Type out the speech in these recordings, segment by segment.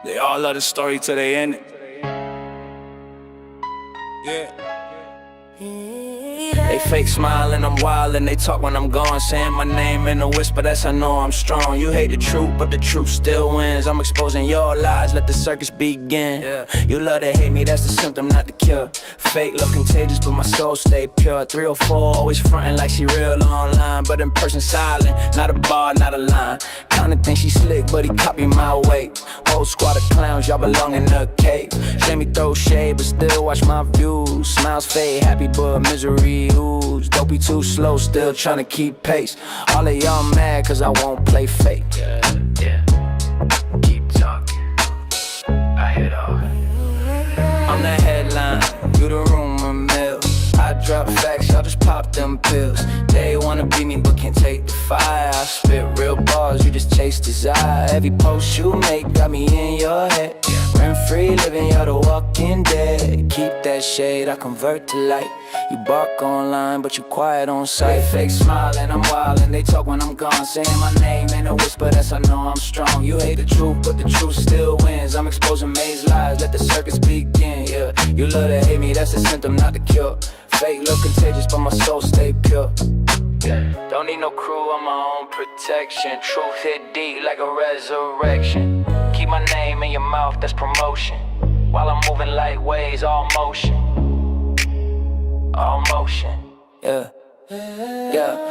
They all love the story till they end it. Yeah. They fake smiling, I'm wild, and they talk when I'm gone, saying my name in a whisper, that's I know I'm strong. You hate the truth, but the truth still wins. I'm exposing your lies, let the circus begin. Yeah. You love to hate me, that's the symptom, not the cure. Fake look contagious, but my soul stay pure. 304, always frontin' like she real online, but in person silent, not a bar, not a line. Kinda think she slick, but he copy my way. Whole squad of clowns, y'all belong in a cave. Let me throw shade, but still watch my views. Smiles fade, happy but misery ooze. Don't be too slow, still tryna keep pace. All of y'all mad cause I won't play fake. Yeah. Keep talking, I hit off. I'm the headline, you the rumor mill. I drop facts, y'all just pop them pills. They wanna be me but can't take the fire. I spit real bars, you just chase desire. Every post you make got me in your head. Rent-free living, you're the walking dead. Keep that shade, I convert to light. You bark online, but you quiet on sight. Fake smiling, I'm wild, and they talk when I'm gone, saying my name in a whisper, that's I know I'm strong. You hate the truth, but the truth still wins. I'm exposing May's lies, let the circus begin. Yeah, you love to hate me, that's the symptom, not the cure. Fake look contagious, but my soul stay pure. Yeah. Don't need no crew, I'm my own protection. Truth hit deep like a resurrection. Keep my name in your mouth, that's promotion. While I'm moving like waves, all motion. All motion, yeah.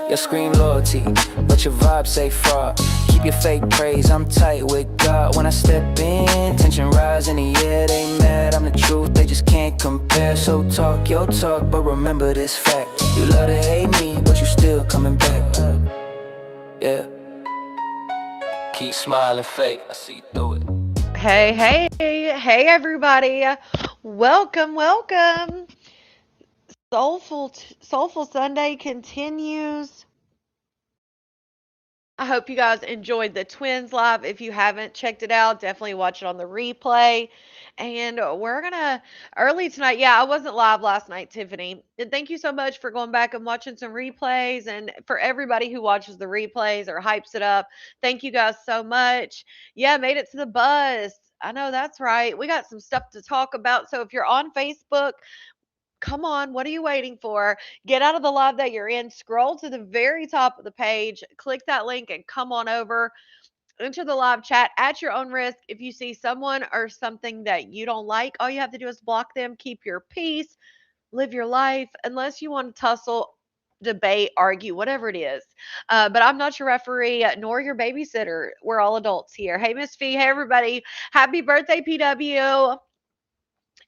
You scream loyalty, but your vibe say fraud. Keep your fake praise, I'm tight with God. When I step in, tension rise in the air. They mad, I'm the truth, they just can't compare. So talk your talk, but remember this fact. You love to hate me, but you still coming back. Yeah. Keep smiling fake, I see you through it. Hey, everybody. Welcome. Soulful Sunday continues. I hope you guys enjoyed the Twins live. If you haven't checked it out, definitely watch it on the replay. And we're gonna early tonight. Yeah, I wasn't live last night, Tiffany. And thank you so much for going back and watching some replays. And for everybody who watches the replays or hypes it up, thank you guys so much. Yeah, made it to the buzz. I know that's right. We got some stuff to talk about. So if you're on Facebook, come on, what are you waiting for? Get out of the live that you're in, scroll to the very top of the page, click that link, and come on over. Enter the live chat at your own risk. If you see someone or something that you don't like, all you have to do is block them, keep your peace, live your life, unless you want to tussle, debate, argue, whatever it is. But I'm not your referee nor your babysitter. We're all adults here. Hey, Miss Fee. Hey, everybody. Happy birthday, PW.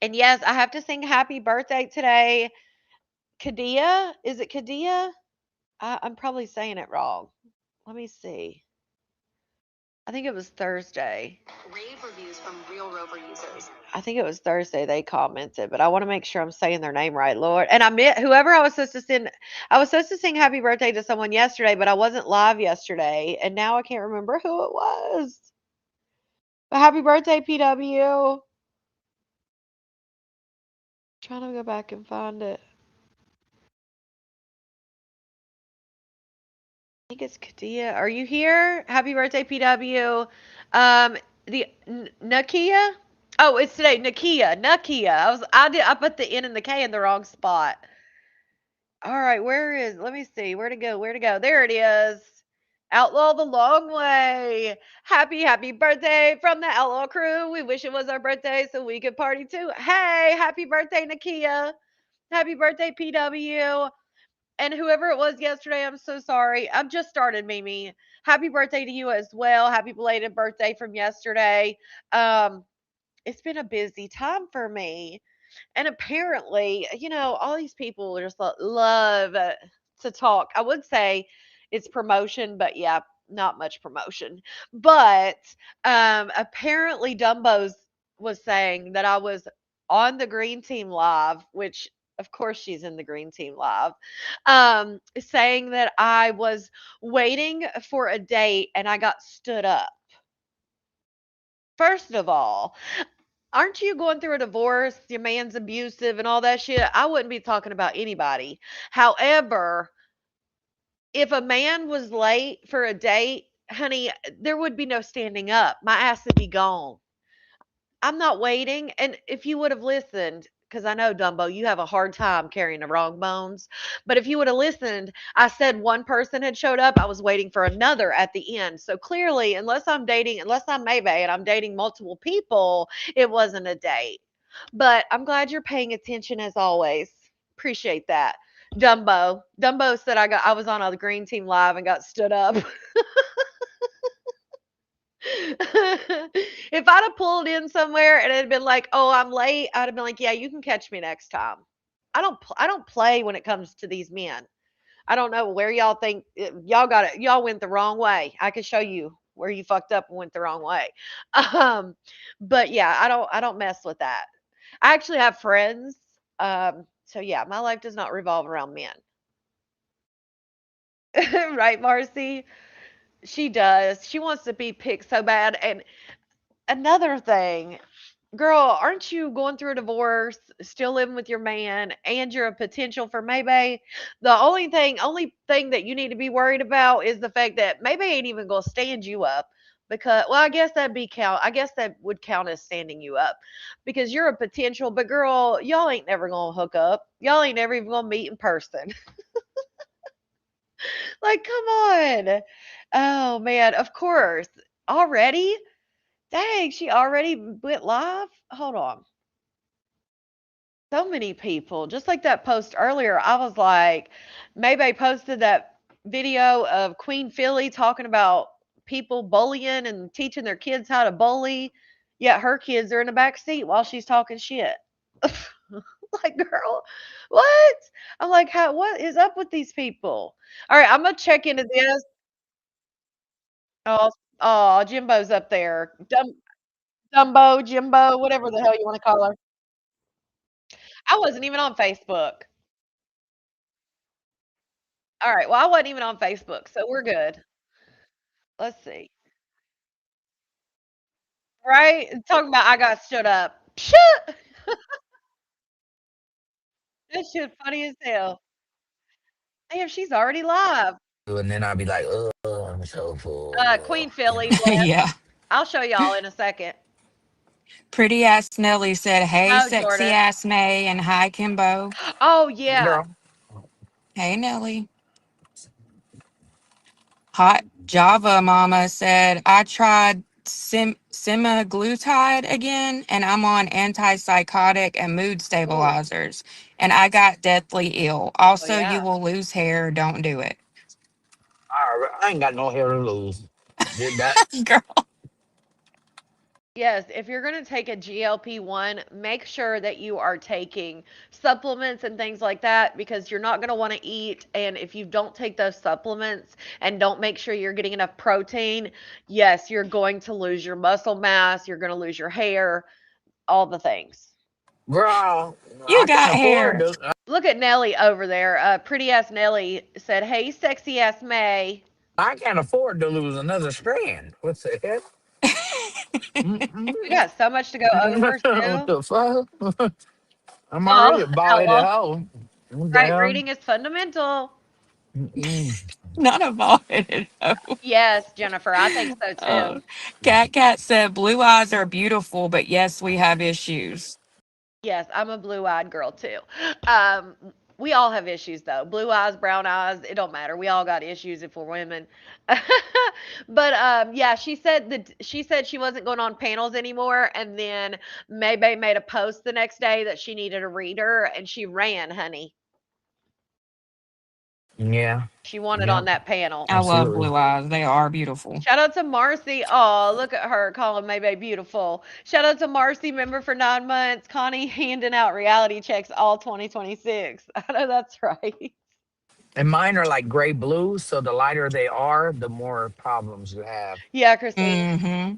And yes, I have to sing happy birthday today. Kadia? Is it Kadia? I'm probably saying it wrong. Let me see. I think it was Thursday. Rave reviews from real Rover users. I think it was Thursday they commented, but I want to make sure I'm saying their name right, Lord. And I met whoever I was supposed to send. I was supposed to sing happy birthday to someone yesterday, but I wasn't live yesterday, and now I can't remember who it was. But happy birthday, PW. Trying to go back and find it. I think it's Kadia. Are you here? Happy birthday, PW. The Nakia. Oh, it's today. Nakia. I put the N and the K in the wrong spot. All right, where is? Let me see. Where to go? Where to go? There it is. Outlaw the long way. Happy birthday from the Outlaw crew. We wish it was our birthday so we could party too. Hey, happy birthday, Nakia. Happy birthday, PW. And whoever it was yesterday, I'm so sorry. I've just started, Mimi. Happy birthday to you as well. Happy belated birthday from yesterday. Um, it's been a busy time for me. And apparently, all these people just love to talk. I would say it's promotion, but yeah, not much promotion. But apparently, Dumbo's was saying that I was on the green team live, which of course she's in the green team live, saying that I was waiting for a date and I got stood up. First of all, aren't you going through a divorce? Your man's abusive and all that shit. I wouldn't be talking about anybody. However, if a man was late for a date, honey, there would be no standing up. My ass would be gone. I'm not waiting. And if you would have listened, because I know, Dumbo, you have a hard time carrying the wrong bones. But if you would have listened, I said one person had showed up. I was waiting for another at the end. So clearly, unless I'm Maybe and I'm dating multiple people, it wasn't a date. But I'm glad you're paying attention as always. Appreciate that. Dumbo said I was on a green team live and got stood up. If I'd have pulled in somewhere and it had been like, "Oh, I'm late," I'd have been like, "Yeah, you can catch me next time." I don't play when it comes to these men. I don't know where y'all think y'all went the wrong way. I could show you where you fucked up and went the wrong way. Um, but yeah, I don't mess with that. I actually have friends. So yeah, my life does not revolve around men. Right, Marcy? She does. She wants to be picked so bad. And another thing, girl, aren't you going through a divorce, still living with your man, and you're a potential for maybe? The only thing that you need to be worried about is the fact that maybe ain't even gonna stand you up because well, I guess that would count as standing you up because you're a potential, but girl, y'all ain't never gonna hook up. Y'all ain't never even gonna meet in person. Like, come on. Oh man, of course. Already? Dang, she already went live? Hold on. So many people. Just like that post earlier, I was like, maybe I posted that video of Queen Philly talking about people bullying and teaching their kids how to bully, yet her kids are in the back seat while she's talking shit. Like, girl, what? I'm like, what is up with these people? All right, I'm gonna check into this. Oh, oh, Jimbo's up there. Dumbo, Jimbo, whatever the hell you want to call her. I wasn't even on Facebook. All right. Well, I wasn't even on Facebook, so we're good. Let's see. Right? Talking about I got stood up. Shit. That shit funny as hell. Damn, she's already live. And then I'll be like, oh, I'm so Queen full, you Philly know. left. Yeah. I'll show y'all in a second. Pretty ass Nelly said, "Hey, Oh, sexy Jordan. ass May," and hi, Kimbo. Oh, yeah. Girl, Hey, Nelly. Hot Java Mama said, "I tried semaglutide again, and I'm on antipsychotic and mood Oh, stabilizers, and I got deathly ill. oh, Also, you yeah. will lose hair. Don't do it." I ain't got no hair to lose. Did that. Girl. Yes, if you're going to take a GLP-1, make sure that you are taking supplements and things like that because you're not going to want to eat. And if you don't take those supplements and don't make sure you're getting enough protein, yes, you're going to lose your muscle mass, you're going to lose your hair, all the things. Girl, You I got can't afford hair. to. Look at Nelly over there. Pretty ass Nelly said, "Hey, sexy ass May." I can't afford to lose another strand. What's the heck? We got so much to go over What still. the fuck? I'm Oh, already a bald headed hello. hoe. Right, Damn. reading is fundamental. Mm-mm. Not a bald headed hoe. Yes, Jennifer, I think so too. Cat said, "Blue eyes are beautiful, but yes, we have issues." Yes, I'm a blue-eyed girl too. Um, we all have issues though. Blue eyes, brown eyes, it don't matter. We all got issues if we're women. But yeah, she said she wasn't going on panels anymore, and then Maybay made a post the next day that she needed a reader, and she ran, honey. Yeah. She wanted on Yep. that panel. I love Absolutely. blue eyes. They are beautiful. Shout out to Marcy. Oh, look at her calling Maybay beautiful. Shout out to Marcy, member for 9 months. Connie handing out reality checks all 2026. I know that's right. And mine are like gray blue, so the lighter they are, the more problems you have. Yeah, Christina. Mm-hmm.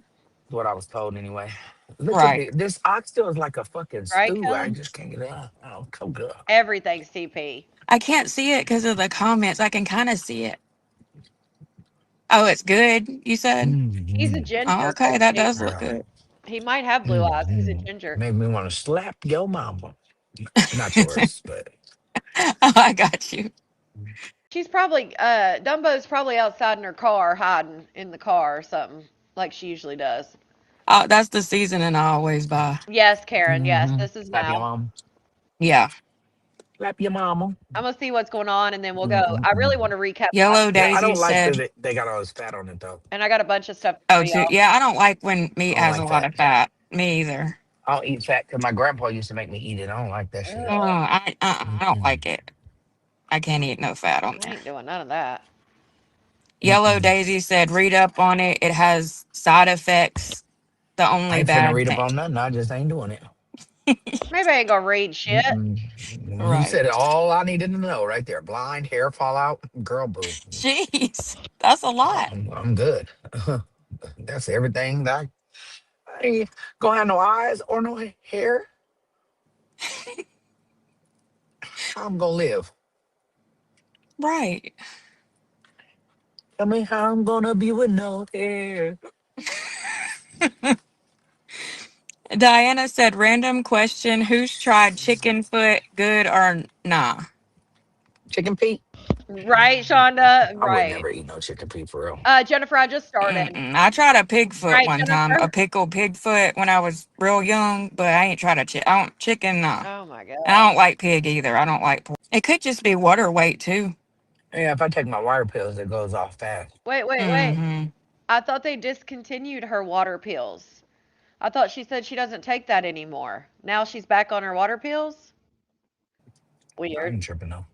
What I was told anyway. Look at Right. me. This oxtail is like a fucking Right, stew. I Kelly? just can't get it out. Oh, so good. Everything's TP. I can't see it because of the comments. I can kind of see it. Oh, it's good, you said? He's a Mm-hmm. Oh, ginger, okay. That Christy. does look good. He might have blue eyes. He's a Mm-hmm. ginger. Make me want to slap your mama. Not yours, but I got you. She's probably, Dumbo's probably outside in her car hiding in the car or something, like she usually does. That's the seasoning I always buy. Yes, Karen. Yes, Mm-hmm. this is Slap your now. mama. Yeah. Slap your mama. I'm gonna see what's going on, and then we'll go. I really want Mm-mm-mm. to recap last Yellow Yeah, night, I Daisy don't like that said, they got all this fat on it though. and I got a bunch of stuff to oh, show too. y'all. Yeah, I don't like when I meat don't has a like lot fat. of fat. Me either. I don't eat fat because my grandpa used to make me eat it. I don't like that shit. Oh, Ugh, I don't Mm-mm. like it. I can't eat no fat on I there. ain't doing none of that. Yellow Mm-mm. Daisy said, read up on it. It has side effects. The I only ain't finna bad read up thing. on nothing. I just ain't doing it. Maybe I ain't gonna read shit. Mm-mm. You Right. said it all I needed to know right there. Blind, hair fall out, girl, boo. Jeez, that's a lot. I'm good. That's everything that I ain't gonna have no eyes or no hair. How I'm gonna live? Right. Tell me how I'm gonna be with no hair. Diana said, random question. Who's tried chicken foot good or nah? Chicken feet? Right, Shonda? I would Right. never eat no chicken feet for real. Jennifer, I just started. Mm-mm. I tried a pig foot Right, one time, a Jennifer? pickled pig foot when I was real young, but I ain't tried a I don't chicken, nah. Oh my And I don't gosh. like pig either. I don't like pork. It could just be water weight too. Yeah, if I take my water pills, it goes off fast. Wait, wait, wait. Mm-hmm. I thought they discontinued her water pills. I thought she said she doesn't take that anymore. Now she's back on her water pills? I Weird. ain't tripping though.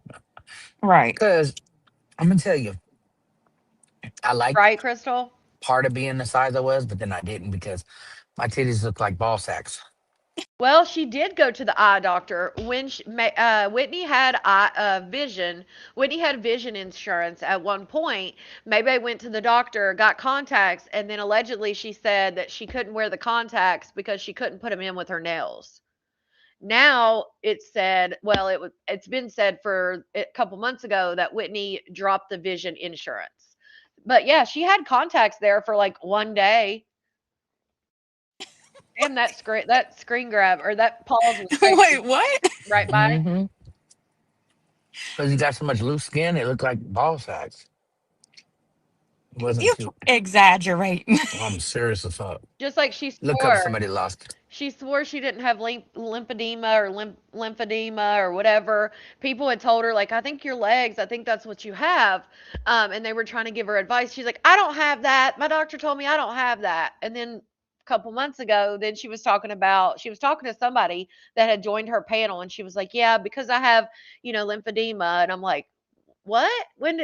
Right. Cause I'm gonna tell you, I like Right, Crystal? part of being the size I was, but then I didn't because my titties look like ball sacks. Well, she did go to the eye doctor when Whitney had vision. Whitney had vision insurance at one point. Maybe I went to the doctor, got contacts, and then allegedly she said that she couldn't wear the contacts because she couldn't put them in with her nails. Now it's said, well, it's been said for a couple months ago that Whitney dropped the vision insurance. But yeah, she had contacts there for like one day. Damn, that screen grab or that pause was crazy. Wait, what? Right by. Mm-hmm. Cause you got so much loose skin, it looked like ball sacks. It wasn't You cute. exaggerating. I'm serious as fuck. Just like she Look up swore. somebody lost. She swore she didn't have lymphedema or lymphedema or whatever. People had told her, like, I think your legs, I think that's what you have. And they were trying to give her advice. She's like, I don't have that. My doctor told me I don't have that. And then a couple months ago, then she was talking to somebody that had joined her panel and she was like, yeah, because I have, lymphedema. And I'm like, what? When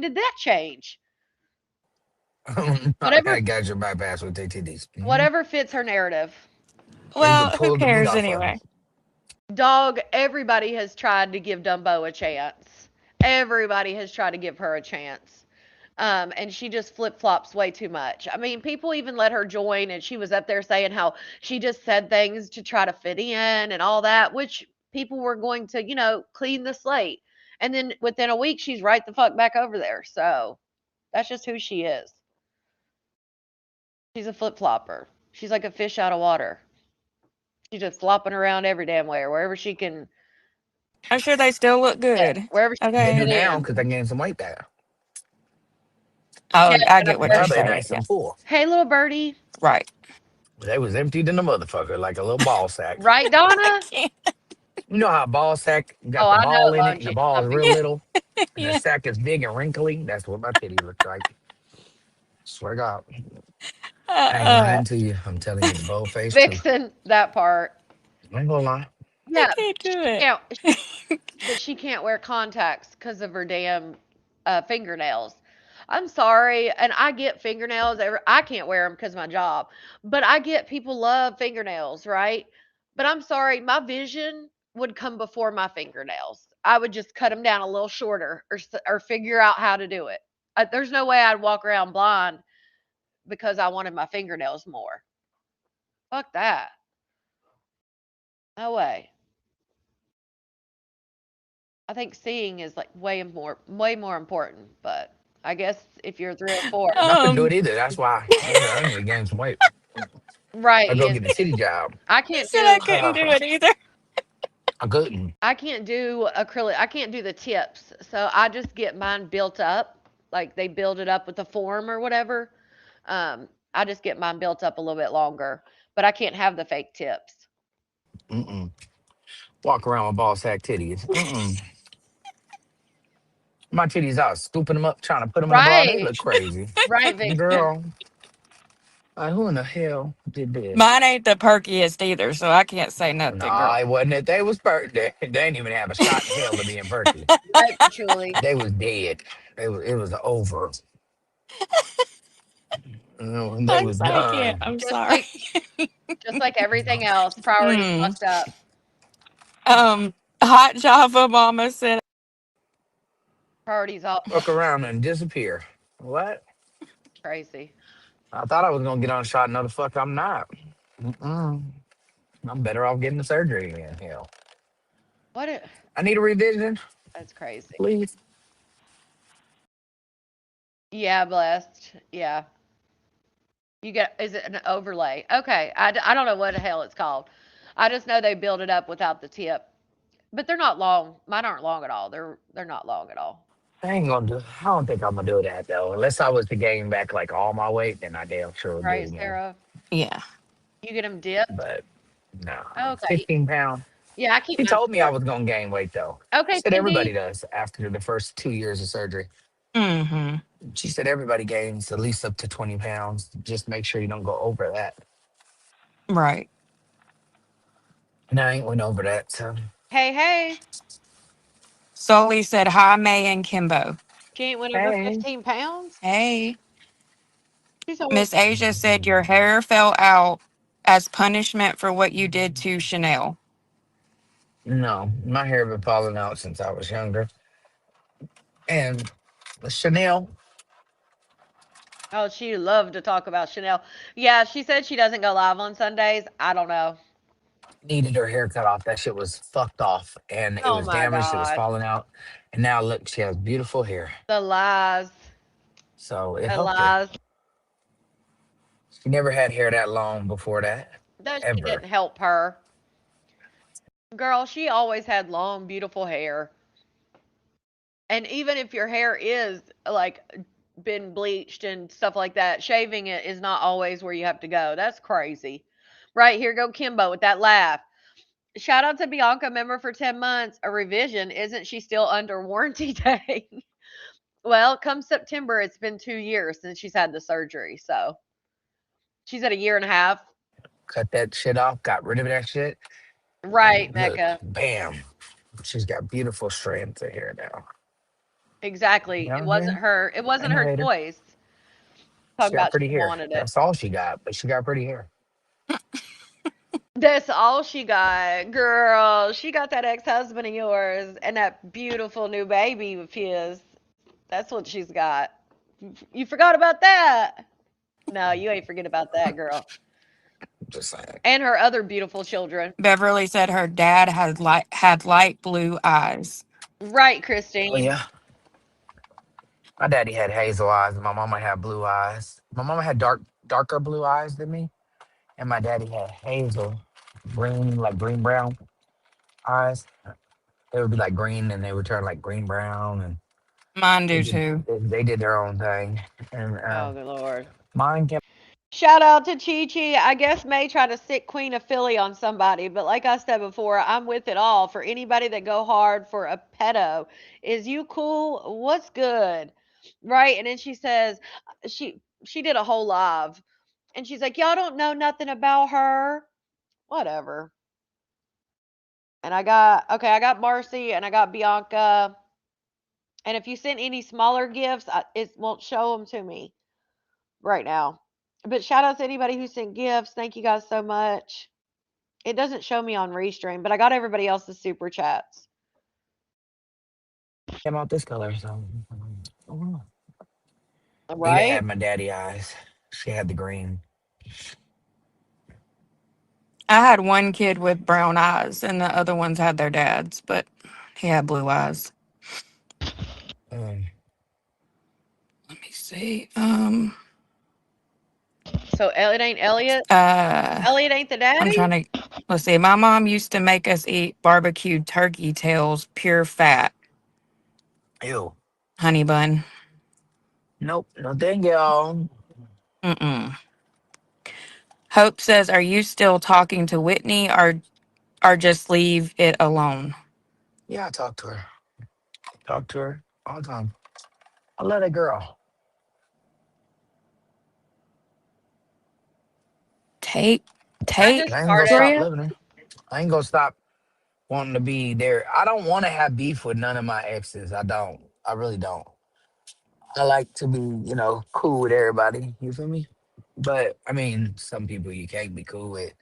did that change? I Whatever got your bypass with their titties. whatever fits her narrative. Or you could Well, who pull the meat cares off of them. anyway? Dog, everybody has tried to give Dumbo a chance. Everybody has tried to give her a chance. And she just flip flops way too much. I mean, people even let her join, and she was up there saying how she just said things to try to fit in and all that, which people were going to, clean the slate. And then within a week, she's right the fuck back over there. So that's just who she is. She's a flip flopper. She's like a fish out of water. She's just flopping around every damn where, wherever she can, I'm sure they still look yeah, good. wherever she They can do Okay. fit now in. because they gained some weight back. Oh, Yeah, I get what Jennifer. you're Now they saying. nice Yeah. and full. Hey, little birdie. Right. They was emptied in the motherfucker like a little ball sack. Right, I Donna? can't. You know how a ball sack Oh, got the I ball know, in it hon. and the She's ball is real coming. Yeah. little and the Yeah. sack is big and wrinkly? That's what my titty looks like. Swear to God. I ain't Uh, lying to you. I'm telling you the bold face truth. Vixen, that part. I ain't gonna lie. I Yeah, can't do it. but she can't wear contacts because of her damn fingernails. I'm sorry, and I get fingernails. I can't wear them because of my job, but I get people love fingernails, right? But I'm sorry, my vision would come before my fingernails. I would just cut them down a little shorter, or figure out how to do it. There's no way I'd walk around blind because I wanted my fingernails more. Fuck that. No way. I think seeing is like way more important, but I guess if you're 3 or 4. I couldn't do Um, it either. That's why I need to gain some weight. Right, I go is get a titty job. I he can't said I do couldn't do it either. I couldn't. I can't do acrylic. I can't do the tips. So I just get mine built up, like they build it up with the form or whatever. Um I just get mine built up a little bit longer, but I can't have the fake tips. Mm-mm. Walk around with ball sack titties. Mm-mm. My titties out, scooping them up, trying to put them in a bra. They Right. look crazy. Right, Vixen. Girl, who in the hell did this? Mine ain't the perkiest either, so I can't say nothing, Nah, girl. it wasn't it. They was they didn't even have a shot in hell of being perky. Right, Julie. They was dead. It was over. They was I can't. done. I'm Just sorry. like just like everything else, priorities Mm. fucked up. Hot Java Mama said, Priorities all Fuck around and disappear. What? crazy. I thought I was gonna get on a shot. No, the fuck, I'm not. Mm-mm. I'm better off getting the surgery again. Hell, What it I need a revision, that's crazy. please. Yeah, blessed. Yeah. You get is it an overlay? Okay. I don't know what the hell it's called. I just know they build it up without the tip. But they're not long. Mine aren't long at all. They're not long at all. I ain't gonna do. I don't think I'm gonna do that though. Unless I was to gain back like all my weight, then I damn sure would do it Right, again. Sarah? yeah. You get them dipped? But no, Okay. 15 pounds. Yeah, I keep She mine told me I short. was gonna gain weight though. She Okay, said everybody Cindy. does after the first 2 years of surgery. Mm-hmm. She said everybody gains at least up to 20 pounds. Just make sure you don't go over that. Right. And I ain't went over that. So Hey, hey. Sully said, hi, May and Kimbo. She ain't went over hey, 15 pounds? Hey. She's only Miss Asia said, your hair fell out as punishment for what you did to Chanel. no, my hair been falling out since I was younger. And Chanel Oh, she loved to talk about Chanel. Yeah, she said she doesn't go live on Sundays. I don't know. needed her hair cut off. That shit was fucked off and it Oh was my damaged. It was God. falling out. And now look, she has beautiful hair. The lies. So it The helped her. lies. She never had hair that long before that, That she ever. didn't help her. Girl, she always had long, beautiful hair. And even if your hair is like been bleached and stuff like that, shaving it is not always where you have to go. That's crazy. Right, here go Kimbo with that laugh. Shout out to Bianca, member for 10 months. A revision. Isn't she still under warranty day? Well, come September, it's been 2 years since she's had the surgery. So she's at a year and a half. Cut that shit off, got rid of that shit, Right, and look, Mecca. bam. She's got beautiful strands of hair now. Exactly. It Yeah, wasn't yeah. her. It wasn't her Innovator. choice. She Talking got about she pretty hair. wanted it. That's all she got, but she got pretty hair. That's all she got, girl. She got that ex-husband of yours and that beautiful new baby of his. That's what she's got. You forgot about that. No, you ain't forget about that, girl. Just saying. And her other beautiful children. Beverly said her dad had light blue eyes. Right, Oh Christine. yeah. My daddy had hazel eyes. My mama had blue eyes. My mama had darker blue eyes than me, and my daddy had hazel, green, like green brown eyes. They would be like green, and they would turn like green brown, and Mine they do did too. they did their own thing. And Oh, good Lord. mine came. Shout out to Chi Chi. I guess May tried to sick Queen of Philly on somebody, but like I said before, I'm with it all. For anybody that go hard for a pedo, is you cool? What's good? Right? And then she says she did a whole live, and she's like, y'all don't know nothing about her. Whatever. And I got Marcy and I got Bianca. And if you send any smaller gifts, it won't show them to me right now. But shout out to anybody who sent gifts. Thank you guys so much. It doesn't show me on Restream, but I got everybody else's super chats. Came out this color, so oh. Nita Right? had my daddy eyes. She had the green. I had one kid with brown eyes, and the other ones had their dads, but he had blue eyes. Um, Let me see. So it ain't Elliot. Uh, Elliot ain't the I'm daddy? trying to. Let's see. My mom used to make us eat barbecued turkey tails, pure fat, ew. honey bun. Nope. No thank y'all. Mm-mm. Hope says, "Are you still talking to Whitney, or just leave it alone?" Yeah, I talk to her. Talk to her all the time. I love that girl. Tate, I Tate, just And I ain't gonna started. stop Bria, loving her. I ain't gonna stop wanting to be there. I don't want to have beef with none of my exes. I don't. I really don't. I like to be, cool with everybody. You feel me? But I mean, some people you can't be cool with.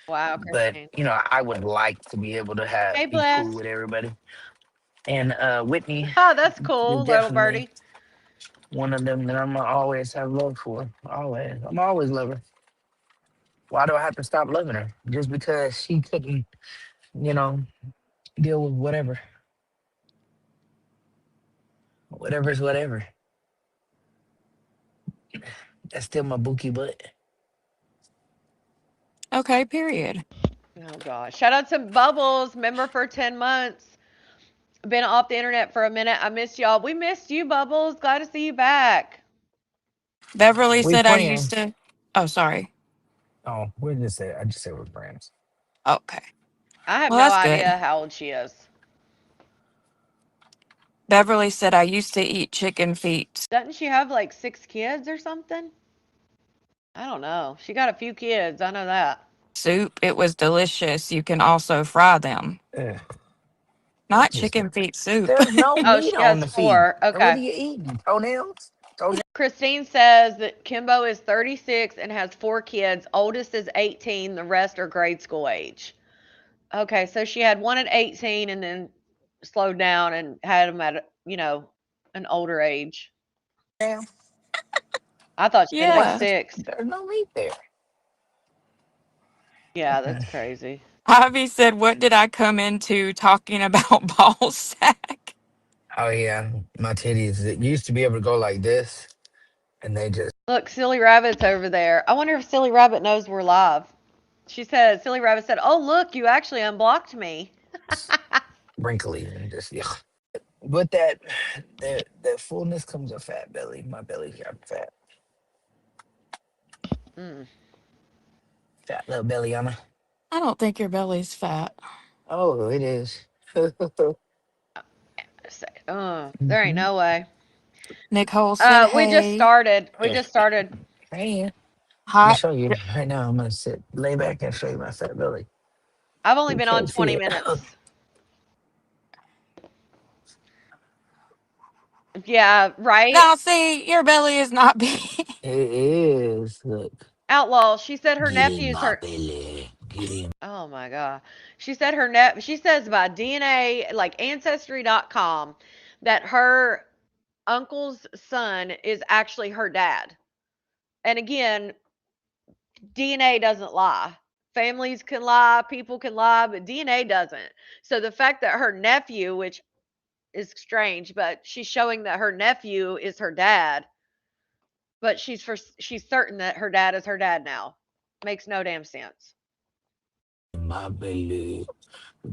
Wow, But Christine. I would like to be able to Hey, be cool bless. with everybody. And Whitney Oh, that's is cool, little definitely birdie. one of them that I'm gonna always have love for. Always, I'm always love her. Why do I have to stop loving her just because she couldn't, you know, deal with whatever? Whatever's whatever. That's still my bookie butt. okay, period. Oh gosh. Shout out to Bubbles, member for 10 months. Been off the internet for a minute. I missed y'all. We missed you, Bubbles. Glad to see you back. Beverly We said, "I used friends. to." Oh, sorry. Oh, we just say I just say we're friends. Okay. I have Well, no that's good. idea how old she is. Beverly said, "I used to eat chicken feet Doesn't she have like 6 kids or something? I don't know. She got a few kids. I know that. soup. It was delicious. You can also fry them. Ugh, Not just chicken feet soup." there's no Oh, meat she on has the feet. four. And what are Okay. you eating? Toenails? Toenails? Christine says that Kimbo is 36 and has 4 kids. Oldest is 18. The rest are grade school age. Okay, so she had one at 18 and then slowed down and had them at, an older age. Damn, I thought she was like Yeah. 6. there's no meat there. Yeah, that's crazy. Ivy said, "What did I come into talking about ball sack?" Oh yeah, my titties. It used to be able to go like this, and they just Look, Silly Rabbit's over there. I wonder if Silly Rabbit knows we're live. Silly Rabbit said, "Oh, look, you actually unblocked me." wrinkly and just yeah. With that, the fullness comes a fat belly. My belly got fat, Mm. fat little belly on her. I don't think your belly's fat. Oh, it is. There ain't Hmm. no way. Nicole said, We just "Hey." started. We just started. Hey, I'm gonna Hot. show you right now. I'm gonna lay back, and show you my fat belly. I've only You been on can't see 20 it. minutes. Yeah, right? Now, see, your belly is not big. It is. Look, Outlaw. She said her get in nephew's my her. belly. Get in. Oh my god. She says by DNA like ancestry.com that her uncle's son is actually her dad. And again, DNA doesn't lie. Families can lie, people can lie, but DNA doesn't. So the fact that her nephew, which is strange, but she's showing that her nephew is her dad, but she's certain that her dad is her dad now. Makes no damn sense. My belly.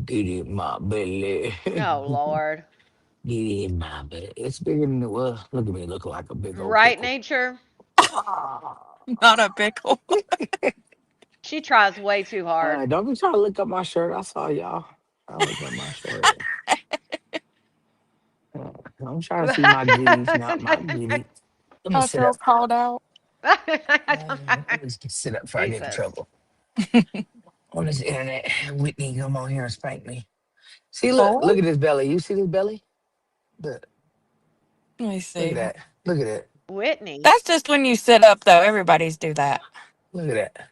Get in my belly. Oh Lord. Get in my belly. It's bigger than it was. Look at me, look like a big old Right, pickle. nature? Not a pickle. She tries way too hard. Don't be trying to look up my shirt. I saw y'all. I look up my shirt. I'm trying to see my goodies, not my goodies. Let me I sit feel up. called out. Let me sit up before I get in Jesus. trouble on this internet. Whitney, come on here and spank me. See, look Oh, at this belly. You see this belly? Look, let me look at see. that. Look at that. Whitney. That's just when you sit up, though. Everybody's do that. Look at that.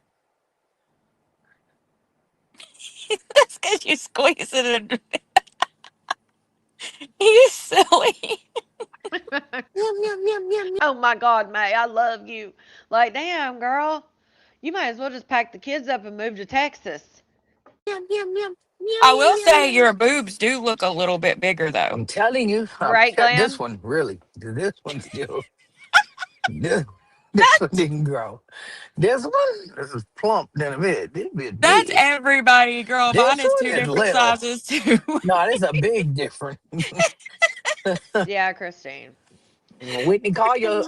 That's because you squeeze it in. You silly. Yum, yum, yum, yum, Oh my God, May, I love you. Like, damn, girl. You might as well just pack the kids up and move to Texas. yum, yum, yum, I yummy, will yum, say yum. your boobs do look a little bit bigger, though. I'm telling you, Right, this Glam? one really, this one still, this, this one didn't grow. This is plump than a bit. This bit That's big. everybody, girl. This Mine is one two is different little. sizes, too. No, this is a big difference. Yeah, Christine. Whitney, call your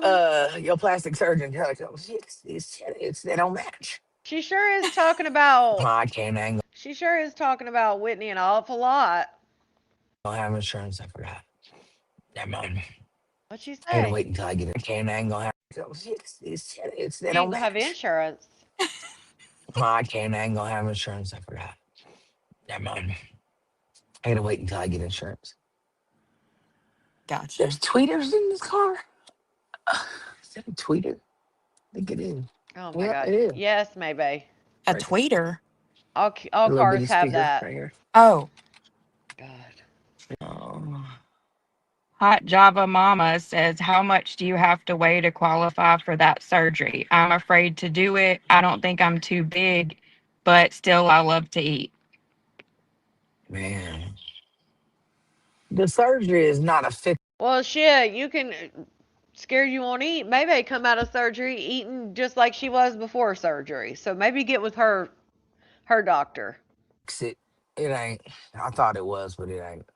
plastic surgeon. Tell her, "Oh, shit, they don't match. She sure is talking about. I can't. I ain't She sure is talking about Whitney an awful lot. gonna have insurance. I forgot. Never mind. What'd she I gotta say? wait until I get it. I can't. I ain't gonna have. They She ain't don't gonna have match. insurance. I can't. I ain't gonna have insurance. I forgot. Never mind. I gotta wait until I get insurance. There's Gotcha. tweeters in this car. Is that a tweeter? I think it is. Oh my Yeah, god. it is. Yes, maybe. A Right there. tweeter. All The little bitty cars have speaker that. right here. Oh, God. Oh, Hot Java Mama says, how much do you have to weigh to qualify for that surgery? I'm afraid to do it. I don't think I'm too big, but still, I love to eat. man. The surgery is not a fix Well, shit, you can. Scared you won't eat. Maybe come out of surgery eating just like she was before surgery. So maybe get with her doctor. it. It ain't. I thought it was, but it ain't.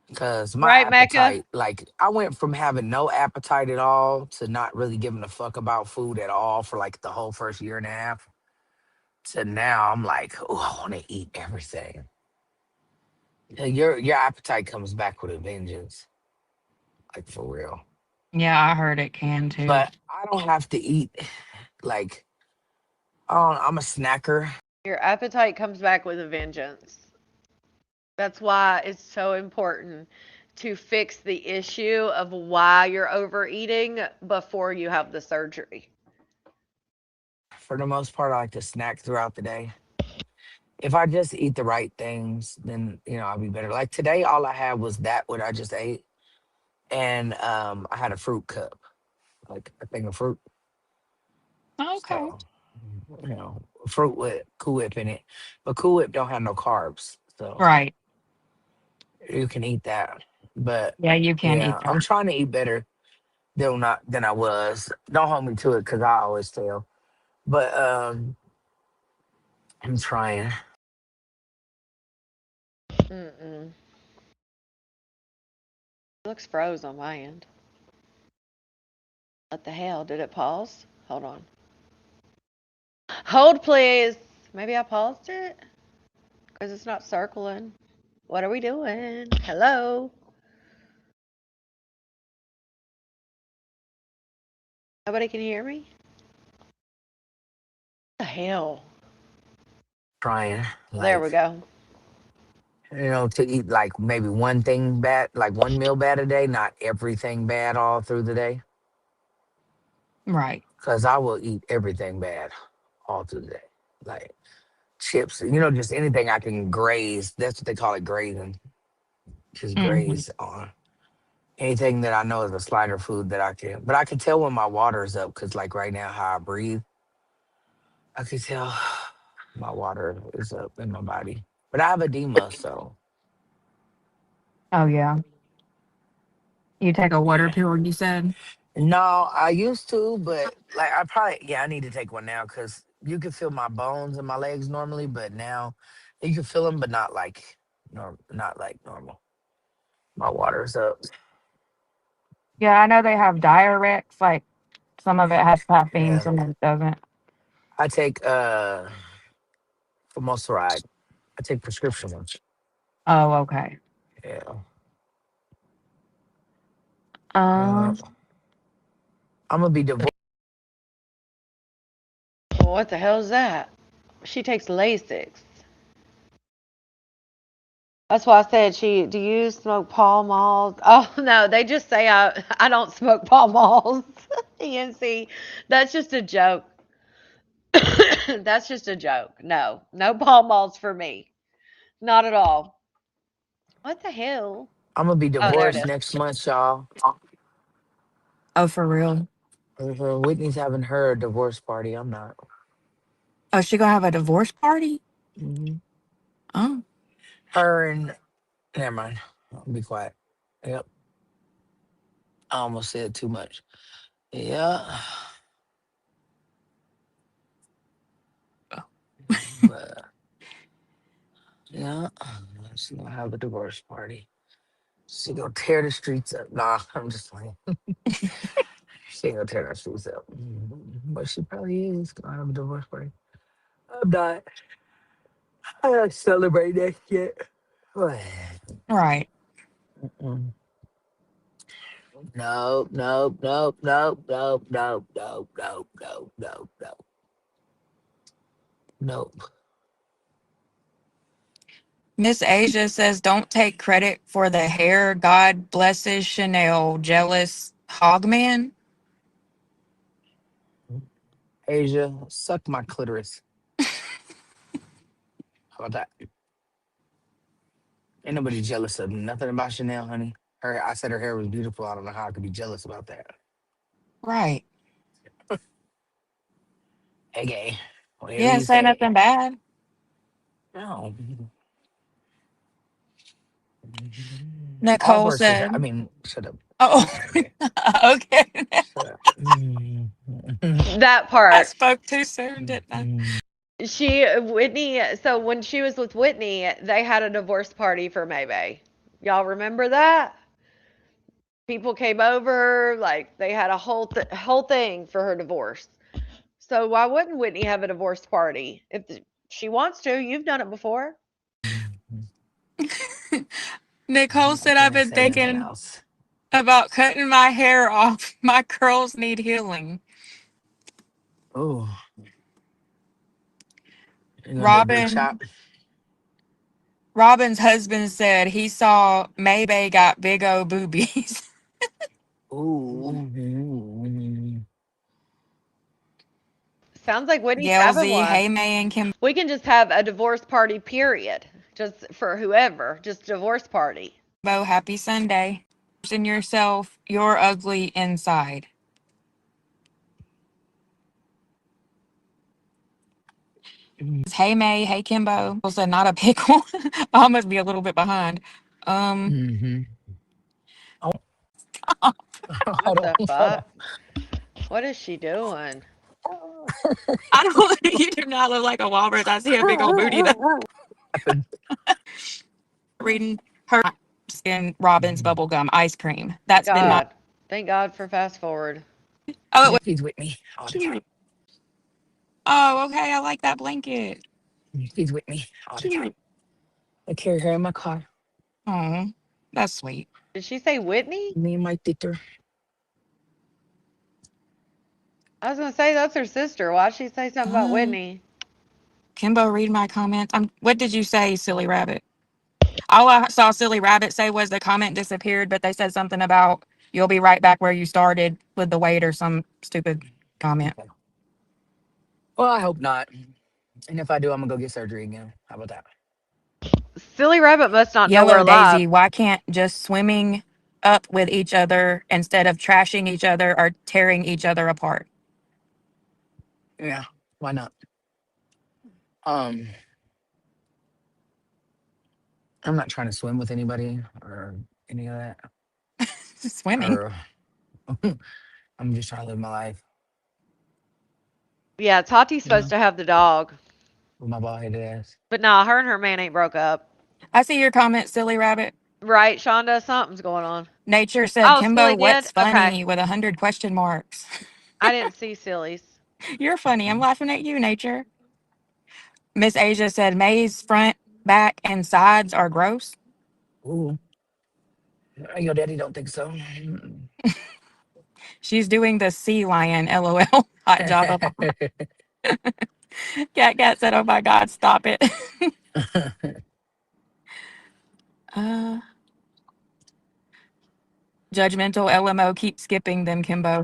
Because my Right, Mecca? appetite, like, I went from having no appetite at all to not really giving a fuck about food at all for like the whole first year and a half. To now, I'm like, oh, I want to eat everything. Yeah, your appetite comes back with a vengeance, like for real. Yeah, I heard it can too. But I don't have to eat like I'm a snacker. Your appetite comes back with a vengeance. That's why it's so important to fix the issue of why you're overeating before you have the surgery. For the most part, I like to snack throughout the day. If I just eat the right things, then I'll be better. Like today, all I had was that what I just ate, and I had a fruit cup, like a thing of fruit. Okay. So fruit with Cool Whip in it, but Cool Whip don't have no carbs, so Right. you can eat that. But Yeah, you can eat yeah, I'm that. trying to eat better than I was. Don't hold me to it because I always fail. But I'm trying. Mm-mm. It looks froze on my end. What the hell? Did it pause? Hold on. Hold, please. Maybe I paused it because it's not circling. What are we doing? Hello? Nobody can hear me? What the hell? Trying There like we go. to eat like maybe one thing bad, like one meal bad a day, not everything bad all through the day. Right. Because I will eat everything bad all through the day, like chips, just anything I can graze. That's what they call it, grazing. Just Hmm. graze on anything that I know is a slider food that I can. But I can tell when my water is up because, like right now, how I breathe, I can tell my water is up in my body. But I have edema, so Oh, yeah. You take a water yeah. pill, you said? No, I used to, but like I need to take one now because you can feel my bones in my legs normally, but now you can feel them, but not like not like normal. My water's up. Yeah, I know they have diuretics. Like some of it has caffeine, Yeah, some of it doesn't. I take for most ride. I take prescription ones. Oh, okay. Yeah, yeah. Um, I'm gonna be divorced. Well, what the hell is that? She takes Lasix. That's why I said she. Do you smoke Pall Malls? Oh no, they just say I don't smoke Pall Malls. ENC, that's just a joke. That's just a joke. No, no Pall Malls for me. Not at all. What the hell? I'm gonna be Oh, there it divorced is. next month, y'all. oh, for real? Whitney's having her divorce party. I'm not. Oh, she gonna have a divorce party? Hmm. Oh, Her and never mind. I'll be quiet. Yep. I almost said too much. Yeah. But yeah, she's gonna have a divorce party. She gonna tear the streets up. Nah, I'm just playing. She ain't gonna tear that shoes up. But she probably is gonna have a divorce party. I'm not. I don't celebrate that shit. Right. Mm. Nope, nope, nope, nope, nope, nope, nope, nope, nope, nope, nope, nope. Miss Asia says, don't take credit for the hair. God blesses Chanel. Jealous hogman. Asia, suck my clitoris. How about that? Ain't nobody jealous of nothing about Chanel, honey. I said her hair was beautiful. I don't know how I could be jealous about that. Right. Hey, gay. You Whatever didn't you say say. nothing bad. No. All Nicole horses. I said, mean, shut up. oh, Okay. okay. Shut up. That I part. spoke too soon, didn't I? Whitney, so when she was with Whitney, they had a divorce party for Maybay. Y'all remember that? People came over, like they had a whole thing for her divorce. So why wouldn't Whitney have a divorce party if she wants to? You've done it before. Nicole I said, I've can't been say anything thinking else. about cutting my hair off. My curls need healing. Oh, you gonna do a big Robin shot? Robin's husband said he saw Maybay got big old boobies. Ooh. Sounds like Whitney's Gail having Z, one. hey May and Kimbo, We can just have a divorce party, period. Just for whoever, just divorce party. happy Sunday. In yourself, you're ugly inside. Hey May, hey Kimbo. Said not a pickle. I must be a little bit behind. Um, Mm-hmm. Oh, What hold on, the hold on. fuck? What is she doing? I don't. You do not look like a walrus. I see a big old booty. That's Happened. reading her in Robin's bubblegum ice cream. That's been my. God. Thank God for fast forward. Oh, it He's with me all was the time. cute. Oh, okay. I like that blanket. He's with me all the time. I carry her in my car. Oh, that's sweet. Did she say Whitney? Me and my sister. I was gonna say that's her sister. Why'd she say something about Uh, Whitney? Kimbo, read my comments. What did you say, silly rabbit? All I saw silly rabbit say was the comment disappeared, but they said something about you'll be right back where you started with the weight or some stupid comment. Okay. Well, I hope not. And if I do, I'm gonna go get surgery again. How about that? Silly Rabbit must not know we're Yellow live. Daisy, why can't just swimming up with each other instead of trashing each other or tearing each other apart? Yeah, why not? Um, I'm not trying to swim with anybody or any of that. Swimming. Or I'm just trying to live my life Yeah, Tati's you supposed know, to have the dog. with my bald headed ass. But nah, her and her man ain't broke up. I see your comment, silly rabbit. Right, Shonda? Something's going on. Nature said, Oh, Kimbo, Silly did? what's Okay. funny with 100 question marks? I didn't see Silly's. You're funny. I'm laughing at you, Nature. Miss Asia said, May's front, back, and sides are gross. Ooh, your daddy don't think so. She's doing the sea lion, lol. Hot job of Cat said, oh my God, stop it. uh, Judgmental LMO, keep skipping them, Kimbo.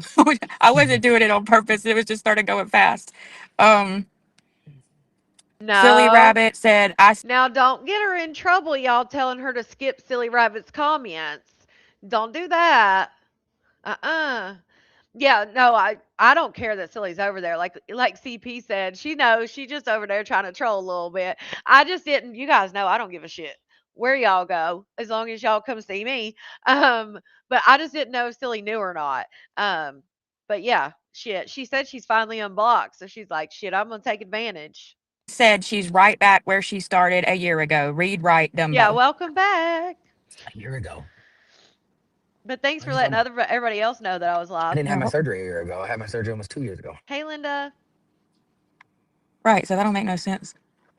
I wasn't doing it on purpose. It was just started going fast. Um, Silly No. Rabbit said, I Now, don't get her in trouble, y'all, telling her to skip Silly Rabbit's comments. Don't do that. Uh-uh. Yeah, no, I don't care that Silly's over there. Like CP said, she knows she just over there trying to troll a little bit. I just didn't. You guys know I don't give a shit where y'all go as long as y'all come see me. Um, but I just didn't know if Silly knew or not. Um, but yeah, shit. She said she's finally unblocked, so she's like, shit, I'm gonna take advantage. said she's right back where she started a 1 year ago. Read right, Yeah, Dumbo. welcome back. A year ago. But thanks What for you talking letting about? everybody else know that I was I live. didn't have my Oh, surgery a year ago. I had my surgery almost 2 years ago. Hey, Linda. right. So that don't make no sense.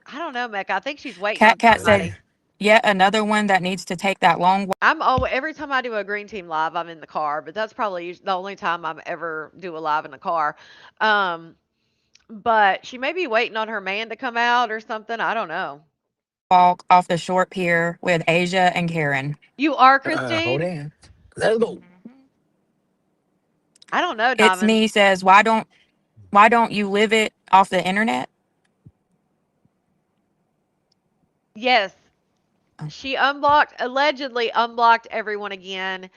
I don't know, Mecca. I think she's waiting on Cat Really? said, somebody. yet another one that needs to take that long I'm always every time I do a green team live, I'm in the car, but that's probably the only time I'm ever do a live in the car. Um, but she may be waiting on her man to come out or something. I don't know. walk off the short pier with Asia and Karen. You are Hold Christine? on. Let's go. I don't know, It's Diamond. me says, why don't you live it off the internet? Yes, Oh, she allegedly unblocked everyone again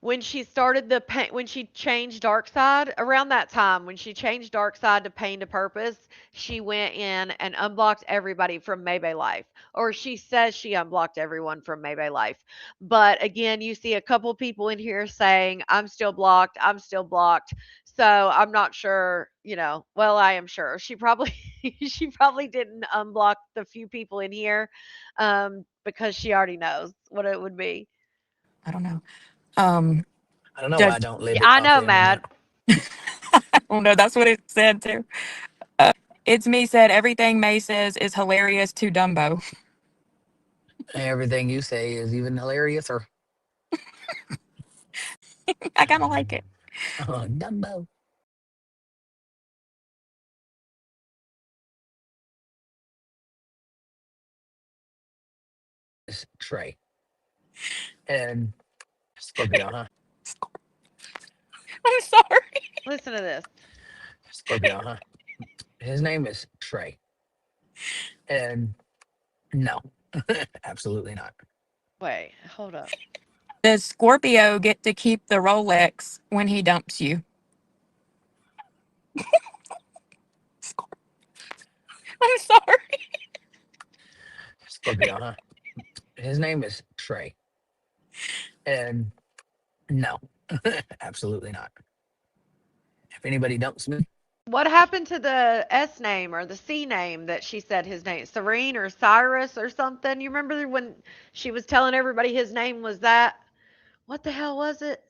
when she started when she changed dark side around that time when she changed dark side to pain to purpose. She went in and unblocked everybody from Maybay Life, or she says she unblocked everyone from Maybay Life. But again, you see a couple people in here saying I'm still blocked. So I'm not sure, well, I am sure she probably she probably didn't unblock the few people in here, because she already knows what it would be. I don't know. Um, I don't know why I just, don't Yeah, live it I off know, the Matt. internet. oh no, that's what it said too. It's me said, everything May says is hilarious to Dumbo. Everything you say is even hilarious or I kind of like it. Dumbo. It's Trey. And Scorpio, huh? I'm sorry. Listen to this. Scorpio, huh? His name is Trey. And no, absolutely not. Wait, hold up. Does Scorpio get to keep the Rolex when he dumps you? I'm sorry. Scorpio, huh? His name is Trey. And no, absolutely not. If anybody dumps me, What happened to the S name or the C name that she said his name? Serene or Cyrus or something? You remember when she was telling everybody his name was that? What the hell was it?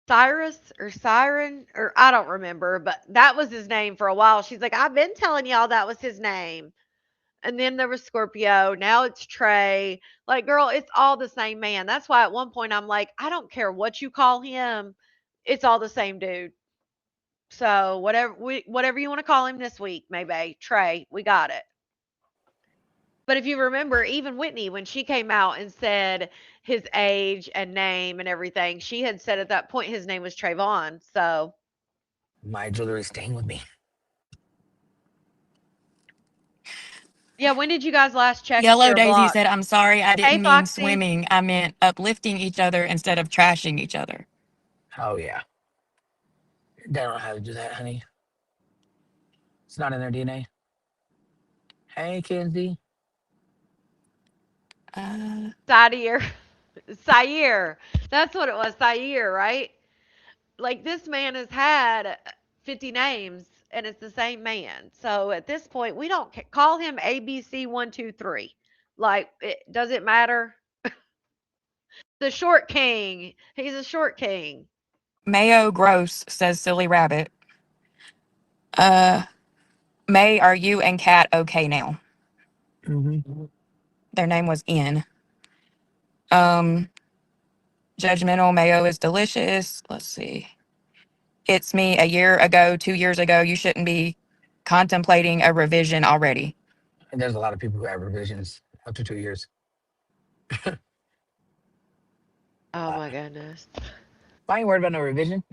Cyrus or Siren? Or I don't remember, but that was his name for a while. She's like, I've been telling y'all that was his name. And then there was Scorpio. Now it's Trey. Like, girl, it's all the same man. That's why at one point I'm like, I don't care what you call him. It's all the same dude. So whatever you want to call him this week, maybe Trey, we got it. But if you remember, even Whitney, when she came out and said his age and name and everything, she had said at that point his name was Trayvon. So my jewelry is staying with me. yeah, when did you guys last check Yellow your Daisy block? said, I'm sorry, I Hey, didn't mean Foxy. swimming. I meant uplifting each other instead of trashing each other. Oh, yeah. They don't know how to do that, honey. It's not in their DNA. Hey, Kenzie. Uh, Sadir. Sair. That's what it was. Sair, right? Like this man has had 50 names and it's the same man. So at this point, we don't call him ABC123. Like, does it matter? The short king. He's a short king. Mayo Gross says, silly rabbit. Uh, May, are you and Kat okay now? Mm-hmm. Their name was N. Um, Judgmental Mayo is delicious. Let's see. It's me a year ago, 2 years ago. You shouldn't be contemplating a revision already. And there's a lot of people who have revisions up to 2 years. Oh Uh, my goodness. I ain't worried about no revision.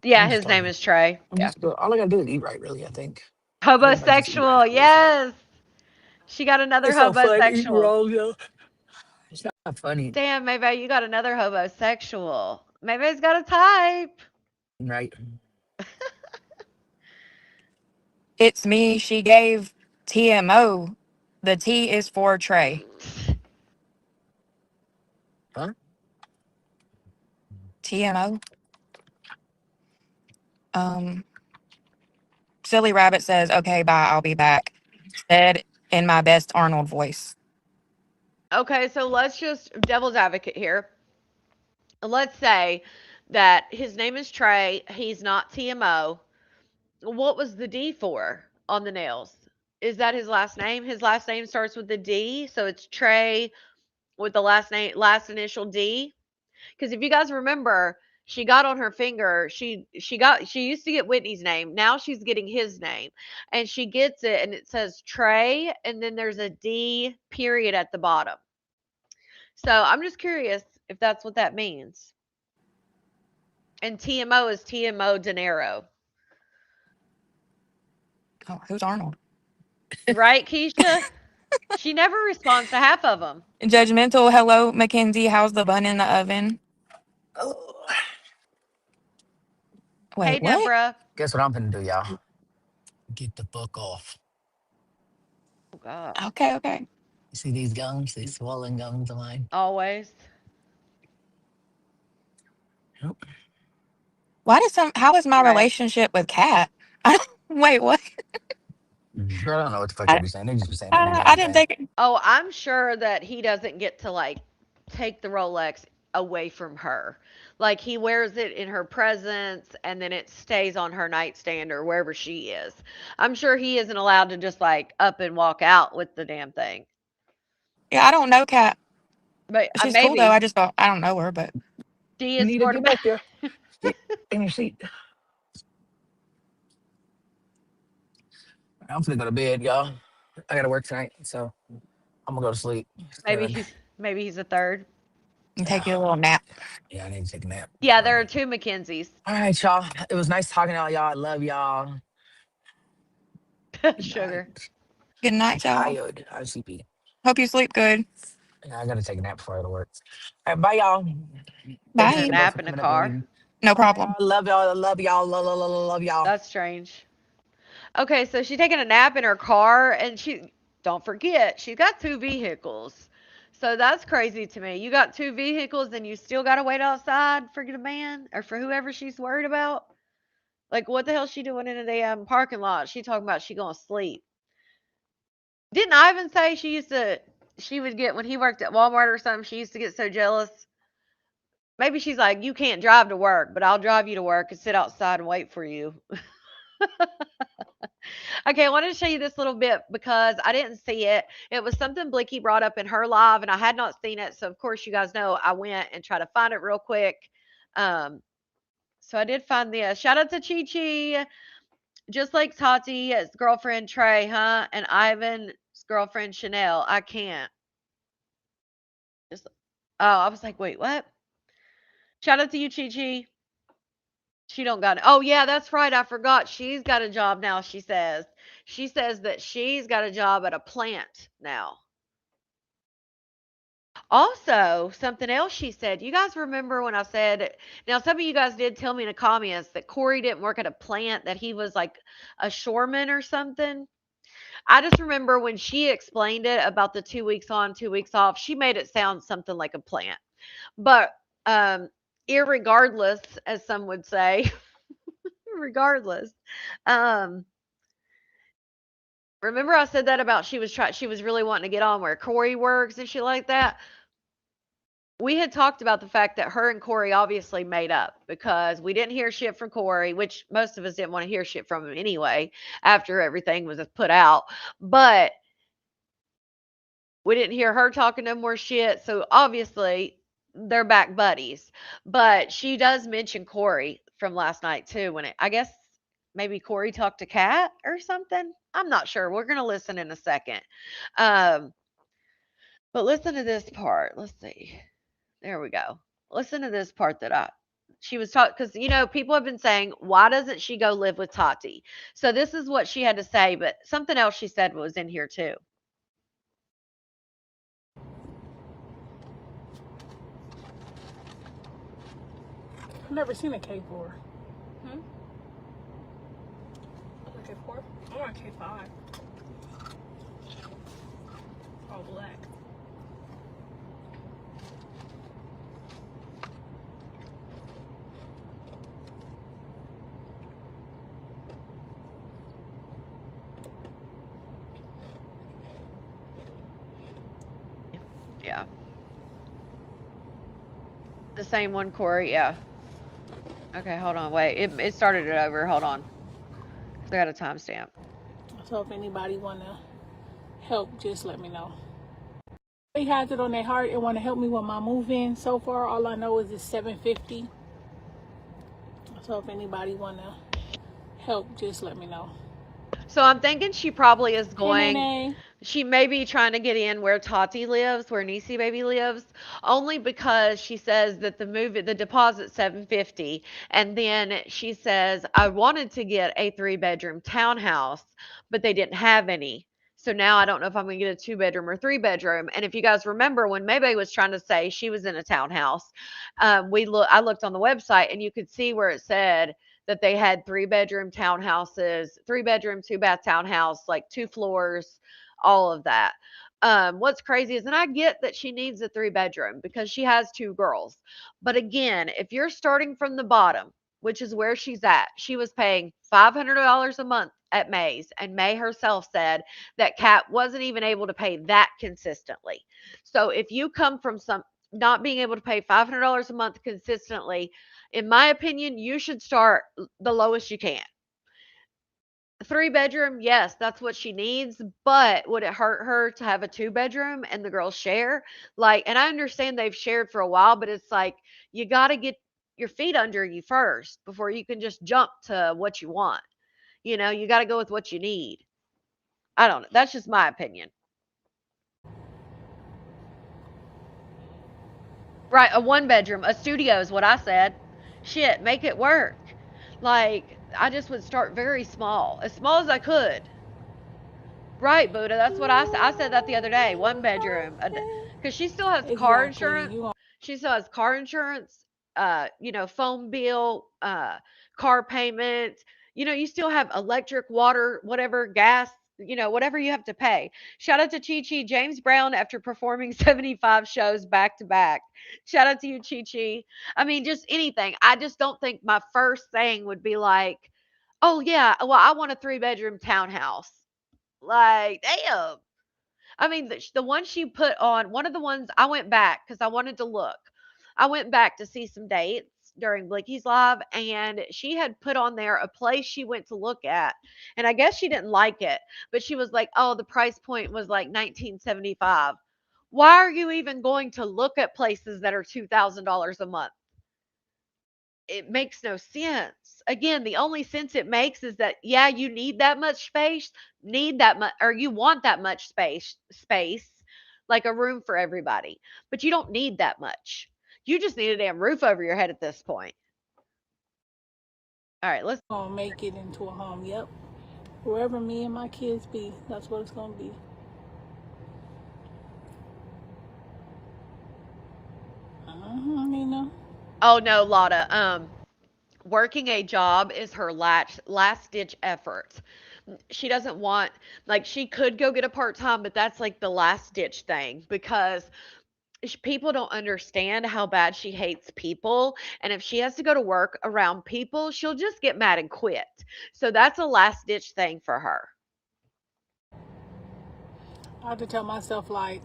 Yeah, I'm just his name talking. is Trey. I'm Yeah. just all I gotta do is eat right, really. I think if I just eat right, Homosexual. I'll be fine. Yes. She got another It's so fun eating homosexual. wrong, though. It's not funny, Damn, maybe you got another homosexual. Maybe he's got a type. right? It's me. She gave TMO. The T is for Trey. Huh? TMO. Um, Silly Rabbit says, okay, bye, I'll be back. Said in my best Arnold voice. Okay, so let's just devil's advocate here. let's say that his name is Trey, he's not TMO. What was the D for on the nails? Is that his last name? His last name starts with the D, so it's Trey with the last initial D. Because if you guys remember, she got on her finger. She used to get Whitney's name. Now she's getting his name, and she gets it, and it says Trey, and then there's a D period at the bottom. So I'm just curious if that's what that means. And TMO is TMO Dinero, Oh, who's Arnold? right, Keisha? She never responds to half of them. Judgmental. Hello, Mackenzie. How's the bun in the oven? Oh, Hey, Wait, what? Deborah. guess what I'm gonna do, y'all? Get the fuck off. Oh God, Okay, okay. You see these gums? These swollen gums of mine? always. Nope. How is my Right. relationship with Kat? Wait, what? Girl, I don't know what the fuck they I, be saying. They just be saying every I damn didn't thing. think it. Oh, I'm sure that he doesn't get to like take the Rolex away from her. Like he wears it in her presence and then it stays on her nightstand or wherever she is. I'm sure he isn't allowed to just like up and walk out with the damn thing. Yeah, I don't know Kat. But She's cool though. maybe I just don't. I don't know her, but she is Nita, sort get of back there. Get in your seat. I'm gonna go to bed, y'all. I gotta work tonight, so I'm gonna go to sleep. maybe Soon. he's a third. you take Yeah, your little nap. yeah, I need to take a nap Yeah, before I there are go. two Mackenzies. All right, y'all. It was nice talking to all y'all. I love y'all. Good Sugar. night. Good I'm night, y'all. tired. I'm sleepy. Hope you sleep good. Yeah, I gotta take a nap before I go to work. All right, bye, y'all. Thanks, Take a Bye. Annabelle, for nap in a coming up and car. reading. No Bye, problem. y'all. Love y'all. Love y'all. Love y'all. That's strange. Okay, so she's taking a nap in her car, and she don't forget she's got two vehicles. So that's crazy to me. You got two vehicles, and you still got to wait outside for the man or for whoever she's worried about. Like, what the hell is she doing in a damn parking lot? She talking about she gonna sleep. Didn't Ivan say she used to? She would get when he worked at Walmart or something. She used to get so jealous. Maybe she's like, you can't drive to work, but I'll drive you to work and sit outside and wait for you. Okay, I wanted to show you this little bit because I didn't see it. It was something Blicky brought up in her live, and I had not seen it. So, of course, you guys know I went and tried to find it real quick. Um, so I did find this. Shout out to Chi Chi, just like Tati's girlfriend Trey, huh? And Ivan's girlfriend Chanel. I can't. Just oh, I was like, wait, what? Shout out to you, Chi Chi. She don't got it. Oh yeah, that's right. I forgot. She's got a job now. She says. She says that she's got a job at a plant now. Also, something else she said. You guys remember when I said, now some of you guys did tell me in the comments that Corey didn't work at a plant, that he was like a shoreman or something. I just remember when she explained it about the 2 weeks on, 2 weeks off, she made it sound something like a plant. But irregardless, as some would say, regardless, um, remember I said that about she was really wanting to get on where Corey works and shit like that. We had talked about the fact that her and Corey obviously made up because we didn't hear shit from Corey, which most of us didn't want to hear shit from him anyway after everything was put out. But we didn't hear her talking no more shit. So obviously they're back buddies. But she does mention Corey from last night too, when I guess maybe Corey talked to Kat or something. I'm not sure. We're gonna listen in a second. Um, but listen to this part. Let's see. There we go. Listen to this part that she was talking because people have been saying, why doesn't she go live with Tati? So this is what she had to say, but something else she said was in here too. I've never seen a K4. Hmm? A K4? I want a K5. All black. Yeah. The same one, Corey. Yeah. Okay, hold on. Wait. It started it over. Hold on. 'Cause I got a timestamp. So if anybody wanna help, just let me know. They has it on their heart and want to help me with my move in. So far, all I know is it's $750. So if anybody wanna help, just let me know. So I'm thinking she probably is Hey, going. Nene. She may be trying to get in where Tati lives, where Nisi baby lives, only because she says that the deposit's 750, and then she says I wanted to get a 3-bedroom townhouse, but they didn't have any. So now I don't know if I'm gonna get a 2-bedroom or 3-bedroom. And if you guys remember when Maybe was trying to say she was in a townhouse, I looked on the website and you could see where it said that they had 3-bedroom townhouses, 3-bedroom, 2-bath townhouse, like 2 floors, all of that. What's crazy is, and I get that she needs a 3-bedroom because she has 2 girls. But again, if you're starting from the bottom, which is where she's at, she was paying $500 a month at May's, and May herself said that Kat wasn't even able to pay that consistently. So if you come from some not being able to pay $500 a month consistently, in my opinion, you should start the lowest you can. 3-bedroom, yes, that's what she needs, but would it hurt her to have a 2-bedroom and the girls share? Like, and I understand they've shared for a while, but it's like you got to get your feet under you first before you can just jump to what you want. You got to go with what you need. I don't know. That's just my opinion. Right, a 1-bedroom, a studio is what I said. Shit, make it work. Like, I just would start very small, as small as I could. Right, Buddha. That's what I said that the other day. 1 bedroom, because she still has car Exactly. insurance. She still has car insurance. Phone bill, car payment. You still have electric, water, whatever, gas. Whatever you have to pay. Shout out to Chi Chi James Brown after performing 75 shows back to back. Shout out to you, Chi Chi. I mean, just anything. I just don't think my first thing would be like, oh yeah, well, I want a 3-bedroom townhouse. Like, damn. I mean, the one she put on, one of the ones I went back because I wanted to look. I went back to see some dates during Blicky's live, and she had put on there a place she went to look at. And I guess she didn't like it, but she was like, oh, the price point was like 1975. Why are you even going to look at places that are $2,000 a month? It makes no sense. Again, the only sense it makes is that yeah, you need that much space, need that much or you want that much space like a room for everybody. But you don't need that much. You just need a damn roof over your head at this point. All right, let's Gonna make it into a home. Yep. Wherever me and my kids be, that's what it's gonna be. Nina. Oh no, Lotta. Working a job is her last ditch effort. She doesn't want like she could go get a part-time, but that's like the last ditch thing because people don't understand how bad she hates people, and if she has to go to work around people, she'll just get mad and quit. So that's a last ditch thing for her. I have to tell myself like,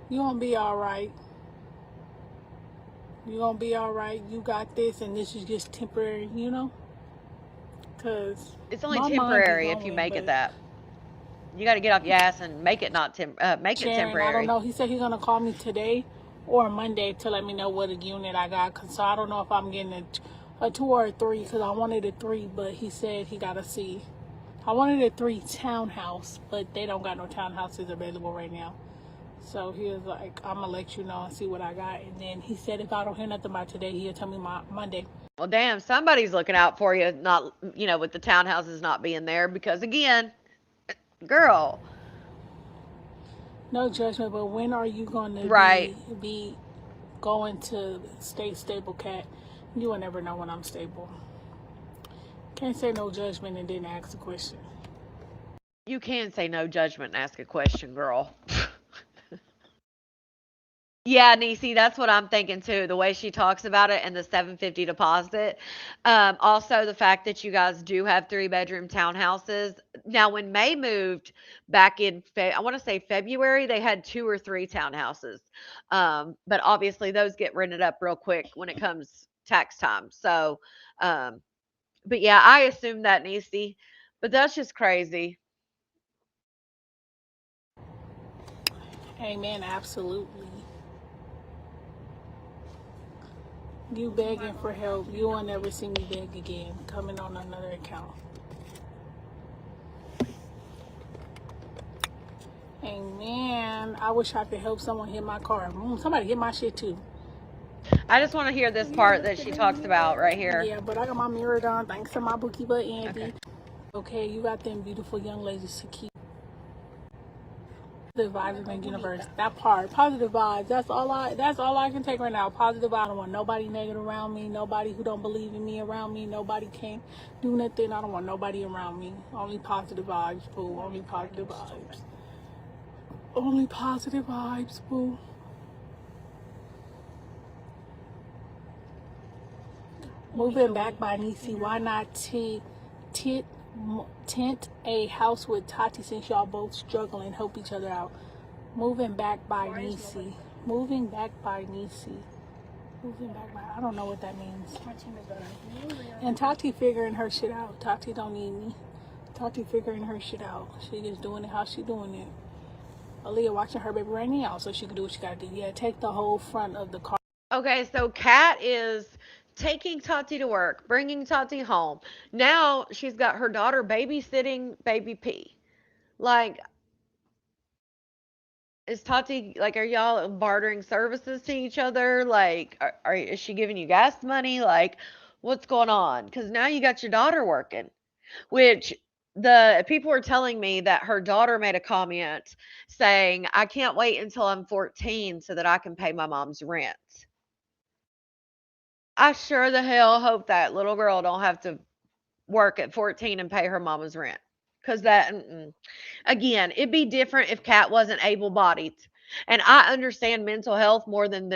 you gonna be all right. You gonna be all right. You got this, and this is just temporary. Cause It's only my mind be temporary if you going, make it but that. You got to get off your ass and make it not make it Sharon, I don't temporary. know. He said he's gonna call me today or Monday to let me know what unit I got. So I don't know if I'm getting a 2 or a 3 because I wanted a 3, but he said he gotta see. I wanted a 3 townhouse, but they don't got no townhouses available right now. So he was like, I'm gonna let you know and see what I got. And then he said if I don't hear nothing by today, he'll tell me Monday. Well, damn, somebody's looking out for you, not, with the townhouses not being there because, again, girl, No judgment, but when are you gonna right. be going to stay stable, Cat? You will never know when I'm stable. Can't say no judgment and then ask the question. You can say no judgment and ask a question, girl. Yeah, Niecy, that's what I'm thinking too. The way she talks about it and the 750 deposit. Also, the fact that you guys do have three-bedroom townhouses. Now, when May moved back in, I want to say February, they had two or three townhouses. But obviously, those get rented up real quick when it comes tax time. So, um, but yeah, I assume that, Niecy. But that's just crazy. Amen. Absolutely. You begging for help. You will never see me beg again. Coming on another account. Amen. I wish I could help someone hit my car. Somebody hit my shit too. I just want to hear this part that she talks about right here. Yeah, but I got my mirror done thanks to my bookie butt Andy. Okay. Okay, you got them beautiful young ladies to keep the vibes in the universe. That part, positive vibes. That's all I can take right now. Positive vibes. I don't want nobody negative around me, nobody who don't believe in me around me, nobody can't do nothing. I don't want nobody around me. Only positive vibes, boo. Only positive vibes. Only positive vibes, boo. Moving back by Nisi. Why not tit tent a house with Tati since y'all both struggle and help each other out? Moving back by Nisi. Moving back by Nisi. Moving back by, I don't know what that means. And Tati figuring her shit out. Tati don't need me. Tati figuring her shit out. She just doing it how she doing it. Aaliyah watching her baby right now so she can do what she gotta do. Yeah, take the whole front of the car. Okay, so Kat is taking Tati to work, bringing Tati home. Now she's got her daughter babysitting baby P. Like, is Tati like? Are y'all bartering services to each other? Like, is she giving you gas money? Like, what's going on? Because now you got your daughter working, which the people were telling me that her daughter made a comment saying, "I can't wait until I'm 14 so that I can pay my mom's rent." I sure the hell hope that little girl don't have to work at 14 and pay her mama's rent. Cause that, again, it'd be different if Kat wasn't able-bodied. And I understand mental health more than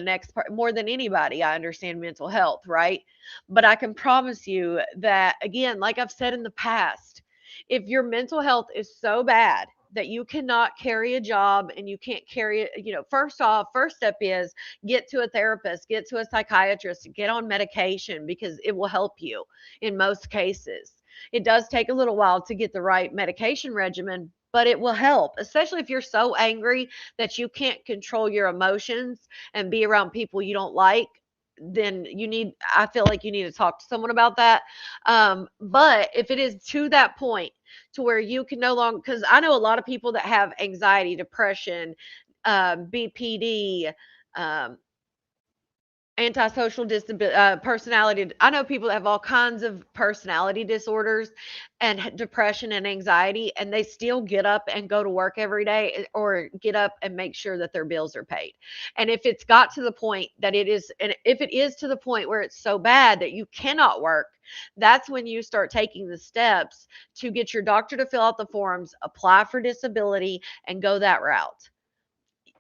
more than anybody. I understand mental health, right? But I can promise you that, again, like I've said in the past, if your mental health is so bad that you cannot carry a job and you can't carry it, first off, first step is get to a therapist, get to a psychiatrist, get on medication because it will help you in most cases. It does take a little while to get the right medication regimen, but it will help, especially if you're so angry that you can't control your emotions and be around people you don't like. Then I feel like you need to talk to someone about that. But if it is to that point to where you can no longer, because I know a lot of people that have anxiety, depression, BPD, um, antisocial personality. I know people that have all kinds of personality disorders and depression and anxiety, and they still get up and go to work every day or get up and make sure that their bills are paid. And if it's got to the point that it is, and if it is to the point where it's so bad that you cannot work, that's when you start taking the steps to get your doctor to fill out the forms, apply for disability, and go that route.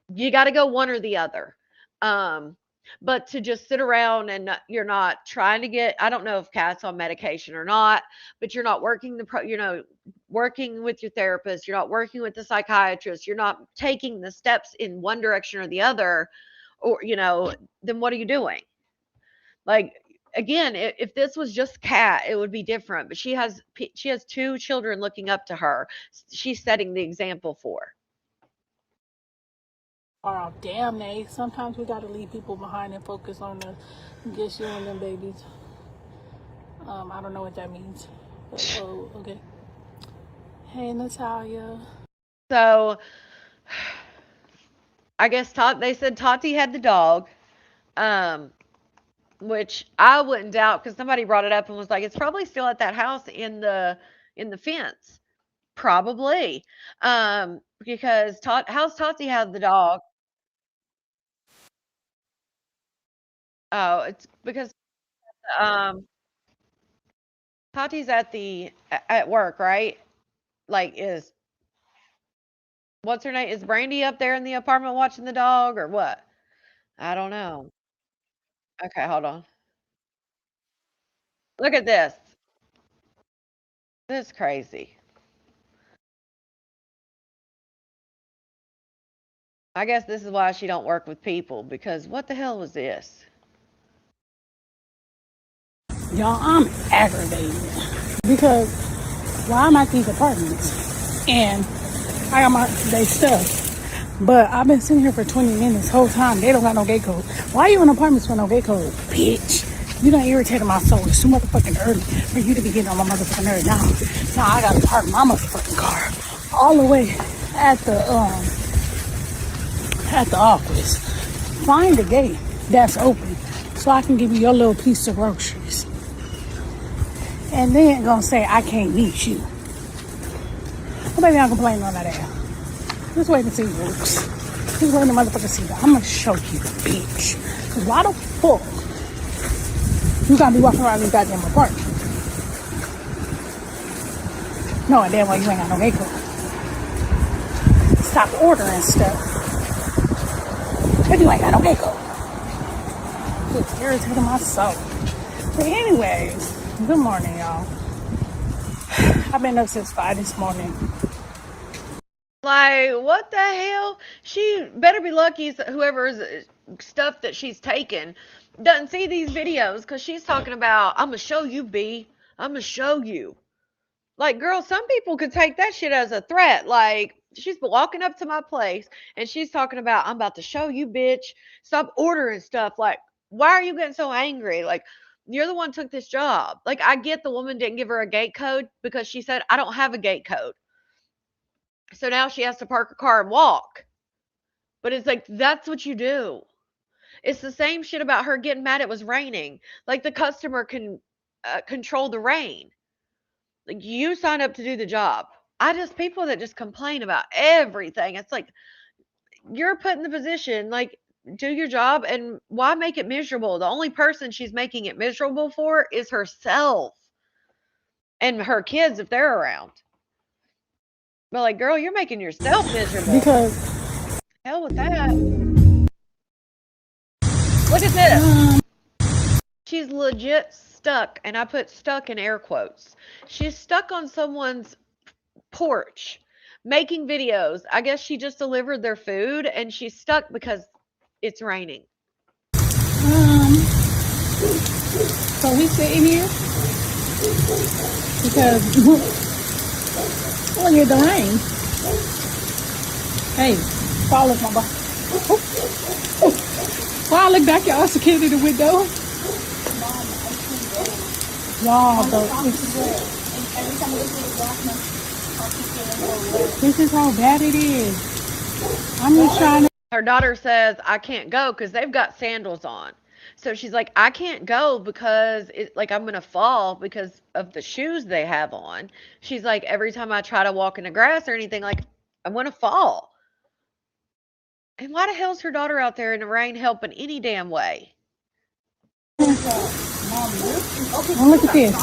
You got to go one or the other. Um, but to just sit around and you're not trying to get, I don't know if Kat's on medication or not, but you're not working working with your therapist, you're not working with the psychiatrist, you're not taking the steps in one direction or the other, or, then what are you doing? Like, again, if this was just Kat, it would be different, but she has two children looking up to her. She's setting the example for. Oh, damn, Nate. Sometimes we gotta leave people behind and focus on just you and them babies. I don't know what that means. But, oh, okay. Hey, Natalia. So I guess they said Tati had the dog, um, which I wouldn't doubt because somebody brought it up and was like, it's probably still at that house in the fence. Probably. Because how's Tati have the dog? Oh, it's because um Tati's at work, right? Like, is what's her name? Is Brandy up there in the apartment watching the dog or what? I don't know. Okay, hold on. Look at this. This is crazy. I guess this is why she don't work with people because what the hell was this? Y'all, I'm aggravated because why I'm at these apartments and I got my they stuff. But I've been sitting here for 20 minutes whole time. They don't got no gate code. Why you in apartments with no gate code? Bitch. You done irritated my soul. It's too motherfucking early for you to be getting on my motherfucking nerve now. Now I gotta park my motherfucking car all the way at the office. Find a gate that's open so I can give you your little piece of groceries. And then gonna say I can't meet you. Well, maybe I'll complain on that ass. Just wait and see, folks. Just wait to motherfucker see that. I'm gonna show you, bitch. Cause why the fuck you gotta be walking around this goddamn apartment? No, damn well you ain't got no makeup. Stop ordering stuff. If you ain't got no makeup. It's irritating my soul. But anyways, good morning, y'all. I've been up since 5 this morning. Like, what the hell? She better be lucky whoever's stuff that she's taken doesn't see these videos because she's talking about, I'm going to show you, B. I'm going to show you. Like, girl, some people could take that shit as a threat. Like, she's walking up to my place and she's talking about, I'm about to show you, bitch. Stop ordering stuff. Like, why are you getting so angry? Like, you're the one who took this job. Like, I get the woman didn't give her a gate code because she said, I don't have a gate code. So now she has to park her car and walk. But it's like, that's what you do. It's the same shit about her getting mad it was raining. Like, the customer can control the rain. Like, you signed up to do the job. People that just complain about everything. It's like, you're put in the position, like, do your job and why make it miserable? The only person she's making it miserable for is herself and her kids if they're around. But, like, girl, you're making yourself miserable. Because Hell with that. Look at this. She's legit stuck, and I put stuck in air quotes. She's stuck on someone's porch making videos. I guess she just delivered their food and she's stuck because it's raining. so we sitting here because look at the rain. Hey, follow my boy. While I look back, y'all, it's a kid in the window. Y'all, this is how bad it is. I'm just trying to. Her daughter says, I can't go because they've got sandals on. So she's like, I can't go because I'm going to fall because of the shoes they have on. She's like, every time I try to walk in the grass or anything, like, I'm going to fall. And why the hell's her daughter out there in the rain helping any damn way? Oh, look at this.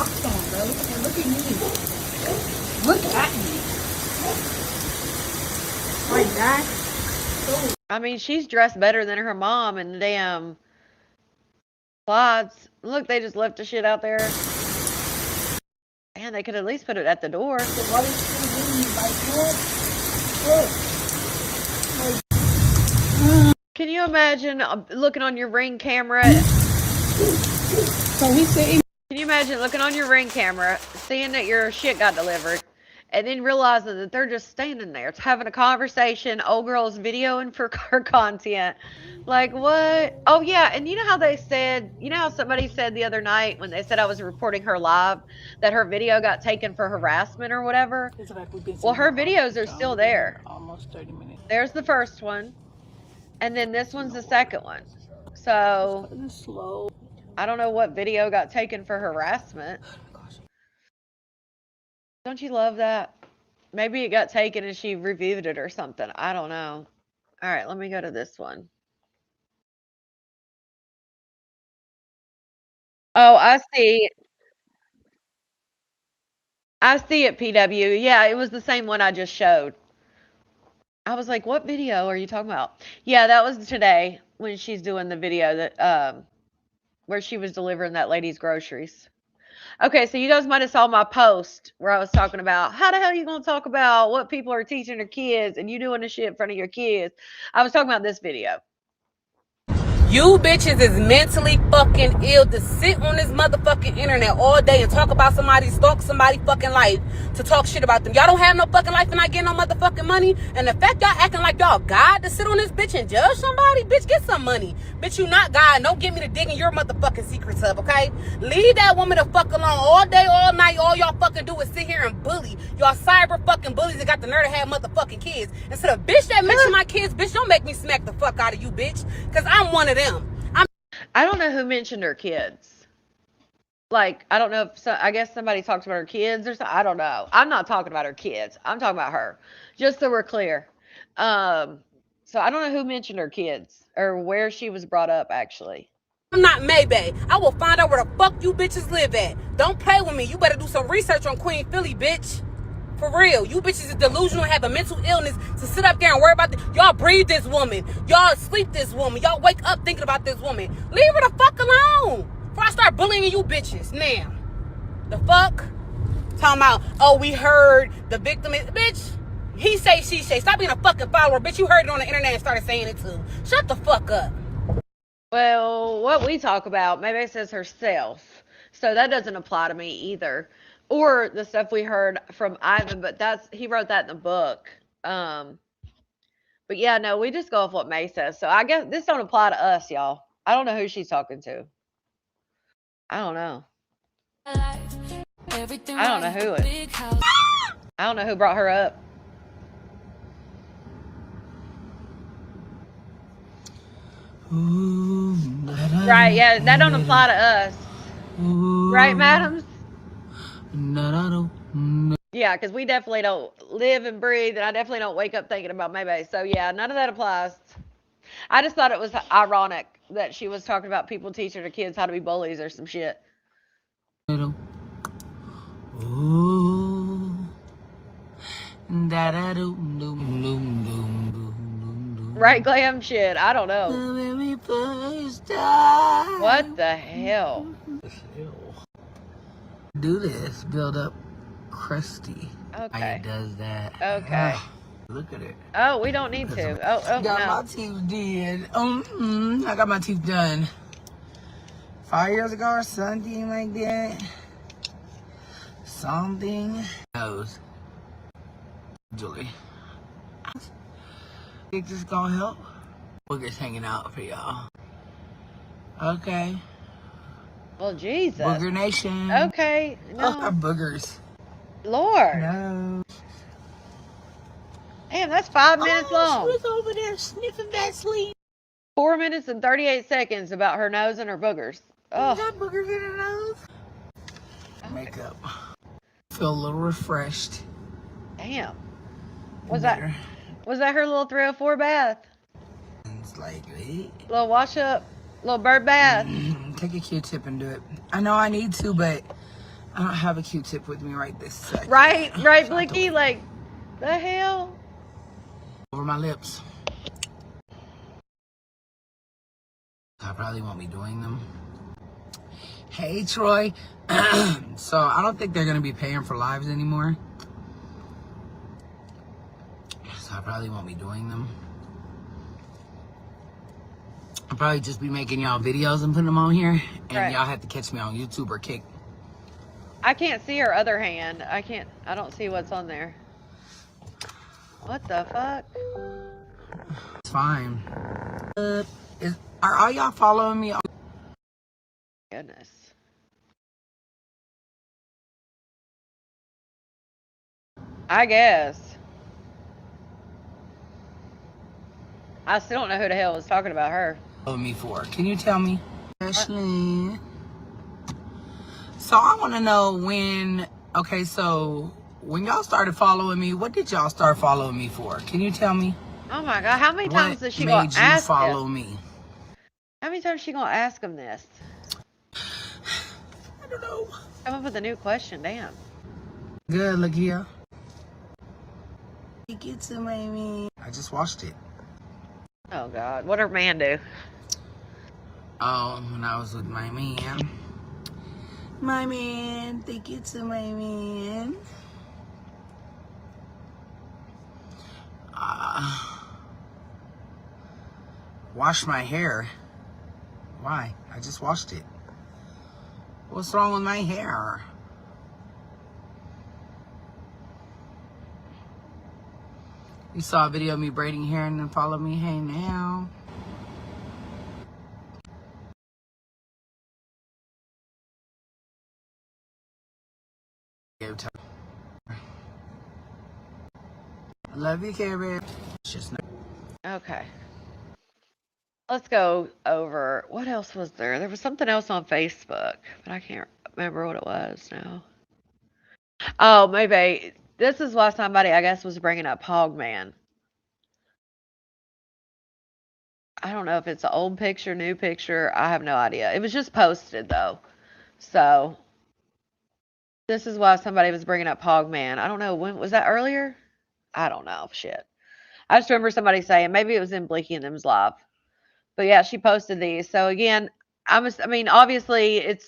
Look at me. Like that. I mean, she's dressed better than her mom in the damn slides. Look, they just left the shit out there. Man, they could at least put it at the door. So what is she doing? Like what? Can you imagine looking on your Ring camera? So we sitting. Can you imagine looking on your Ring camera, seeing that your shit got delivered, and then realizing that they're just standing there, having a conversation, old girl's videoing for her content. Like, what? Oh, yeah, and you know how somebody said the other night when they said I was reporting her live that her video got taken for harassment or whatever? Well, her videos are still there. Almost 30 minutes. There's the first one, and then this one's the second one. So, Slow. I don't know what video got taken for harassment. Don't you love that? Maybe it got taken and she reviewed it or something. I don't know. All right, let me go to this one. Oh, I see. I see it, PW. Yeah, it was the same one I just showed. I was like, what video are you talking about? Yeah, that was today. when she's doing the video that where she was delivering that lady's groceries. Okay, so you guys might have saw my post where I was talking about how the hell you gonna talk about what people are teaching their kids and you doing the shit in front of your kids. I was talking about this video. You bitches is mentally fucking ill to sit on this motherfucking internet all day and talk about somebody, stalk somebody fucking life to talk shit about them. Y'all don't have no fucking life and not getting no motherfucking money. And the fact y'all acting like y'all God to sit on this bitch and judge somebody, bitch, get some money. Bitch, you not God. Don't get me to digging your motherfucking secrets up, okay? Leave that woman the fuck alone all day, all night. All y'all fucking do is sit here and bully. Y'all cyber fucking bullies that got the nerve to have motherfucking kids. Instead of bitch that mention my kids, bitch, don't make me smack the fuck out of you, bitch. Cause I'm one of them. I don't know who mentioned her kids. Like, I don't know if I guess somebody talks about her kids or something. I don't know. I'm not talking about her kids. I'm talking about her. Just so we're clear. So I don't know who mentioned her kids or where she was brought up actually. I'm not Maybay. I will find out where the fuck you bitches live at. Don't play with me. You better do some research on Queen Philly, bitch. For real. You bitches is delusional and have a mental illness to sit up there and worry about this. Y'all breathe this woman. Y'all sleep this woman. Y'all wake up thinking about this woman. Leave her the fuck alone. Before I start bullying you bitches. Now. The fuck? Talking about, oh, we heard the victim is, bitch. He say, she say. Stop being a fucking follower, bitch. You heard it on the internet and started saying it too. Shut the fuck up. Well, what we talk about, maybe it says herself. So that doesn't apply to me either. Or the stuff we heard from Ivan, but he wrote that in the book. But yeah, no, we just go off what May says. So I guess this don't apply to us, y'all. I don't know who she's talking to. I don't know. I don't know who it. I don't know who brought her up. Right, yeah, that don't apply to us. Right, madams? Yeah, because we definitely don't live and breathe, and I definitely don't wake up thinking about Maybe. So yeah, none of that applies. I just thought it was ironic that she was talking about people teaching their kids how to be bullies or some shit. Right, glam shit. I don't know. What the hell? Do this, build up crusty. Okay. It does that. Okay. Look at it. Oh, we don't need to. Oh, Got no. my teeth did. I got my teeth done 5 years ago or something like that. Something. Nose. Julie. Think this gonna help? Boogers hanging out for y'all. Okay. Well, Jesus. Booger Nation. Okay. No. Boogers. Lord. No. Damn, that's 5 minutes long. She was over there sniffing that sleep. 4 minutes and 38 seconds about her nose and her boogers. Oh. Got boogers in her nose. Makeup. Feel a little refreshed. Damn. Was that her little 304 bath? It's like, eh? Little wash up, little bird bath. Take a Q-tip and do it. I know I need to, but I don't have a Q-tip with me right this second. Right, Blicky? Like, the hell? Over my lips. I probably won't be doing them. Hey, Troy. So I don't think they're going to be paying for lives anymore. So I probably won't be doing them. I'll probably just be making y'all videos and putting them on here. And Right. y'all have to catch me on YouTube or Kick. I can't see her other hand. I don't see what's on there. What the fuck? It's fine. Are all y'all following me? Goodness. I guess. I still don't know who the hell was talking about her. Following me for? Can you tell me? Ashley. So I want to know when. Okay, so when y'all started following me, what did y'all start following me for? Can you tell me? Oh my God! How many times is she What gonna made you ask follow him? me? How many times is she gonna ask him this? I don't know. Come up with a new question. Damn. Good, look here. Take it to Mamie. I just watched it. Oh God! What her man do? Oh, when I was with my man. My man. Thank you to my man. Wash my hair. Why? I just washed it. What's wrong with my hair? You saw a video of me braiding hair and then follow me. Hey now. I love you, Care Bear. It's just not. Okay. Let's go over what else was there? There was something else on Facebook, but I can't remember what it was now. Oh, maybe this is why somebody, I guess, was bringing up Hogman. I don't know if it's an old picture, new picture. I have no idea. It was just posted though. So this is why somebody was bringing up Hogman. I don't know when was that earlier. I don't know. Shit. I just remember somebody saying maybe it was in Bleaky and them's live. But yeah, she posted these. So again, I mean, obviously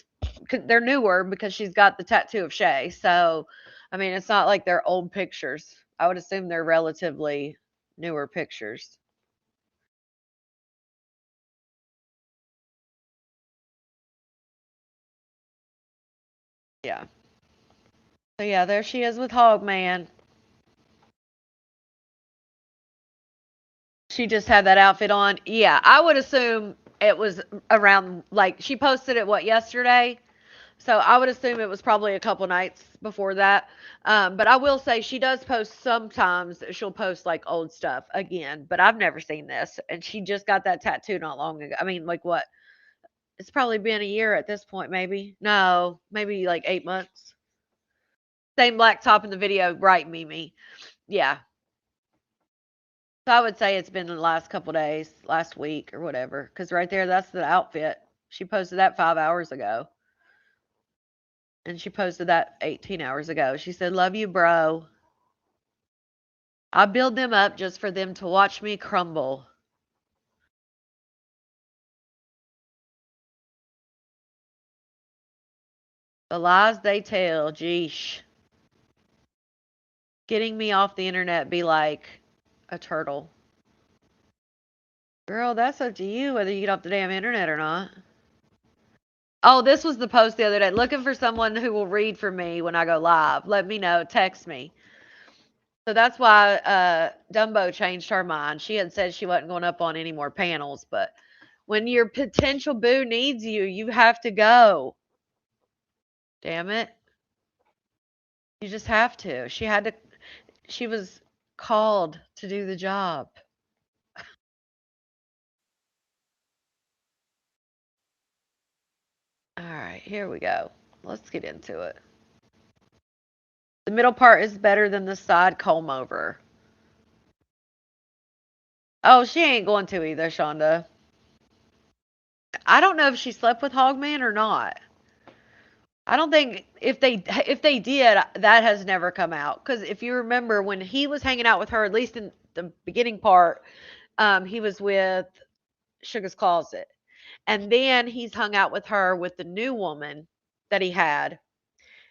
they're newer because she's got the tattoo of Shay. So, I mean, it's not like they're old pictures. I would assume they're relatively newer pictures. Yeah. So yeah, there she is with Hogman. She just had that outfit on. Yeah, I would assume it was around like she posted it what yesterday. So I would assume it was probably a couple nights before that. But I will say she does post sometimes. She'll post like old stuff again, but I've never seen this. And she just got that tattoo not long ago. I mean, like what? It's probably been a year at this point, maybe. No, maybe like 8 months. Same black top in the video, right, Mimi? Yeah. So I would say it's been the last couple days, last week or whatever. Because right there, that's the outfit. She posted that 5 hours ago. And she posted that 18 hours ago. She said, "Love you, bro. I build them up just for them to watch me crumble." The lies they tell, geesh. Getting me off the internet be like a turtle. Girl, that's up to you whether you get off the damn internet or not. Oh, this was the post the other day. Looking for someone who will read for me when I go live. Let me know. Text me. So that's why Dumbo changed her mind. She had said she wasn't going up on any more panels, but when your potential boo needs you, you have to go. Damn it. You just have to. She was called to do the job. All right, here we go. Let's get into it. The middle part is better than the side comb over. Oh, she ain't going to either, Shonda. I don't know if she slept with Hogman or not. I don't think if they did, that has never come out. Because if you remember when he was hanging out with her, at least in the beginning part, he was with Sugar's Closet, and then he's hung out with her with the new woman that he had.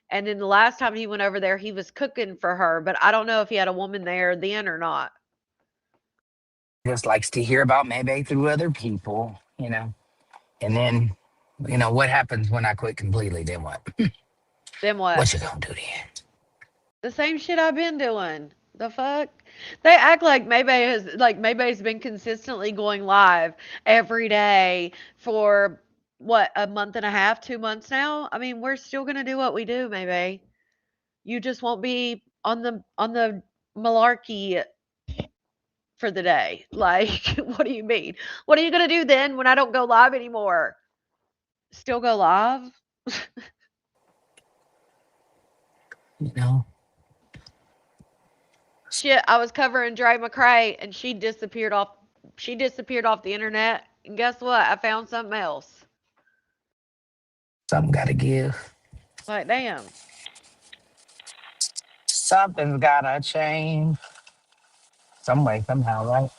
And then the last time he went over there, he was cooking for her, but I don't know if he had a woman there then or not. Just likes to hear about maybe through other people. And then, what happens when I quit completely? Then what? Then what? What you gonna do then? The same shit I've been doing. The fuck? They act like Maybay's been consistently going live every day for what, a month and a half, 2 months now? I mean, we're still gonna do what we do, Maybay. You just won't be on the malarkey for the day. Like, what do you mean? What are you gonna do then when I don't go live anymore? Still go live? You know, Shit, I was covering Dre McCray and she disappeared off the internet. And guess what? I found something else. something gotta give. Like, damn. Something's gotta change. Some way, somehow, right?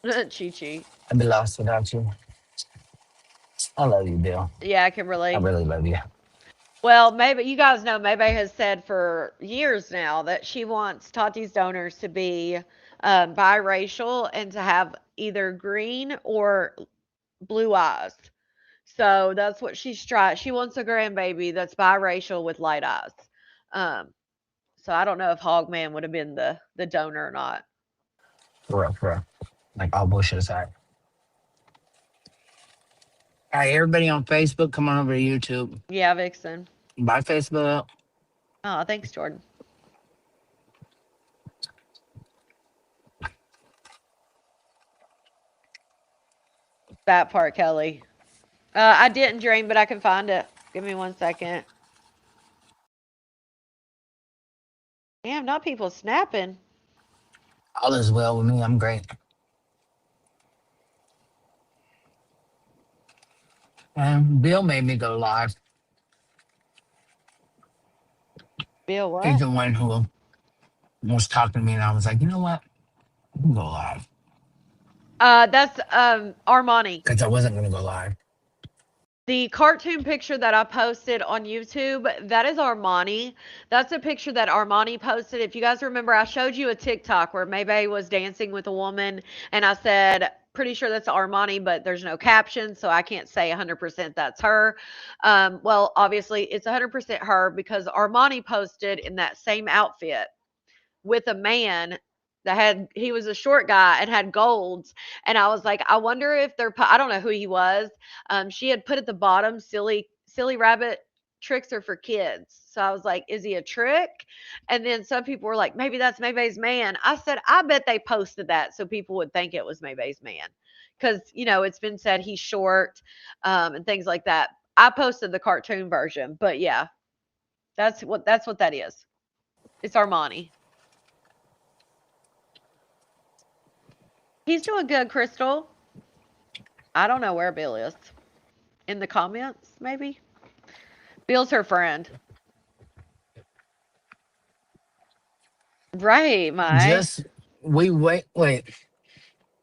Chi. I'd be lost without you. I love you, Bill. Yeah, I Kimberly. really love you. Well, maybe you guys know Maybe has said for years now that she wants Tati's donors to be biracial and to have either green or blue eyes. So that's what she's trying. She wants a grandbaby that's biracial with light eyes. Um, so I don't know if Hogman would have been the donor or not. For real, for real. Like all bullshit aside. All right, everybody on Facebook, come on over to YouTube. Yeah, Vixen. Bye, Facebook. Oh, thanks, Jordan. That part, Kelly. I didn't dream, but I can find it. Give me 1 second. Damn, not people snapping. All is well with me. I'm great. And Bill made me go live. Bill, He's what? the one who was talking to me, and I was like, you know what? I can go live. That's Armani. Because I wasn't going to go live. The cartoon picture that I posted on YouTube, that is Armani. That's a picture that Armani posted. If you guys remember, I showed you a TikTok where Maybay was dancing with a woman, and I said, pretty sure that's Armani, but there's no caption, so I can't say 100% that's her. Well, obviously, it's 100% her because Armani posted in that same outfit with a man he was a short guy and had golds, and I was like, I wonder if I don't know who he was. She had put at the bottom, silly rabbit tricks are for kids. So I was like, is he a trick? And then some people were like, maybe that's Maybay's man. I said, I bet they posted that so people would think it was Maybay's man, because it's been said he's short, and things like that. I posted the cartoon version, but yeah, that's what that is. It's Armani. He's doing good, Crystal. I don't know where Bill is. In the comments, maybe? Bill's her friend. Right, my. Just, wait.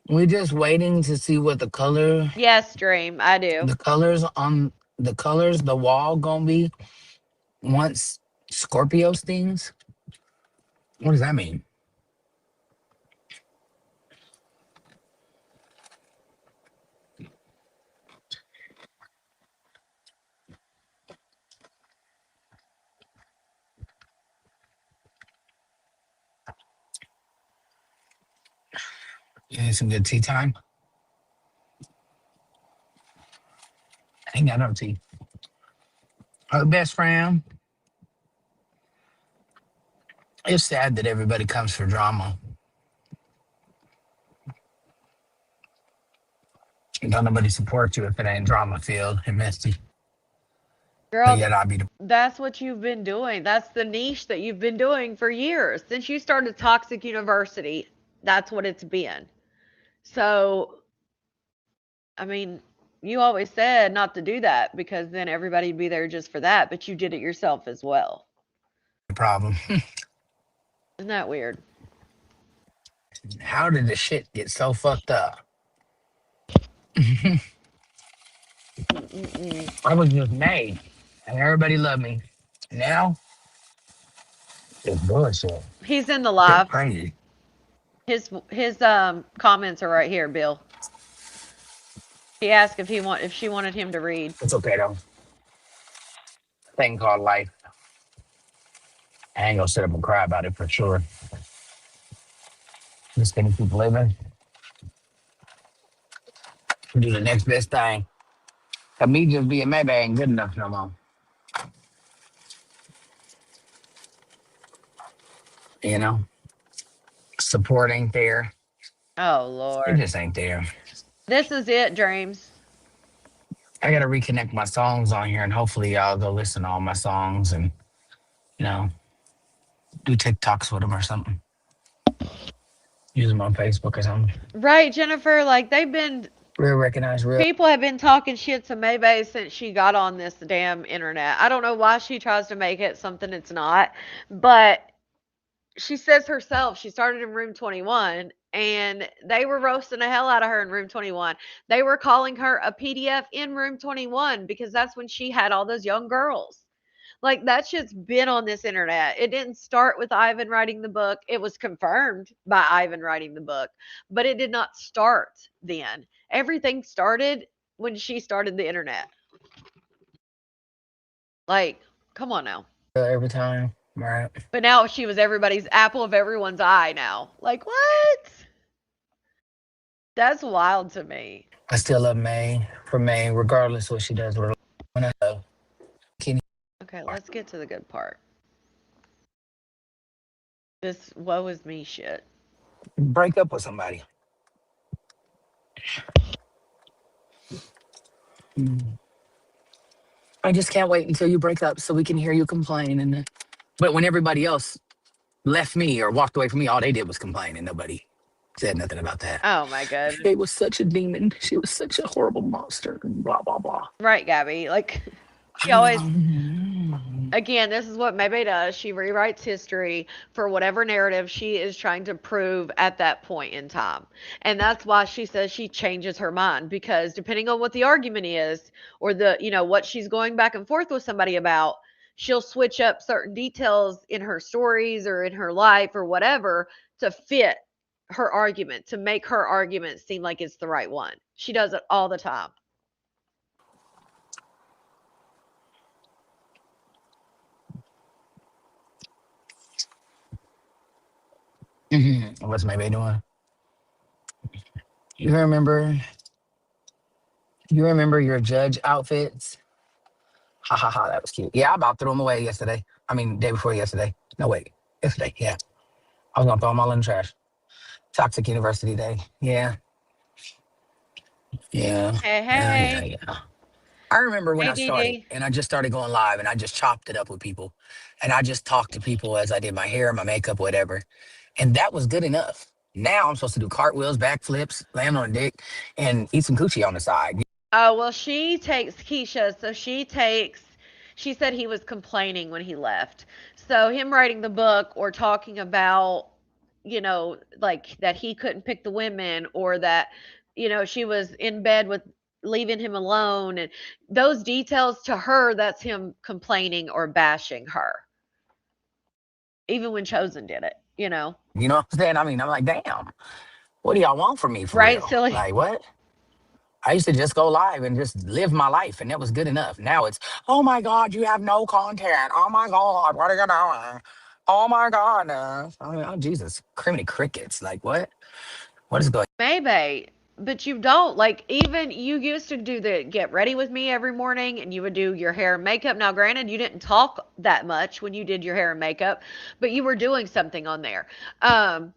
We just waiting to see what Yes, Dream, I do. the colors on the wall gonna be once Scorpio stings. What does that mean? You need some good tea time? I ain't got no tea. Our best friend. It's sad that everybody comes for drama. Don't nobody support you if it ain't drama filled and messy. But Girl, yet I'll be the that's what you've been doing. That's the niche that you've been doing for years. Since you started Toxic University, that's what it's been. So, I mean, you always said not to do that because then everybody'd be there just for that, but you did it yourself as well. problem. Isn't that weird? How did the shit get so fucked up? Mm-mm-mm. I was just made and everybody loved me. Now it's bullshit. He's in the Shit live. crazy. His comments are right here, Bill. He asked if she wanted him to read. It's okay though. Thing called life. I ain't gonna sit up and cry about it for sure. Just gonna keep living. Do the next best thing. Cause me just being maybe ain't good enough no more. You know? Support ain't there. Oh It Lord. just ain't there. This is it, Dreams. I gotta reconnect my songs on here and hopefully y'all go listen to all my songs and, you know, do TikToks with them or something. Use them on Facebook or something. Right, Jennifer, like they've been Real recognize real. people have been talking shit to Maybay since she got on this damn internet. I don't know why she tries to make it something it's not, but she says herself she started in room 21 And they were roasting the hell out of her in room 21. They were calling her a PDF in room 21 because that's when she had all those young girls. Like that shit's been on this internet. It didn't start with Ivan writing the book. It was confirmed by Ivan writing the book, but it did not start then. Everything started when she started the internet. Like, come on now. Every time, right? But now she was everybody's apple of everyone's eye now. Like, what? That's wild to me. I still love May for May, regardless what she does with her. When I love Kenny, Okay, let's get to the good part. This woe is me shit. break up with somebody. I just can't wait until you break up so we can hear you complain. And but when everybody else left me or walked away from me, all they did was complain, and nobody said nothing about that. Oh my goodness. She was such a demon. She was such a horrible monster. Blah blah blah. Right, Gabby. Like, she I always, know. again, this is what Maybe does. She rewrites history for whatever narrative she is trying to prove at that point in time. And that's why she says she changes her mind because depending on what the argument is or what she's going back and forth with somebody about, she'll switch up certain details in her stories or in her life or whatever to fit her argument, to make her argument seem like it's the right one. She does it all the time. What's my baby doing? You remember? You remember your judge outfits? Ha ha ha! That was cute. Yeah, I about threw them away yesterday. I mean, day before yesterday. No wait, yesterday. Yeah, I was gonna throw them all in the trash. Toxic University Day. Yeah, yeah, Hey, yeah, hey. yeah. I remember when Hey, I Dee started Dee. and I just started going live and I just chopped it up with people and I just talked to people as I did my hair, my makeup, whatever. And that was good enough. Now I'm supposed to do cartwheels, backflips, land on a dick, and eat some coochie on the side. Oh, well, she takes Keisha. So she said he was complaining when he left. So him writing the book or talking about, like that he couldn't pick the women or that, she was in bed with leaving him alone. And those details to her, that's him complaining or bashing her, even when Chosen did it. You know what I'm saying? I mean, I'm like, damn, what do y'all want from me for Right, real? silly? Like, what? I used to just go live and just live my life, and that was good enough. Now it's, oh my God, you have no content. Oh my God, what are you doing? Oh my God. I mean, oh, Jesus, criminy crickets. Like, what? What is going Maybe, but you don't. Like, even you used to do the get ready with me every morning and you would do your hair and makeup. Now, granted, you didn't talk that much when you did your hair and makeup, but you were doing something on there. Um,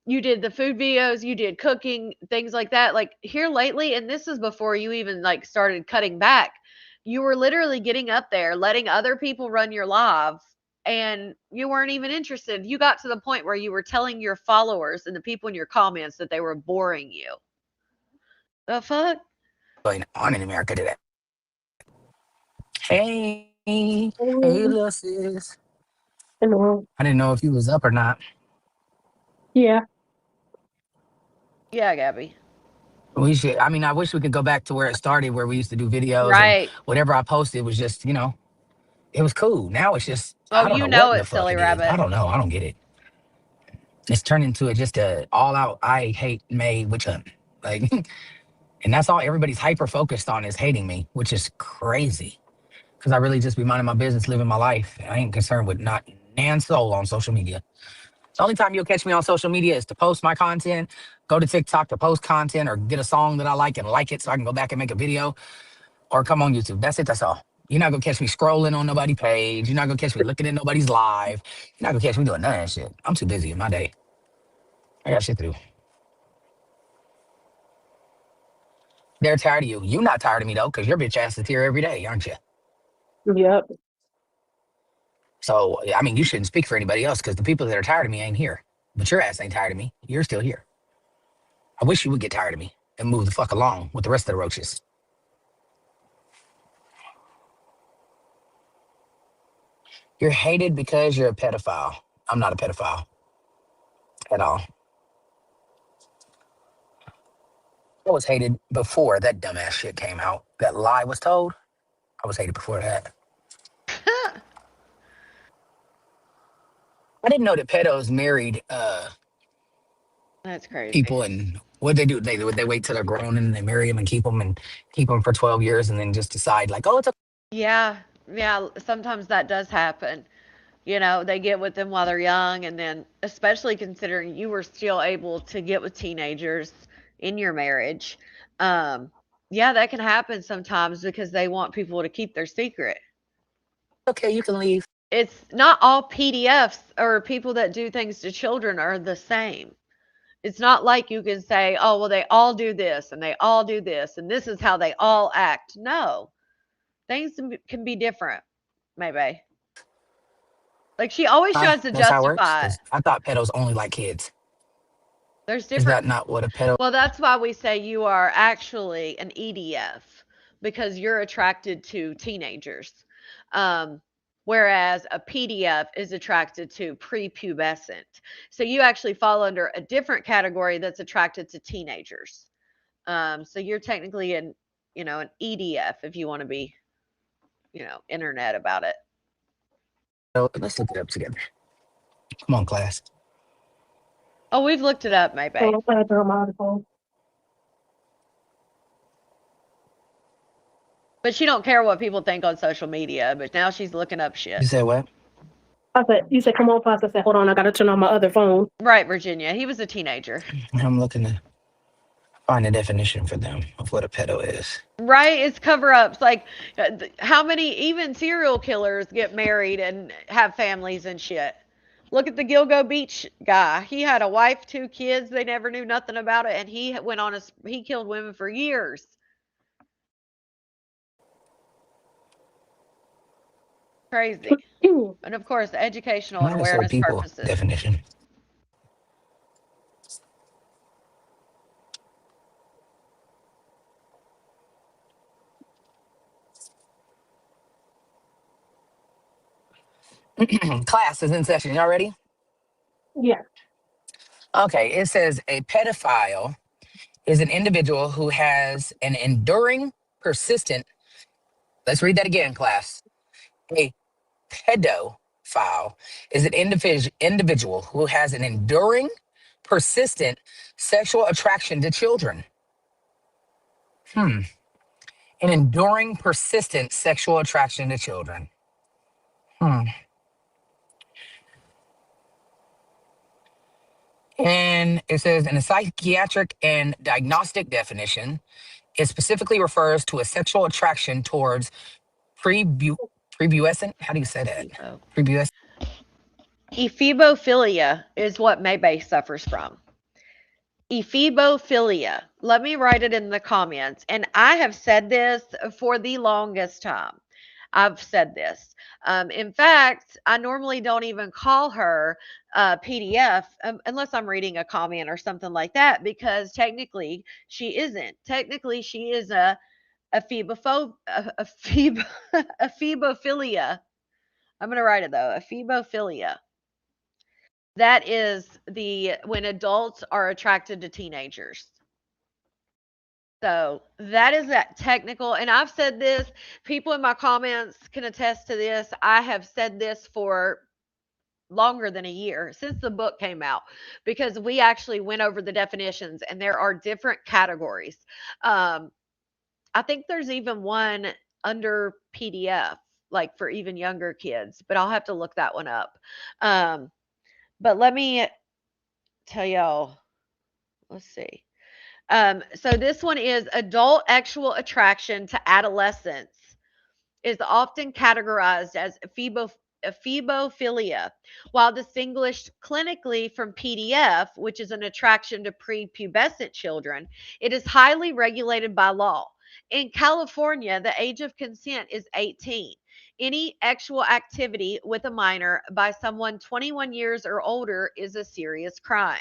you did the food videos, you did cooking, things like that. Like here lately, and this is before you even like started cutting back, you were literally getting up there, letting other people run your live and you weren't even interested. You got to the point where you were telling your followers and the people in your comments that they were boring you. The fuck? on in America today? Hey, hey, Oh, little sis. hello. I didn't know if you was up or not. Yeah. Yeah, Gabby. We should. I mean, I wish we could go back to where it started, where we used to do videos and Right. whatever I posted was just, it was cool. Now it's just, Oh, I don't you know what know in the it, fuck silly it is. I rabbit. don't know. I don't get it. It's turned into just a all out I hate May witch hunt. Like, and that's all everybody's hyper focused on is hating me, which is crazy. Because I really just be minding my business, living my life. I ain't concerned with not nan soul on social media. The only time you'll catch me on social media is to post my content, go to TikTok to post content, or get a song that I like it so I can go back and make a video, or come on YouTube. That's it. That's all. You're not gonna catch me scrolling on nobody's page. You're not gonna catch me looking at nobody's live. You're not gonna catch me doing none of that shit. I'm too busy in my day. I got shit to do. They're tired of you. You not tired of me though, because your bitch ass is here every day, aren't you? Yep. So I mean, you shouldn't speak for anybody else because the people that are tired of me ain't here. But your ass ain't tired of me. You're still here. I wish you would get tired of me and move the fuck along with the rest of the roaches. You're hated because you're a pedophile. I'm not a pedophile at all. I was hated before that dumbass shit came out. That lie was told. I was hated before that. I didn't know that pedos married That's crazy. people, and what they do, they wait till they're grown and they marry them and keep them for 12 years and then just decide like, oh, it's okay. Yeah, yeah, sometimes that does happen. You know, they get with them while they're young, and then, especially considering you were still able to get with teenagers in your marriage, um, yeah, that can happen sometimes because they want people to keep their secret. Okay, you can leave. It's not all PDFs or people that do things to children are the same. It's not like you can say, oh, well, they all do this and they all do this and this is how they all act. No, things can be different, maybe. Like she always tries to That's how it works. justify it. Because I thought pedos only like kids. There's Is different. that not what a pedo? Well, that's why we say you are actually an EDF because you're attracted to teenagers. Um, whereas a PDF is attracted to prepubescent. So you actually fall under a different category that's attracted to teenagers. So you're technically an EDF if you want to be, internet about it. Let's look it up together. Come on, class. Oh, we've looked it up, maybe. Oh, I throw my other phone. But she don't care what people think on social media, but now she's looking up shit. You said what? You said, come on, Pops. I said, hold on, I gotta turn on my other phone. Right, Virginia. He was a teenager. I'm looking to find a definition for them of what a pedo is. Right? It's cover ups. Like, how many, even serial killers get married and have families and shit? Look at the Gilgo Beach guy. He had a wife, 2 kids. They never knew nothing about it. And he killed women for years. Crazy. And of course, educational and Minus old awareness people purposes. definition. Class is in session. Y'all ready? Yeah. Okay. It says a pedophile is an individual who has an enduring, persistent. Let's read that again, class. A pedophile is an individual who has an enduring, persistent sexual attraction to children. An enduring, persistent sexual attraction to children. And it says in a psychiatric and diagnostic definition, it specifically refers to a sexual attraction towards prebuscent. How do you say that? Oh. Prebuscent. Ephebophilia is what Maybay suffers from. Ephebophilia. Let me write it in the comments. And I have said this for the longest time. I've said this. In fact, I normally don't even call her PDF unless I'm reading a comment or something like that, because technically she isn't. Technically, she is a ephebophilia. I'm going to write it though. Ephebophilia. That is when adults are attracted to teenagers. So that is that technical. And I've said this, people in my comments can attest to this. I have said this for longer than a year since the book came out, because we actually went over the definitions and there are different categories. I think there's even one under PDF, like for even younger kids, but I'll have to look that one up. But let me tell y'all, let's see. So this one is adult sexual attraction to adolescents is often categorized as ephebophilia, while distinguished clinically from PDF, which is an attraction to prepubescent children. It is highly regulated by law. In California, the age of consent is 18. Any sexual activity with a minor by someone 21 years or older is a serious crime.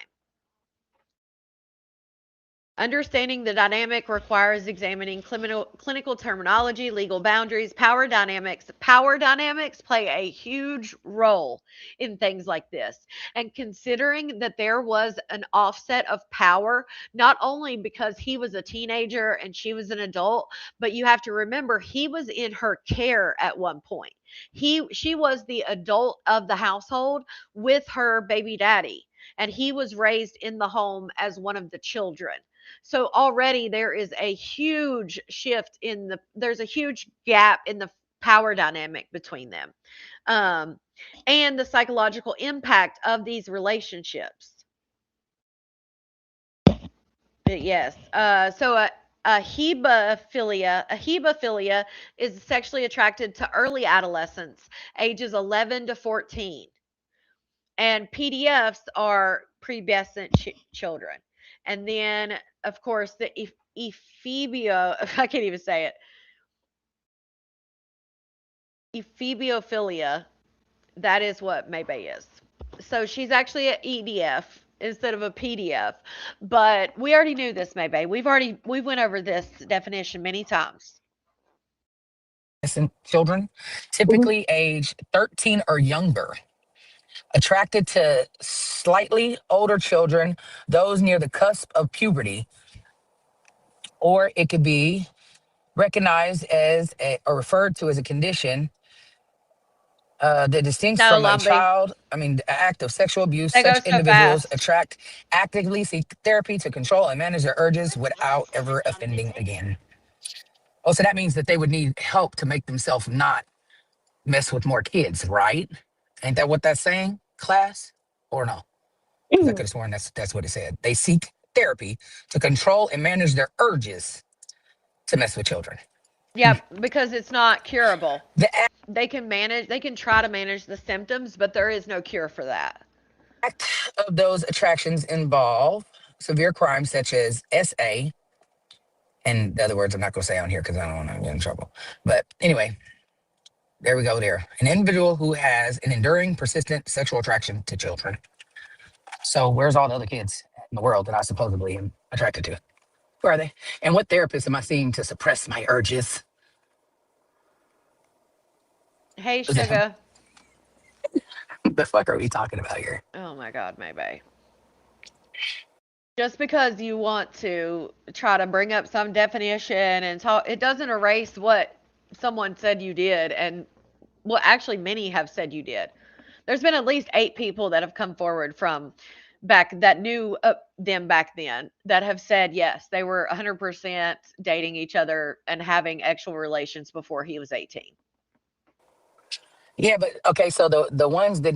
Understanding the dynamic requires examining clinical terminology, legal boundaries, power dynamics. Power dynamics play a huge role in things like this. And considering that there was an offset of power, not only because he was a teenager and she was an adult, but you have to remember he was in her care at one point. She was the adult of the household with her baby daddy, and he was raised in the home as one of the children. So already there is a huge shift in there's a huge gap in the power dynamic between them, um, and the psychological impact of these relationships. Yes. A hebephilia is sexually attracted to early adolescents, ages 11 to 14. And PDFs are pubescent children. And then, of course, the ephebio, I can't even say it, ephebiophilia, that is what Maybay is. So she's actually an EDF instead of a PDF. But we already knew this, Maybay. We went over this definition many times. Children, Mhm. typically age 13 or younger, attracted to slightly older children, those near the cusp of puberty, or it could be recognized as or referred to as a condition that distinct No, from a Lumbly. child, the act of sexual abuse. They Such go so individuals fast. actively seek therapy to control and manage their urges without ever offending again. Oh, so that means that they would need help to make themselves not mess with more kids, right? Ain't that what that's saying, class? Or no? Because I could have sworn that's what it said. They seek therapy to control and manage their urges to mess with children. Yeah, because it's not curable. The They can try to manage the symptoms, but there is no cure for that. act of those attractions involve severe crimes such as SA, and the other words I'm not going to say on here because I don't want to get in trouble. But anyway, there we go there. An individual who has an enduring, persistent sexual attraction to children. So where's all the other kids in the world that I supposedly am attracted to? Who are they? And what therapist am I seeing to suppress my urges? Hey, Is it him? sugar. The fuck are we talking about here? Oh my God, maybe. Just because you want to try to bring up some definition and talk, it doesn't erase what someone said you did, and well, actually, many have said you did. There's been at least 8 people that have come forward from back that knew them back then that have said yes, they were 100% dating each other and having actual relations before he was 18. Yeah, but okay, so the ones that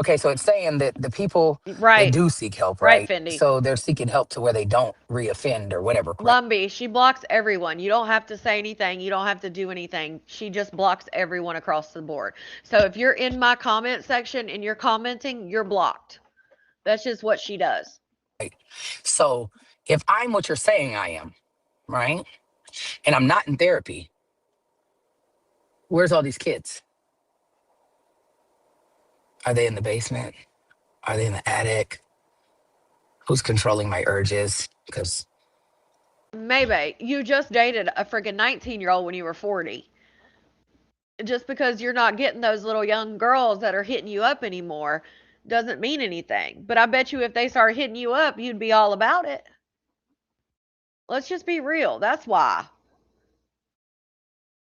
okay, so it's saying that the people that Right, do seek help, right, right? Fendi. So they're seeking help to where they don't reoffend or whatever, correct? Lumbie, she blocks everyone. You don't have to say anything. You don't have to do anything. She just blocks everyone across the board. So if you're in my comment section and you're commenting, you're blocked. That's just what she does. Right. So if I'm what you're saying I am, right? And I'm not in therapy, where's all these kids? Are they in the basement? Are they in the attic? Who's controlling my urges? Because Maybe you just dated a freaking 19-year-old when you were 40. Just because you're not getting those little young girls that are hitting you up anymore doesn't mean anything. But I bet you if they start hitting you up, you'd be all about it. Let's just be real. That's why.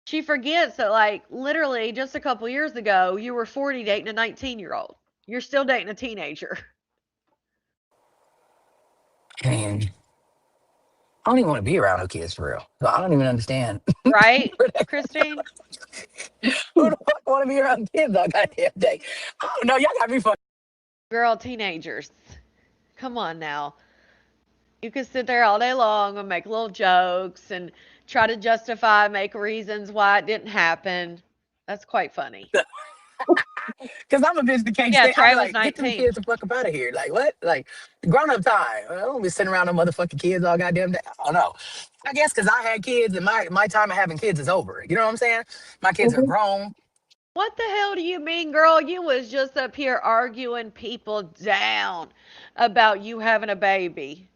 She forgets that, like, literally just a couple years ago, you were 40 dating a 19-year-old. You're still dating a teenager, and I don't even want to be around no kids for real. So I don't even understand. right, Christine? Who the fuck want to be around kids all goddamn day? I don't know. Y'all got me fucked. Girl, teenagers. Come on now. You can sit there all day long and make little jokes and try to justify, make reasons why it didn't happen. That's quite funny. Because I'm a bitch that can't Yeah, stay. I'll Trey be was like, get them 19. kids the fuck up out of here. Like, what? Like, grown up time. I don't be sitting around no motherfucking kids all goddamn day. I don't know. I guess because I had kids and my time of having kids is over. You know what I'm saying? My kids are Mhm. grown. What the hell do you mean, girl? You was just up here arguing people down about you having a baby.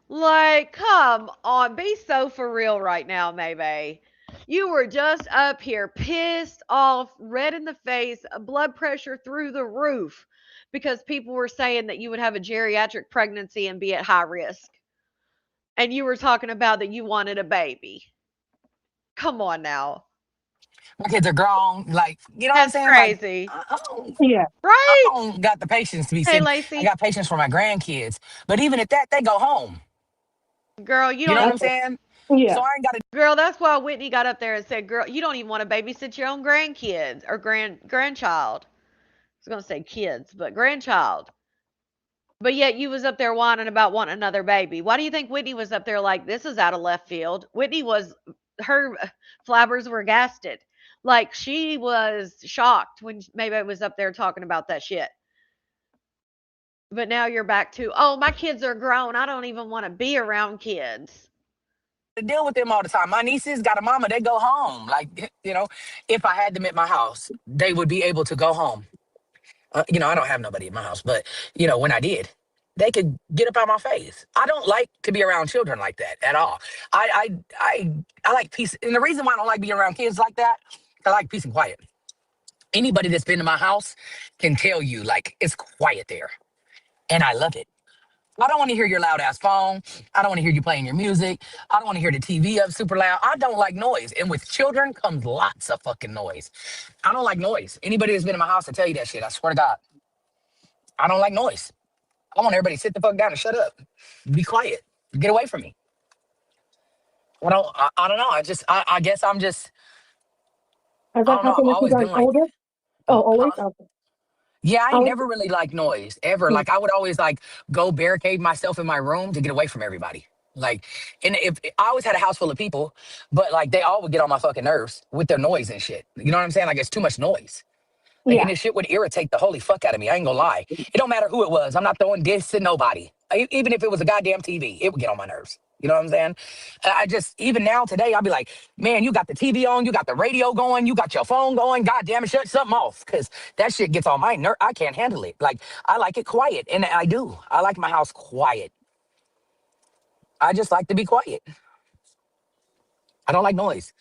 Like, come on, be so for real right now, Maybay. You were just up here pissed off, red in the face, blood pressure through the roof because people were saying that you would have a geriatric pregnancy and be at high risk. And you were talking about that you wanted a baby. Come on now. My kids are grown. Like, you know what I'm That's saying? Like, crazy. Yeah. I Right? don't got the patience to be Hey, sitting. I Lacey. got patience for my grandkids. But even at that, they go home. Girl, you You know don't what even, I'm saying? So Yeah. I ain't got to girl, that's why Whitney got up there and said, girl, you don't even want to babysit your own grandkids or grandchild. I was gonna say kids, but grandchild. But yet you was up there whining about wanting another baby. Why do you think Whitney was up there like this is out of left field? Whitney was her flabbers were gasted. Like she was shocked when maybe I was up there talking about that shit. But now you're back to, oh, my kids are grown. I don't even want to be around kids. deal with them all the time. My nieces got a mama, they go home. Like, if I had them at my house, they would be able to go home. I don't have nobody in my house, but, when I did, they could get up out my face. I don't like to be around children like that at all. I like peace. And the reason why I don't like being around kids like that, I like peace and quiet. Anybody that's been to my house can tell you, like, it's quiet there. And I love it. I don't want to hear your loud ass phone. I don't want to hear you playing your music. I don't want to hear the TV up super loud. I don't like noise. And with children comes lots of fucking noise. I don't like noise. Anybody that's been in my house will tell you that shit. I swear to God. I don't like noise. I want everybody to sit the fuck down and shut up. Be quiet. Get away from me. I don't know. I guess I'm just, Has I that don't know. I've happened with you always guys been like, older? Oh, always? huh? Okay. Yeah, I I ain't was, never really liked noise ever. mm, Like I would always like go barricade myself in my room to get away from everybody. Like, and if I always had a house full of people, but like they all would get on my fucking nerves with their noise and shit. You know what I'm saying? Like it's too much noise. Like, and yeah. this shit would irritate the holy fuck out of me. I ain't gonna lie. It don't matter who it was. I'm not throwing this to nobody. Even if it was a goddamn TV, it would get on my nerves. You know what I'm saying? I just, even now today, I'll be like, man, you got the TV on, you got the radio going, you got your phone going. God damn it, shut something off. Cause that shit gets on my nerve. I can't handle it. Like, I like it quiet. And I do. I like my house quiet. I just like to be quiet. I don't like noise.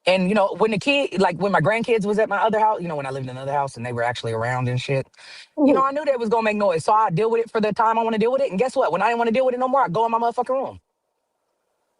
And when the kid, like when my grandkids was at my other house, when I lived in another house and they were actually around and shit, Mhm. I knew that was gonna make noise. So I deal with it for the time I want to deal with it. And guess what? When I didn't want to deal with it no more, I go in my motherfucking room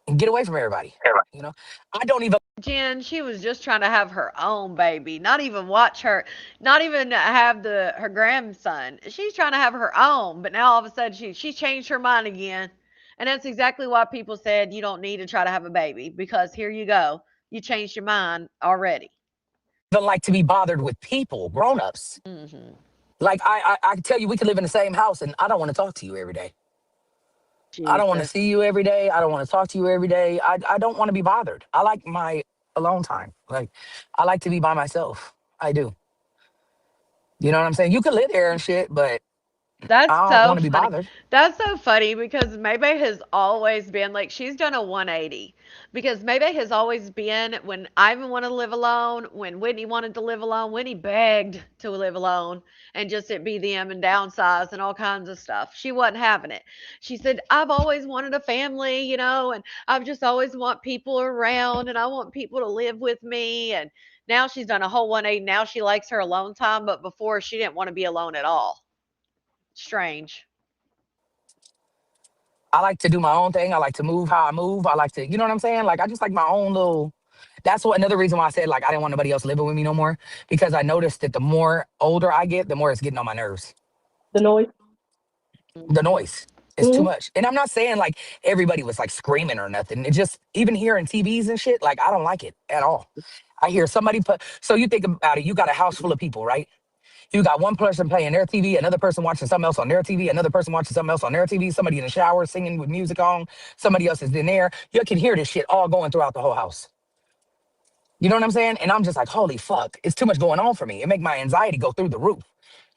and get away from everybody. You know, I don't even Jen, she was just trying to have her own baby, not even watch her, not even have her grandson. She's trying to have her own, but now all of a sudden she changed her mind again. And that's exactly why people said you don't need to try to have a baby because here you go. You changed your mind already. like to be bothered with people, grown-ups. Mhm. Like I can tell you, we could live in the same house, and I don't want to talk to you every day. I don't want to Jesus. see you every day. I don't want to talk to you every day. I don't want to be bothered. I like my alone time. Like I like to be by myself. I do. You know what I'm saying? You could live there and shit, but That's I don't so want to be funny. bothered. That's so funny because Maybay has always been like she's done a 180 because Maybay has always been when Ivan wanted to live alone, when Whitney wanted to live alone, Whitney begged to live alone and just it be them and downsize and all kinds of stuff. She wasn't having it. She said, I've always wanted a family, and I've just always want people around and I want people to live with me. And now she's done a whole 180. Now she likes her alone time, but before she didn't want to be alone at all. Strange. I like to do my own thing. I like to move how I move. I like to, you know what I'm saying? Like I just like my own little. That's what another reason why I said like I didn't want nobody else living with me no more because I noticed that the more older I get, the more it's getting on my nerves. The noise. The Mhm. noise is too Hmm. much, and I'm not saying like everybody was like screaming or nothing. It just even hearing TVs and shit, like I don't like it at all. I hear somebody put. So you think about it. You got a house full of people, right? You got one person playing their TV, another person watching something else on their TV, another person watching something else on their TV, somebody in the shower singing with music on, somebody else is in there. You can hear this shit all going throughout the whole house. You know what I'm saying? And I'm just like, holy fuck, it's too much going on for me. It make my anxiety go through the roof.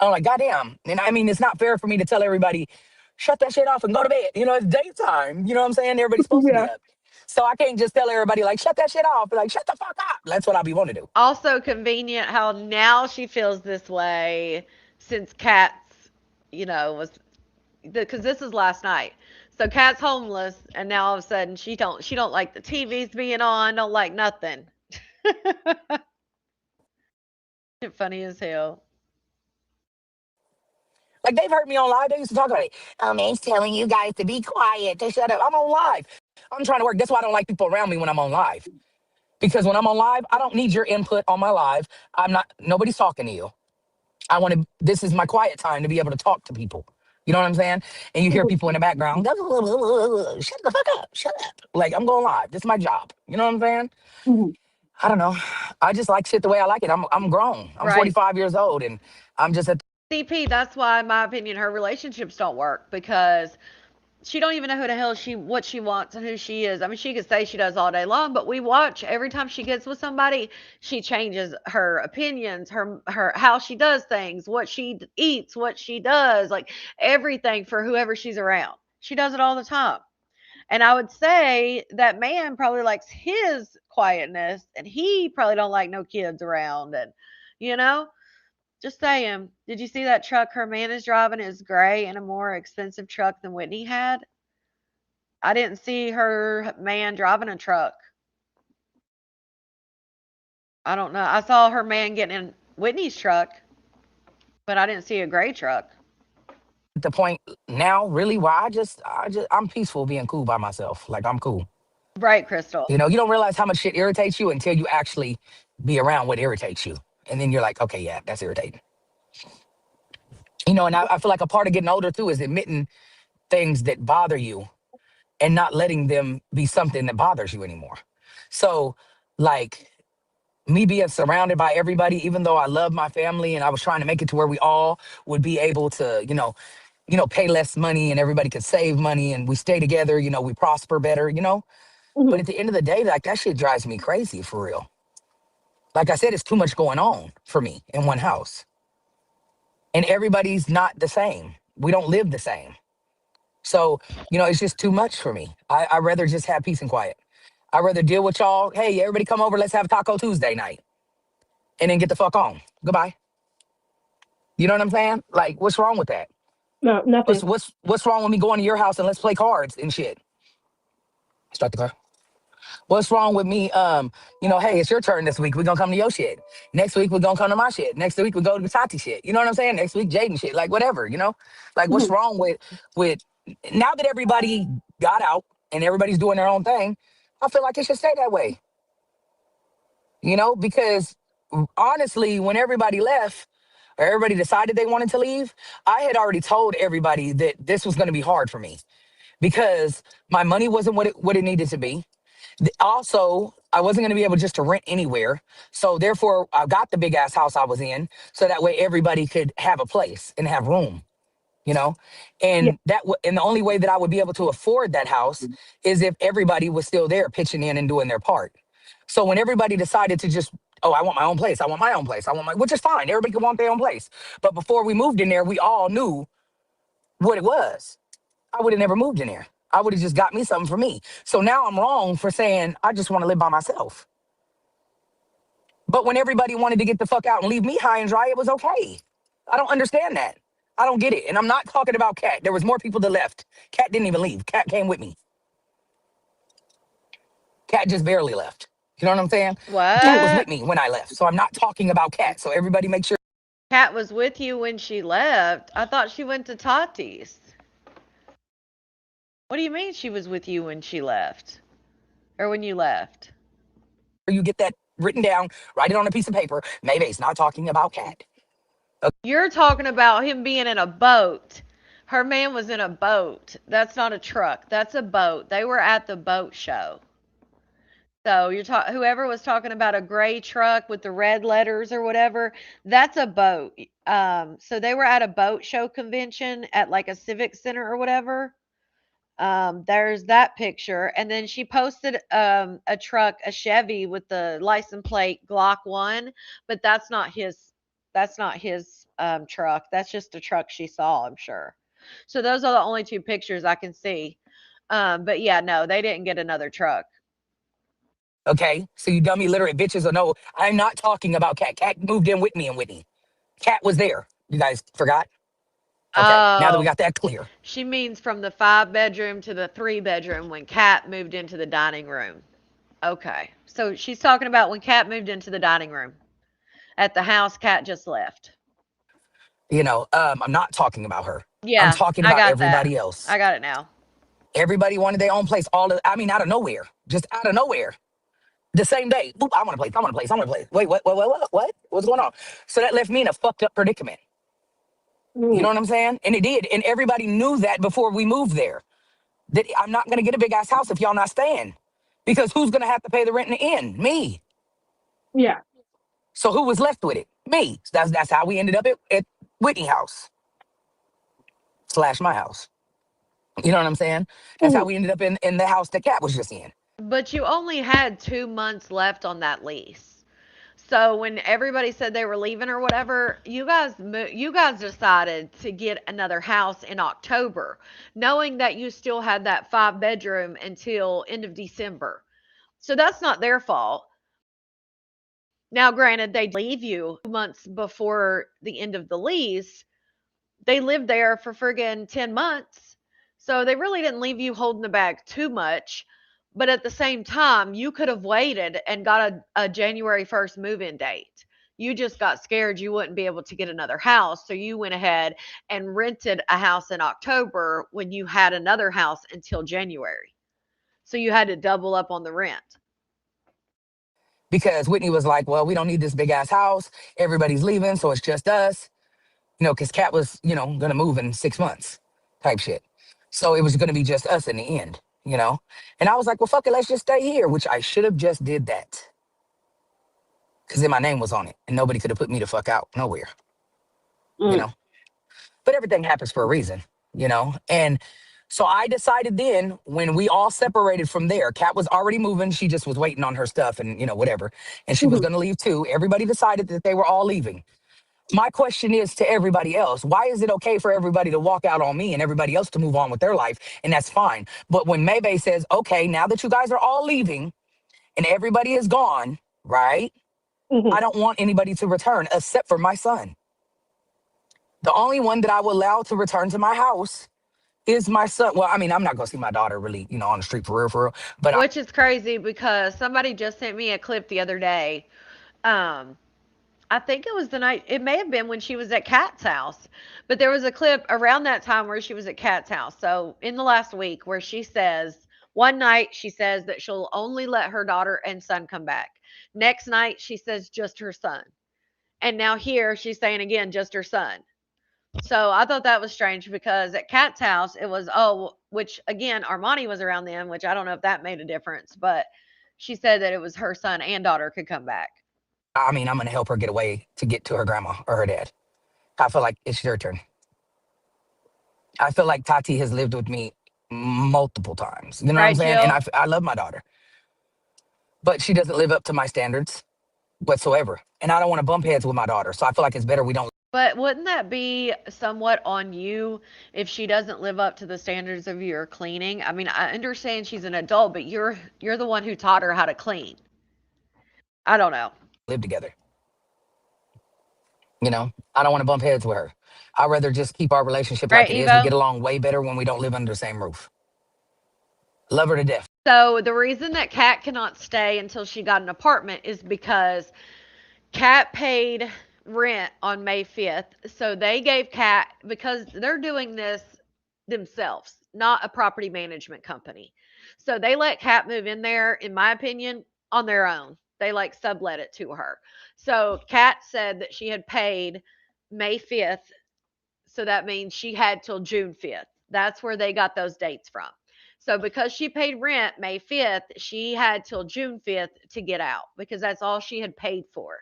I'm like, goddamn. And I mean, it's not fair for me to tell everybody, shut that shit off and go to bed. It's daytime. You know what I'm saying? Everybody's supposed to be Yeah. up. So I can't just tell everybody like, shut that shit off. Like, shut the fuck up. That's what I be wanting to do. Also convenient how now she feels this way since Kat's, was because this is last night. So Kat's homeless, and now all of a sudden she don't like the TVs being on, don't like nothing. Funny as hell. Like they've heard me on live. They used to talk about it. Man's telling you guys to be quiet, to shut up. I'm on live. I'm trying to work. That's why I don't like people around me when I'm on live. Because when I'm on live, I don't need your input on my live. I'm not. Nobody's talking to you. I want to. This is my quiet time to be able to talk to people. You know what I'm saying? And you hear people in the background. Shut the fuck up. Shut up. Like I'm going live. This is my job. You know what I'm saying? Mhm. I don't know. I just like shit the way I like it. I'm grown. I'm Right. 45 years old, and I'm just at CP, that's why, in my opinion, her relationships don't work because she don't even know who the hell what she wants and who she is. I mean, she could say she does all day long, but we watch every time she gets with somebody, she changes her opinions, her how she does things, what she eats, what she does, like everything for whoever she's around. She does it all the time. And I would say that man probably likes his quietness and he probably don't like no kids around and you know, just saying. Did you see that truck her man is driving is gray and a more expensive truck than Whitney had? I didn't see her man driving a truck. I don't know. I saw her man getting in Whitney's truck, but I didn't see a gray truck. the point now, really, where I'm peaceful being cool by myself. Like I'm cool. Right, Crystal. You know, you don't realize how much shit irritates you until you actually be around what irritates you. And then you're like, okay, yeah, that's irritating. You know, and I feel like a part of getting older too is admitting things that bother you and not letting them be something that bothers you anymore. So, like me being surrounded by everybody, even though I love my family and I was trying to make it to where we all would be able to, pay less money and everybody could save money and we stay together, we prosper better, But Mhm. at the end of the day, like that shit drives me crazy for real. Like I said, it's too much going on for me in one house. And everybody's not the same. We don't live the same. So, it's just too much for me. I'd rather just have peace and quiet. I'd rather deal with y'all. Hey, everybody come over, let's have Taco Tuesday night. And then get the fuck on. Goodbye. You know what I'm saying? Like, what's wrong with that? No, What's nothing. what's what's wrong with me going to your house and let's play cards and shit? Start the car. What's wrong with me? Hey, it's your turn this week. We're gonna come to your shit. Next week we're gonna come to my shit. Next week we go to Tati shit. You know what I'm saying? Next week Jaden shit. Like whatever. Like what's Mhm. wrong with now that everybody got out and everybody's doing their own thing, I feel like it should stay that way. Because honestly, when everybody left or everybody decided they wanted to leave, I had already told everybody that this was gonna be hard for me because my money wasn't what it needed to be. Also, I wasn't going to be able just to rent anywhere. So therefore, I got the big ass house I was in so that way everybody could have a place and have room, you know? Yeah. And the only way that I would be able to afford that house is if everybody was still there pitching in and doing their part. So when everybody decided to just, oh, I want my own place. I want my own place. which is fine. Everybody can want their own place. But before we moved in there, we all knew what it was. I would have never moved in there. I would have just got me something for me. So now I'm wrong for saying I just want to live by myself. But when everybody wanted to get the fuck out and leave me high and dry, it was okay. I don't understand that. I don't get it. And I'm not talking about Kat. There was more people that left. Kat didn't even leave. Kat came with me. Kat just barely left. You know what I'm saying? Kat was Mhm. What? with me when I left. So I'm not talking about Kat. So everybody make sure Kat was with you when she left. I thought she went to Tati's. What do you mean she was with you when she left? Or when you left? you get that written down, write it on a piece of paper. Maybe it's not talking about Kat. You're talking about him being in a boat. Her man was in a boat. That's not a truck. That's a boat. They were at the boat show. So you're talking whoever was talking about a gray truck with the red letters or whatever, that's a boat. So they were at a boat show convention at like a civic center or whatever. There's that picture, and then she posted a truck, a Chevy with the license plate Glock 1, but that's not his truck. That's just a truck she saw, I'm sure. So those are the only two pictures I can see. But yeah, no, they didn't get another truck. Okay? So you dummy literate bitches or no, I'm not talking about Kat. Kat moved in with me and Whitney. Kat was there. You guys forgot? Okay, now that we Oh, got that clear. she means from the 5 bedroom to the 3 bedroom when Kat moved into the dining room. Okay. So she's talking about when Kat moved into the dining room at the house Kat just left. I'm not talking about her. I'm Yeah, talking I about got that. everybody I else. got it now. Everybody wanted their own place. I mean, out of nowhere, just out of nowhere. The same day, boop, I want a place. I want a place. I want a place. Wait, what? What's going on? So that left me in a fucked up predicament. You know Mm. what I'm saying? And it did. And everybody knew that before we moved there. That I'm not gonna get a big ass house if y'all not staying. Because who's gonna have to pay the rent in the end? Me. Yeah. So who was left with it? Me. So that's how we ended up at Whitney House slash my house. You know what I'm saying? That's how Mm. we ended up in the house that Kat was just in. But you only had 2 months left on that lease. So when everybody said they were leaving or whatever, you guys decided to get another house in October, knowing that you still had that 5 bedroom until end of December. So that's not their fault. Now, granted, they leave you 2 months before the end of the lease. They lived there for friggin' 10 months. So they really didn't leave you holding the bag too much. But at the same time, you could have waited and got a January 1st move in date. You just got scared you wouldn't be able to get another house. So you went ahead and rented a house in October when you had another house until January. So you had to double up on the rent. Because Whitney was like, well, we don't need this big ass house. Everybody's leaving, so it's just us. Because Kat was, gonna move in 6 months type shit. So it was gonna be just us in the end, you know? And I was like, well, fuck it, let's just stay here, which I should have just did that. Because then my name was on it and nobody could have put me the fuck out nowhere, you Mm. know? But everything happens for a reason. And so I decided then when we all separated from there, Kat was already moving. She just was waiting on her stuff and, whatever. And she was Mhm. going to leave too. Everybody decided that they were all leaving. My question is to everybody else, why is it okay for everybody to walk out on me and everybody else to move on with their life? And that's fine. But when Maybay says, okay, now that you guys are all leaving and everybody is gone, right? I Mhm. don't want anybody to return except for my son. The only one that I will allow to return to my house is my son. Well, I mean, I'm not gonna see my daughter really, on the street for real. But Which is crazy because somebody just sent me a clip the other day. Um, I think it was the night, it may have been when she was at Kat's house, but there was a clip around that time where she was at Kat's house. So in the last week, where she says, one night she says that she'll only let her daughter and son come back. Next night, she says just her son. And now here she's saying again, just her son. So I thought that was strange because at Kat's house, it was, oh, which again, Armani was around then, which I don't know if that made a difference, but she said that it was her son and daughter could come back. I mean, I'm gonna help her get away to get to her grandma or her dad. I feel like it's your turn. I feel like Tati has lived with me multiple times. You know what I'm Right, saying? And Jill? I love my daughter, but she doesn't live up to my standards whatsoever. And I don't want to bump heads with my daughter. So I feel like it's better we don't. But wouldn't that be somewhat on you if she doesn't live up to the standards of your cleaning? I mean, I understand she's an adult, but you're the one who taught her how to clean. I don't know. live together. I don't want to bump heads with her. I'd rather just keep our relationship Right, like it is. We Evo? get along way better when we don't live under the same roof. Love her to death. So the reason that Kat cannot stay until she got an apartment is because Kat paid rent on May 5th. So they gave Kat, because they're doing this themselves, not a property management company. So they let Kat move in there, in my opinion, on their own. They like sublet it to her. So Kat said that she had paid May 5th. So that means she had till June 5th. That's where they got those dates from. So because she paid rent May 5th, she had till June 5th to get out because that's all she had paid for.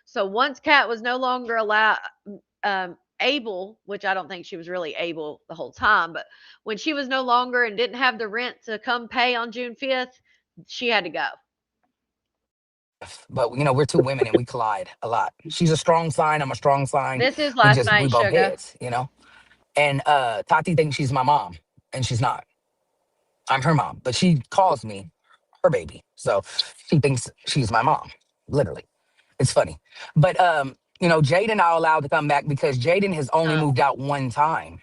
So once Kat was no longer able, which I don't think she was really able the whole time, but when she was no longer and didn't have the rent to come pay on June 5th, she had to go. But we're two women and we collide a lot. She's a strong sign. I'm a strong sign. This is We last just we night, bump sugar. heads. And Tati thinks she's my mom, and she's not. I'm her mom, but she calls me her baby. So she thinks she's my mom, literally. It's funny. But Jaden not allowed to come back because Jaden has only Oh. moved out one time,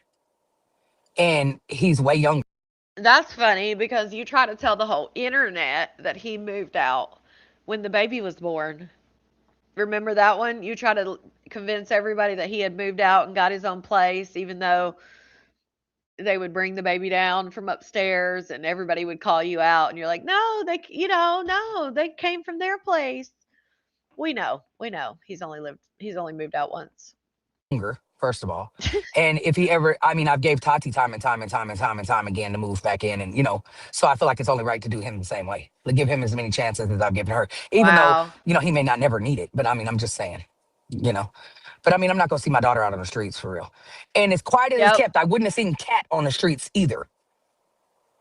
and he's way younger. That's funny because you try to tell the whole internet that he moved out when the baby was born. Remember that one? You try to convince everybody that he had moved out and got his own place, even though they would bring the baby down from upstairs and everybody would call you out. And you're like, no, no, they came from their place. We know. He's only moved out once. First of all. And if he ever, I mean, I've gave Tati time and time and time and time and time again to move back in. And, so I feel like it's only right to do him the same way. Like, give him as many chances as I've given her, even though, Wow. he may not never need it. But I mean, I'm just saying, you know. But I mean, I'm not going to see my daughter out on the streets for real. And as quiet as it's Yep. kept, I wouldn't have seen Kat on the streets either.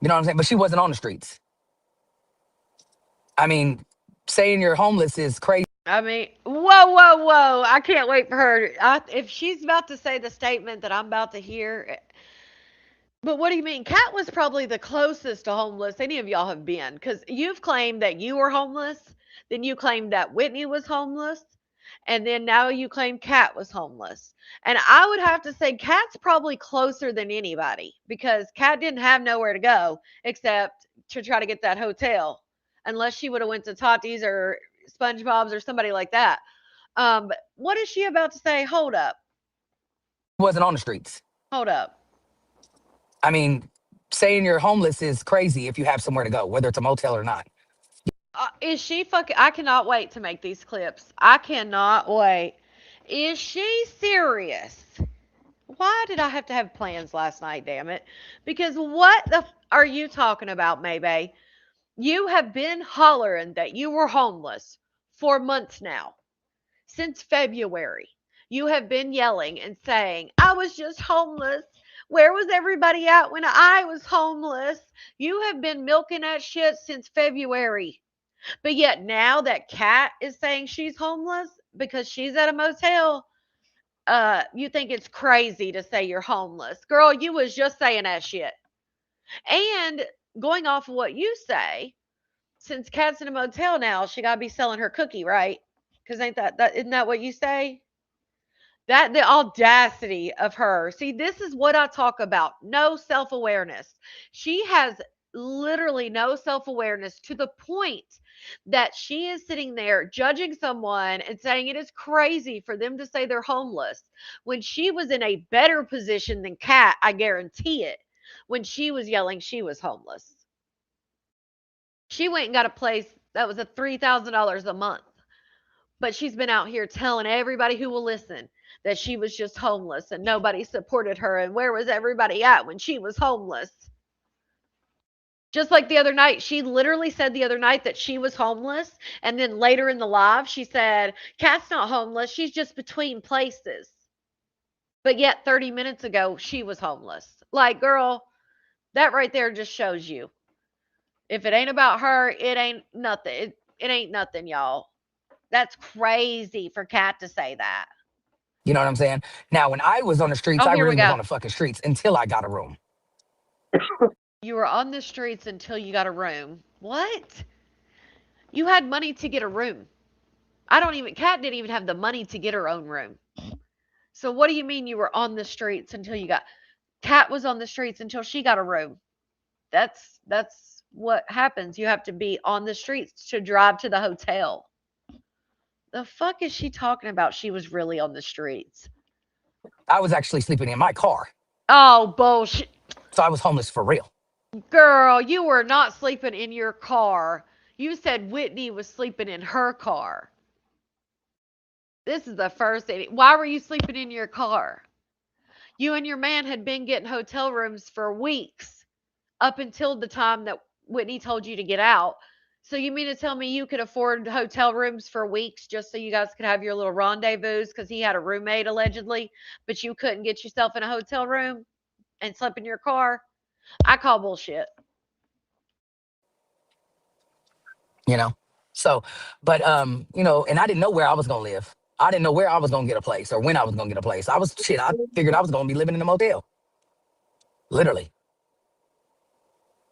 You know what I'm saying? But she wasn't on the streets. I mean, saying you're homeless is crazy. I mean, whoa. I can't wait for her. If she's about to say the statement that I'm about to hear, but what do you mean? Kat was probably the closest to homeless any of y'all have been because you've claimed that you were homeless, then you claimed that Whitney was homeless, and then now you claim Kat was homeless. And I would have to say Kat's probably closer than anybody because Kat didn't have nowhere to go except to try to get that hotel, unless she would have went to Tati's or SpongeBob's or somebody like that. What is she about to say? Wasn't on the streets. Hold up. I mean, saying you're homeless is crazy if you have somewhere to go, whether it's a motel or not. Is she fucking? I cannot wait to make these clips. I cannot wait. Is she serious? Why did I have to have plans last night? Damn it! Because what the are you talking about, Maybay? You have been hollering that you were homeless for months now, since February. You have been yelling and saying, "I was just homeless. Where was everybody at when I was homeless?" You have been milking that shit since February. But yet now that Kat is saying she's homeless because she's at a motel, you think it's crazy to say you're homeless. Girl, you was just saying that shit. And going off of what you say, since Kat's in a motel now, she gotta be selling her cookie, right? Because ain't that isn't that what you say? That the audacity of her. See, this is what I talk about. No self-awareness. She has literally no self-awareness to the point that she is sitting there judging someone and saying it is crazy for them to say they're homeless when she was in a better position than Kat, I guarantee it, when she was yelling she was homeless. She went and got a place that was a $3,000 a month. But she's been out here telling everybody who will listen that she was just homeless and nobody supported her. And where was everybody at when she was homeless? Just like the other night, she literally said the other night that she was homeless. And then later in the live, she said, Kat's not homeless. She's just between places. But yet 30 minutes ago, she was homeless. Like, girl, that right there just shows you. If it ain't about her, it ain't nothing. It ain't nothing, y'all. That's crazy for Kat to say that. You know what I'm saying? Now, when I was on the streets, Oh, I here we really was go. on the fucking streets until I got a room. You were on the streets until you got a room. What? You had money to get a room. Kat didn't even have the money to get her own room. So what do you mean you were on the streets until you got, Kat was on the streets until she got a room. That's what happens. You have to be on the streets to drive to the hotel. The fuck is she talking about? She was really on the streets. I was actually sleeping in my car. Oh, bullshit. So I was homeless for real. Girl, you were not sleeping in your car. You said Whitney was sleeping in her car. This is the first thing. Why were you sleeping in your car? You and your man had been getting hotel rooms for weeks up until the time that Whitney told you to get out. So you mean to tell me you could afford hotel rooms for weeks just so you guys could have your little rendezvous because he had a roommate allegedly, but you couldn't get yourself in a hotel room and sleep in your car? I call bullshit. you know. So, but and I didn't know where I was gonna live. I didn't know where I was gonna get a place or when I was gonna get a place. I figured I was gonna be living in a motel. Literally.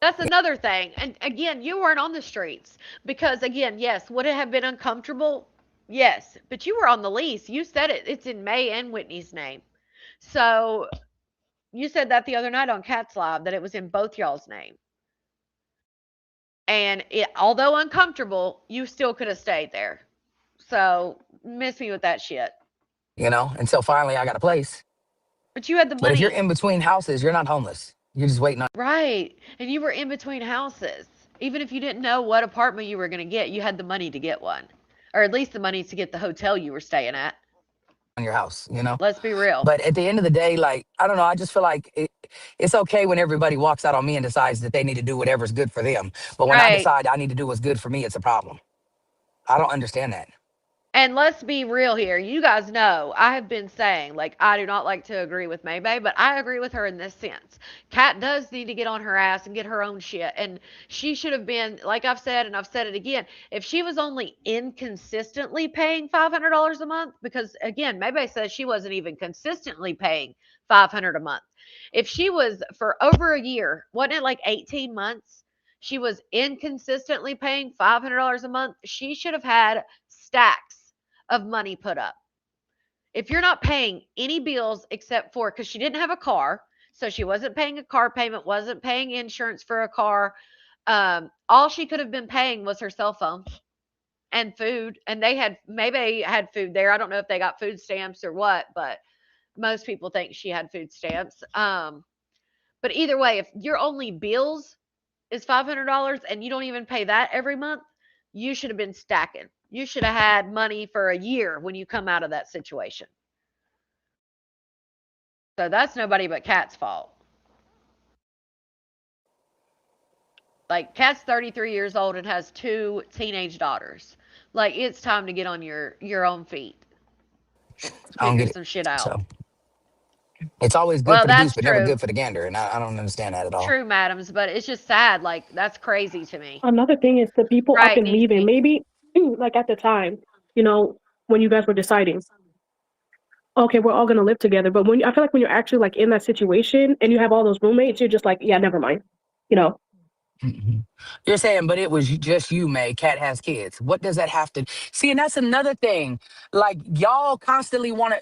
That's another thing. And again, you weren't on the streets because again, yes, would it have been uncomfortable? Yes, but you were on the lease. You said it. It's in May and Whitney's name. So you said that the other night on Cat's Live that it was in both y'all's name. And although uncomfortable, you still could have stayed there. So miss me with that shit. Until finally I got a place. But you had the But if you're money. in between houses, you're not homeless. You're just waiting on. Right. And you were in between houses. Even if you didn't know what apartment you were going to get, you had the money to get one. Or at least the money to get the hotel you were staying at. Your house. Let's be real. But at the end of the day, like, I don't know, I just feel like it's okay when everybody walks out on me and decides that they need to do whatever's good for them. But when I Right. decide I need to do what's good for me, it's a problem. I don't understand that. And let's be real here. You guys know I have been saying, like, I do not like to agree with Maybay, but I agree with her in this sense. Kat does need to get on her ass and get her own shit. And she should have been, like I've said, and I've said it again, if she was only inconsistently paying $500 a month, because again, Maybay says she wasn't even consistently paying $500 a month. If she was for over a year, wasn't it like 18 months? She was inconsistently paying $500 a month. She should have had stacks of money put up. If you're not paying any bills except for, because she didn't have a car, so she wasn't paying a car payment, wasn't paying insurance for a car. All she could have been paying was her cell phone and food. And they had, maybe had food there. I don't know if they got food stamps or what, but most people think she had food stamps. But either way, if your only bills is $500 and you don't even pay that every month, you should have been stacking. You should have had money for a year when you come out of that situation. So that's nobody but Kat's fault. Like, Kat's 33 years old and has 2 teenage daughters. Like, it's time to get on your own feet and I don't figure get it. some shit out. So it's always good Well, for the goose, that's but never true. good for the gander. And I don't understand that at all. True, madams, but it's just sad. Like, that's crazy to me. Another thing is the people up Right, and leaving. Niecy. Maybe like at the time, when you guys were deciding, okay, we're all gonna live together. But I feel like when you're actually like in that situation and you have all those roommates, you're just like, yeah, never mind. You know. Mhm. You're saying, but it was just you, May. Cat has kids. What does that have to see? And that's another thing. Like y'all constantly want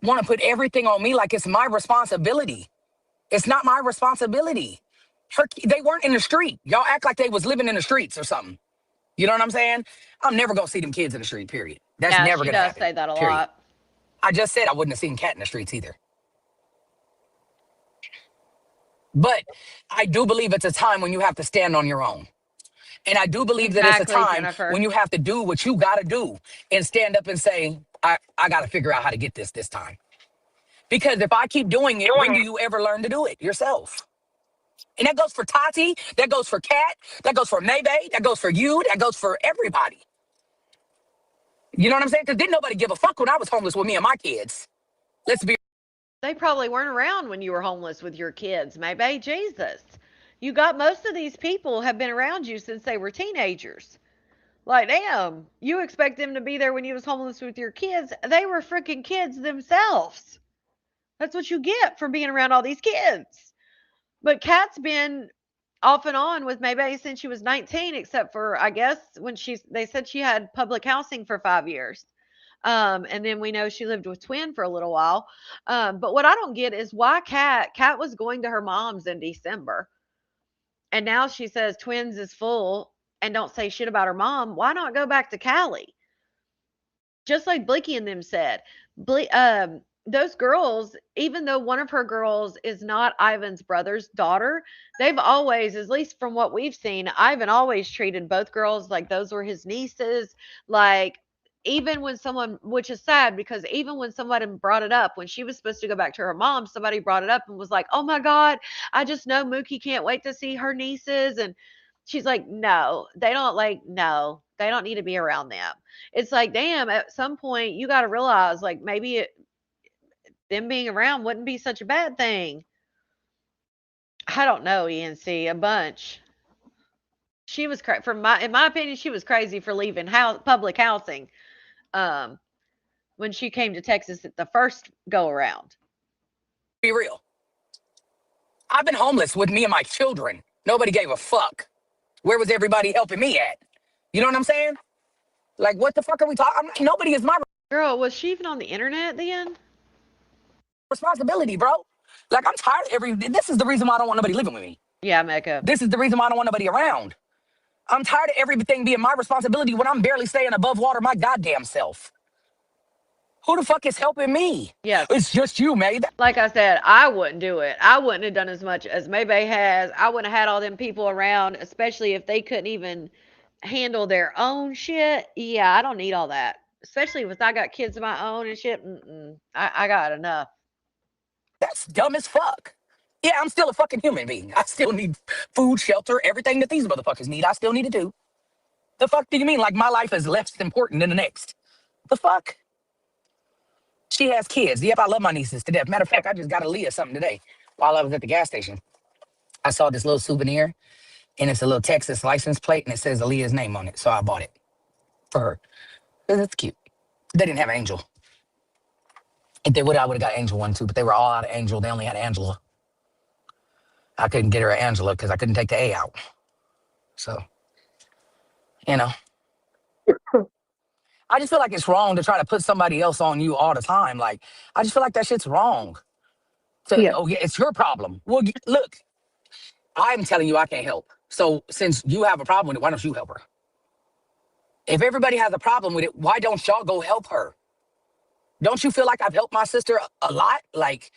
to put everything on me like it's my responsibility. It's not my responsibility. They weren't in the street. Y'all act like they was living in the streets or something. You know what I'm saying? I'm never gonna see them kids in the street. Period. That's Yeah, never she gonna does happen. say that a Period. lot. I just said I wouldn't have seen Cat in the streets either. But I do believe it's a time when you have to stand on your own. And I do believe that it's a Exactly, time when Jennifer. you have to do what you got to do and stand up and say, I got to figure out how to get this time. Because if I keep doing it, when do you ever learn to do it yourself? And that goes for Tati, that goes for Kat, that goes for Maybay, that goes for you, that goes for everybody. You know what I'm saying? Because didn't nobody give a fuck when I was homeless with me and my kids. Let's be. They probably weren't around when you were homeless with your kids, maybe. Jesus. You got most of these people have been around you since they were teenagers. Like, damn, you expect them to be there when you was homeless with your kids. They were freaking kids themselves. That's what you get from being around all these kids. But Kat's been off and on with maybe since she was 19, except for I guess when they said she had public housing for 5 years. And then we know she lived with Twin for a little while. But what I don't get is why Kat was going to her mom's in December. And now she says Twins is full and don't say shit about her mom. Why not go back to Cali? Just like Blicky and them said. Those girls, even though one of her girls is not Ivan's brother's daughter, they've always, at least from what we've seen, Ivan always treated both girls like those were his nieces. Like, even when someone, which is sad because even when somebody brought it up, when she was supposed to go back to her mom, somebody brought it up and was like, oh my God, I just know Mookie can't wait to see her nieces. And she's like, no, they don't need to be around them. It's like, damn, at some point you got to realize like maybe them being around wouldn't be such a bad thing. I don't know, ENC, a bunch. She was in my opinion, she was crazy for leaving public housing um, when she came to Texas at the first go around. Be real. I've been homeless with me and my children. Nobody gave a fuck. Where was everybody helping me at? You know what I'm saying? Like, what the fuck are we talking? Nobody is my Girl, was she even on the internet then? responsibility, bro. Like, I'm tired of this is the reason why I don't want nobody living with me. Yeah, Mecca. This is the reason why I don't want nobody around. I'm tired of everything being my responsibility when I'm barely staying above water my goddamn self. Who the fuck is helping me? Yes. It's just you, May. Like I said, I wouldn't do it. I wouldn't have done as much as Maybay has. I wouldn't have had all them people around, especially if they couldn't even handle their own shit. Yeah, I don't need all that. Especially if I got kids of my own and shit. I got enough. That's dumb as fuck. Yeah, I'm still a fucking human being. I still need food, shelter, everything that these motherfuckers need. I still need to do. The fuck do you mean? Like my life is less important than the next? The fuck? She has kids. Yep, I love my nieces to death. Matter of fact, I just got Aaliyah something today while I was at the gas station. I saw this little souvenir, and it's a little Texas license plate, and it says Aaliyah's name on it. So I bought it for her. 'Cause it's cute. They didn't have Angel. If they would, I would have got Angel one too, but they were all out of Angel. They only had Angela. I couldn't get her an Angela because I couldn't take the A out. So, you know, I just feel like it's wrong to try to put somebody else on you all the time. Like, I just feel like that shit's wrong. So, Yeah. oh yeah, it's your problem. Well, look, I'm telling you I can't help. So since you have a problem with it, why don't you help her? If everybody has a problem with it, why don't y'all go help her? Don't you feel like I've helped my sister a lot? Like,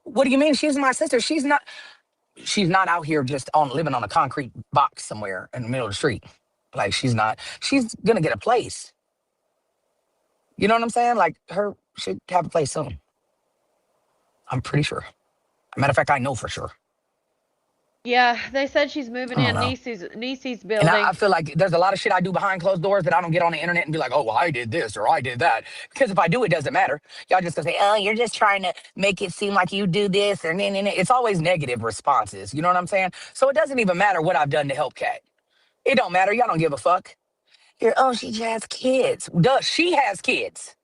what do you mean she's my sister? She's not out here just on living on a concrete box somewhere in the middle of the street. Like she's gonna get a place. You know what I'm saying? Like her should have a place soon. I'm pretty sure. Matter of fact, I know for sure. Yeah, they said she's moving I don't in know. Niecy's And building. I feel like there's a lot of shit I do behind closed doors that I don't get on the internet and be like, oh, well, I did this or I did that. Because if I do, it doesn't matter. Y'all just gonna say, oh, you're just trying to make it seem like you do this or it's always negative responses. You know what I'm saying? So it doesn't even matter what I've done to help Kat. It don't matter. Y'all don't give a fuck. She has kids. Duh, she has kids.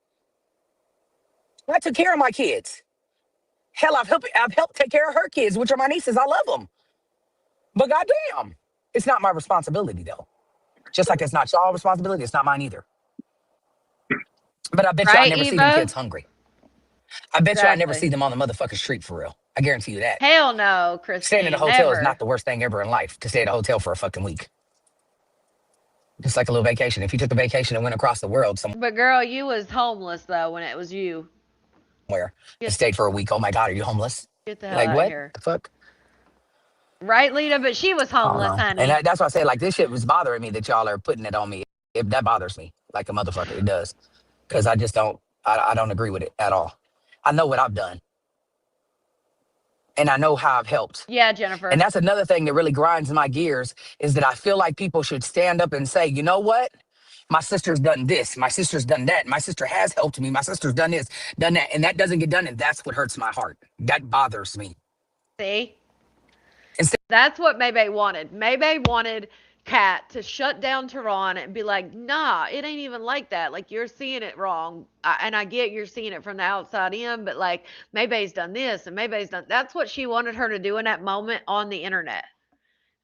I took care of my kids. Hell, I've helped take care of her kids, which are my nieces. I love them. But goddamn, it's not my responsibility though. Just like it's not y'all responsibility, it's not mine either. But I bet you I Right, never see them Evo? kids hungry. I bet you I never see Exactly. them on the motherfucking street for real. I guarantee you that. Hell no, Staying in a Christine. hotel is not Never. the worst thing ever in life to stay at a hotel for a fucking week. It's like a little vacation. If you took a vacation and went across the world But girl, you was homeless though when it was you. somewhere and Get stayed for a week, oh my God, are you homeless? get the hell Like out of what? here. The fuck? Right, Lita? But she was I don't homeless, know. And honey. that's why I say like this shit was bothering me that y'all are putting it on me. That bothers me like a motherfucker. It does. Because I just don't, I don't agree with it at all. I know what I've done and I know how I've helped. Yeah, And Jennifer. that's another thing that really grinds my gears is that I feel like people should stand up and say, you know what? My sister's done this. My sister's done that. My sister has helped me. My sister's done this, done that. And that doesn't get done. And that's what hurts my heart. That bothers me. See? Instead That's what Maybay wanted. Maybay wanted Kat to shut down Tehran and be like, nah, it ain't even like that. Like, you're seeing it wrong. And I get you're seeing it from the outside in, but like, Maybay's done this and Maybay's done. That's what she wanted her to do in that moment on the internet.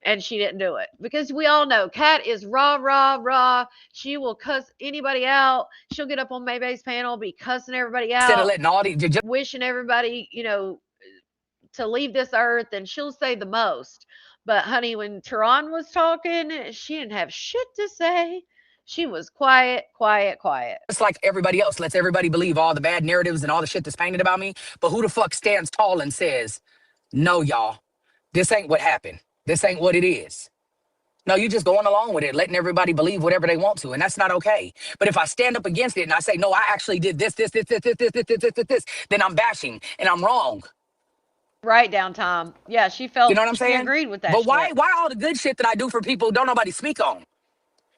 And she didn't do it because we all know Kat is rah, rah, rah. She will cuss anybody out. She'll get up on Maybay's panel, be cussing everybody of out, letting all these, just wishing everybody, to leave this earth, and she'll say the most. But honey, when Tehran was talking, she didn't have shit to say. She was quiet, quiet, quiet. like everybody else, lets everybody believe all the bad narratives and all the shit that's painted about me. But who the fuck stands tall and says, no, y'all, this ain't what happened. This ain't what it is. No, you just going along with it, letting everybody believe whatever they want to, and that's not okay. But if I stand up against it and I say, no, I actually did this, then I'm bashing and I'm wrong. Right down, Tom. Yeah, she You felt know what I'm she saying? agreed with that But shit. why all the good shit that I do for people don't nobody speak on?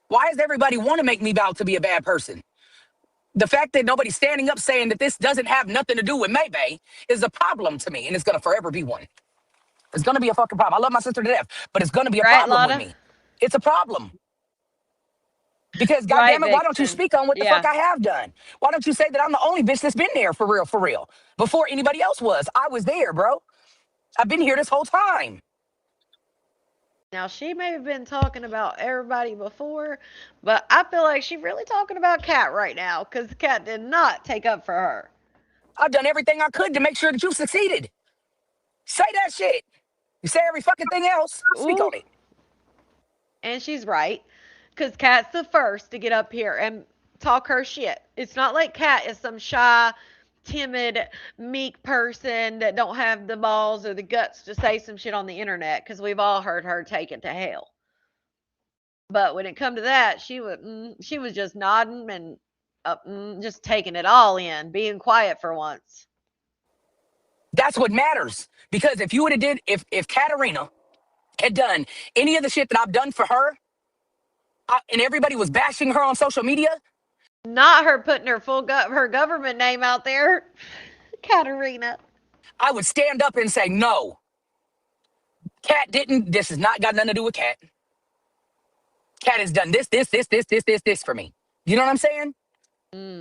Why does everybody want to make me out to be a bad person? The fact that nobody's standing up saying that this doesn't have nothing to do with Maybay is a problem to me, and it's gonna forever be one. It's gonna be a fucking problem. I love my sister to death, but it's gonna be a Right, problem with Lotta? me. It's a problem. Because Right, goddamn it, why don't you Vixen. speak on what the fuck Yeah. I have done? Why don't you say that I'm the only bitch that's been there for real, for real? Before anybody else was. I was there, bro. I've been here this whole time. Now, she may have been talking about everybody before, but I feel like she's really talking about Kat right now because Kat did not take up for her. I've done everything I could to make sure that you succeeded. Say that shit. You say every fucking thing else. Speak Ooh, on it. and she's right because Kat's the first to get up here and talk her shit. It's not like Kat is some shy, timid, meek person that don't have the balls or the guts to say some shit on the internet because we've all heard her take it to hell. But when it come to that, she was just nodding and just taking it all in, being quiet for once. That's what matters. Because if you would have did, if Katarina had done any of the shit that I've done for her, and everybody was bashing her on social media, Not her putting her government name out there, Katarina. I would stand up and say, no, Kat didn't. This has not got nothing to do with Kat. Kat has done this for me. You know what I'm saying?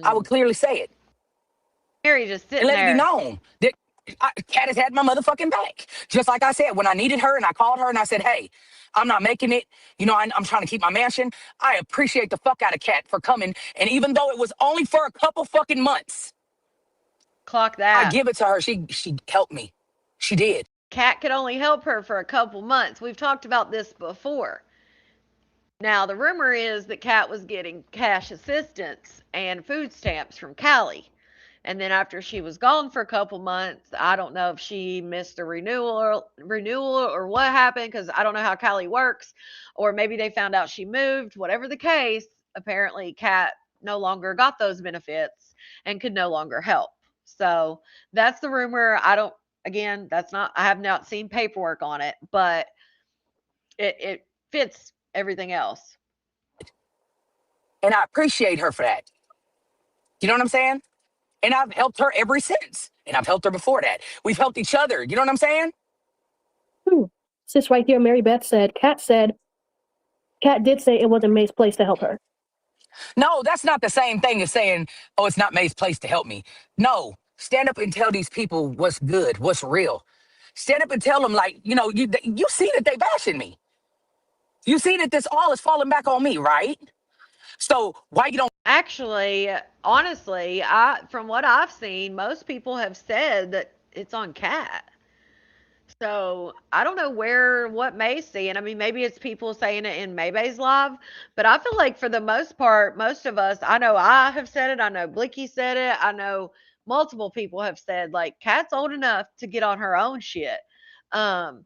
I would Mm. clearly say it Mary just and sitting let it be there. known that Kat has had my motherfucking back. Just like I said, when I needed her and I called her and I said, hey, I'm not making it. You know, I'm trying to keep my mansion. I appreciate the fuck out of Kat for coming. And even though it was only for a couple fucking months, Clock I that. give it to her. She helped me. She did. Kat could only help her for a couple months. We've talked about this before. Now, the rumor is that Kat was getting cash assistance and food stamps from Callie. And then after she was gone for a couple months, I don't know if she missed a renewal or what happened because I don't know how Callie works, or maybe they found out she moved. Whatever the case, apparently Kat no longer got those benefits and could no longer help. So that's the rumor. I don't. Again, that's not. I have not seen paperwork on it, but it fits everything else. And I appreciate her for that. You know what I'm saying? And I've helped her ever since. And I've helped her before that. We've helped each other. You know what I'm saying? Hmm. Sis right here, Mary Beth said, Kat did say it wasn't May's place to help her. No, that's not the same thing as saying, oh, it's not May's place to help me. No, stand up and tell these people what's good, what's real. Stand up and tell them, like, you know, you see that they bashing me. You see that this all is falling back on me, right? So why you don't Actually, honestly, I from what I've seen, most people have said that it's on Kat. So I don't know what May's seeing. I mean, maybe it's people saying it in Maybay's live, but I feel like for the most part, most of us, I know I have said it, I know Blicky said it, I know multiple people have said like Kat's old enough to get on her own shit. Um,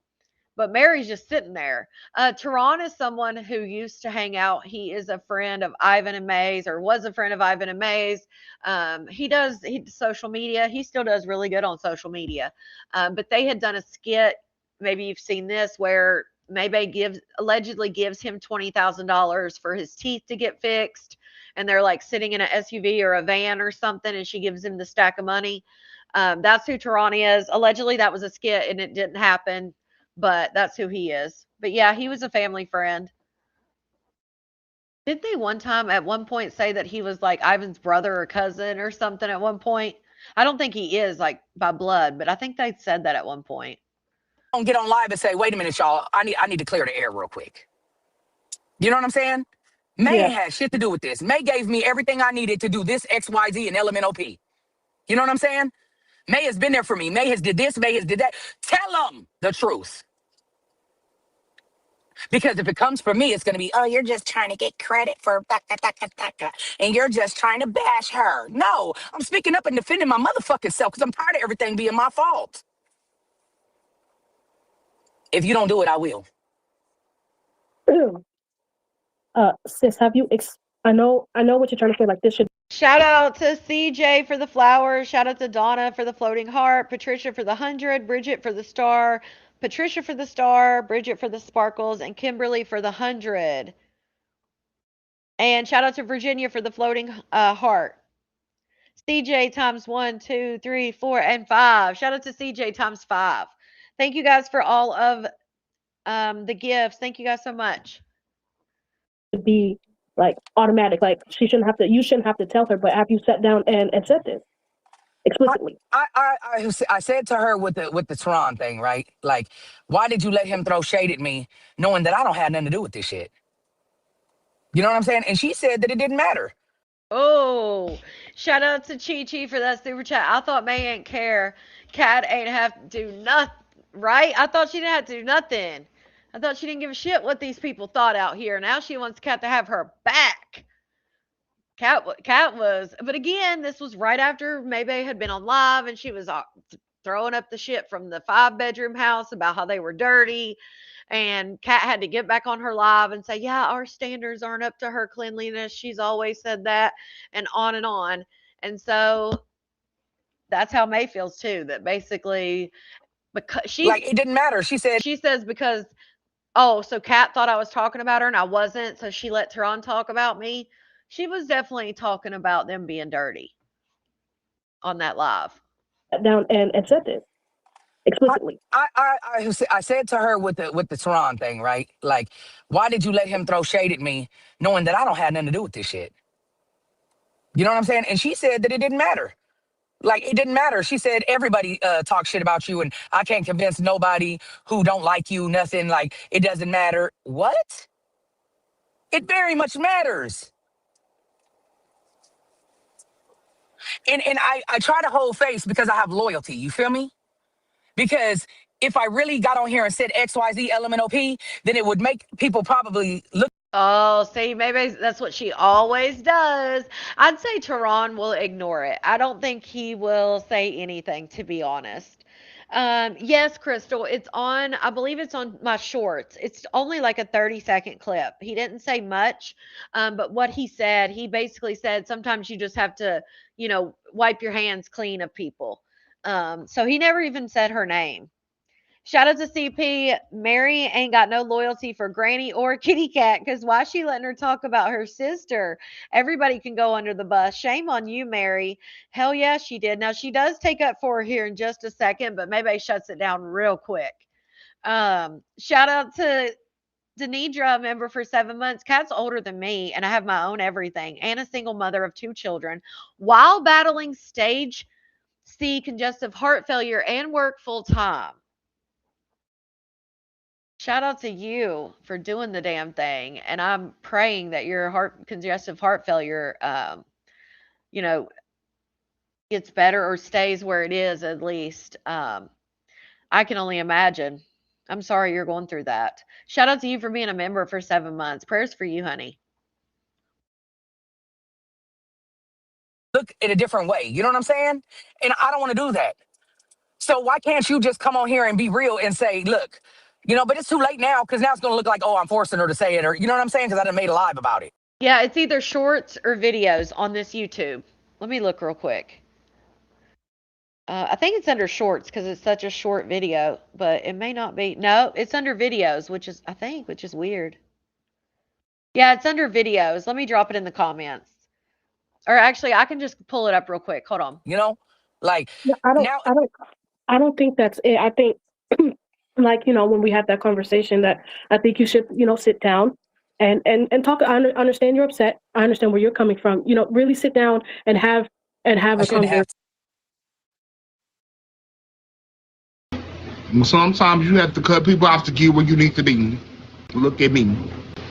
but Mary's just sitting there. Tehran is someone who used to hang out. He is a friend of Ivan and May's, or was a friend of Ivan and May's. He does social media. He still does really good on social media. But they had done a skit. Maybe you've seen this where Maybay allegedly gives him $20,000 for his teeth to get fixed, and they're like sitting in an SUV or a van or something, and she gives him the stack of money. That's who Tehran is. Allegedly, that was a skit and it didn't happen, but that's who he is. But yeah, he was a family friend. Did they at one point say that he was like Ivan's brother or cousin or something at one point? I don't think he is like by blood, but I think they said that at one point. get on live and say, wait a minute, y'all, I need to clear the air real quick. You know what I'm saying? May Yeah. ain't had shit to do with this. May gave me everything I needed to do this XYZ and LMNOP. You know what I'm saying? May has been there for me. May has did this. May has did that. Tell them the truth. Because if it comes from me, it's going to be, oh, you're just trying to get credit for and you're just trying to bash her. No, I'm speaking up and defending my motherfucking self because I'm tired of everything being my fault. If you don't do it, I will. Sis, have you? I know what you're trying to say. Like this should. Shout out to CJ for the flowers. Shout out to Donna for the floating heart. Patricia for the 100. Bridget for the star. Patricia for the star. Bridget for the sparkles. And Kimberly for the 100. And shout out to Virginia for the floating heart. CJ times 1, 2, 3, 4, and 5. Shout out to CJ times 5. Thank you guys for all of the gifts. Thank you guys so much. Be like automatic. Like you shouldn't have to tell her, but have you sat down and said this? explicitly. I said to her with the Tron thing, right? Like, why did you let him throw shade at me, knowing that I don't have nothing to do with this shit? You know what I'm saying? And she said that it didn't matter. Oh, shout out to Chi Chi for that super chat. I thought May ain't care. Cat ain't have to do nothing, right? I thought she didn't have to do nothing. I thought she didn't give a shit what these people thought out here. Now she wants Cat to have her back. Cat was, but again, this was right after Maybay had been on live and she was throwing up the shit from the 5-bedroom house about how they were dirty. And Kat had to get back on her live and say, yeah, our standards aren't up to her cleanliness. She's always said that, and on and on. And so that's how May feels too, that basically, because Like, it didn't matter. She said, she says, because, oh, so Kat thought I was talking about her and I wasn't, so she let Teron talk about me. She was definitely talking about them being dirty on that live. Down and said this explicitly. I said to her with the Tron thing, right? Like, why did you let him throw shade at me, knowing that I don't have nothing to do with this shit? You know what I'm saying? And she said that it didn't matter. Like, it didn't matter. She said everybody talks shit about you, and I can't convince nobody who don't like you. Nothing. Like, it doesn't matter. What? It very much matters. And I try to hold face because I have loyalty. You feel me? Because if I really got on here and said XYZ LMNOP, then it would make people probably look. Oh, see, maybe that's what she always does. I'd say Tehran will ignore it. I don't think he will say anything, to be honest. Yes, Crystal, it's on, I believe it's on my shorts. It's only like a 30-second clip. He didn't say much, but what he said, he basically said sometimes you just have to, wipe your hands clean of people. So he never even said her name. Shout out to CP. Mary ain't got no loyalty for Granny or Kitty Cat because why she letting her talk about her sister? Everybody can go under the bus. Shame on you, Mary. Hell yeah, she did. Now she does take up for her here in just a second, but maybe shuts it down real quick. Shout out to Denidra, member for 7 months. Kat's older than me, and I have my own everything, and a single mother of 2 children, while battling stage C congestive heart failure and work full time. Shout out to you for doing the damn thing, and I'm praying that your congestive heart failure, you know, gets better or stays where it is at least. I can only imagine. I'm sorry you're going through that. Shout out to you for being a member for 7 months. Prayers for you, honey. Look in a different way. You know what I'm saying? And I don't want to do that. So why can't you just come on here and be real and say, look, but it's too late now because now it's going to look like, oh, I'm forcing her to say it, or you know what I'm saying? Because I done made a live about it. Yeah, it's either shorts or videos on this YouTube. Let me look real quick. I think it's under shorts because it's such a short video, but it may not be. No, it's under videos, which is weird. Yeah, it's under videos. Let me drop it in the comments. Or actually, I can just pull it up real quick. Hold on. Like Yeah, now. I don't think that's it. I think, like, when we had that conversation, that I think you should, sit down and talk. I understand you're upset. I understand where you're coming from. Really sit down and have a conversation. Sometimes you have to cut people off to get where you need to be. Look at me.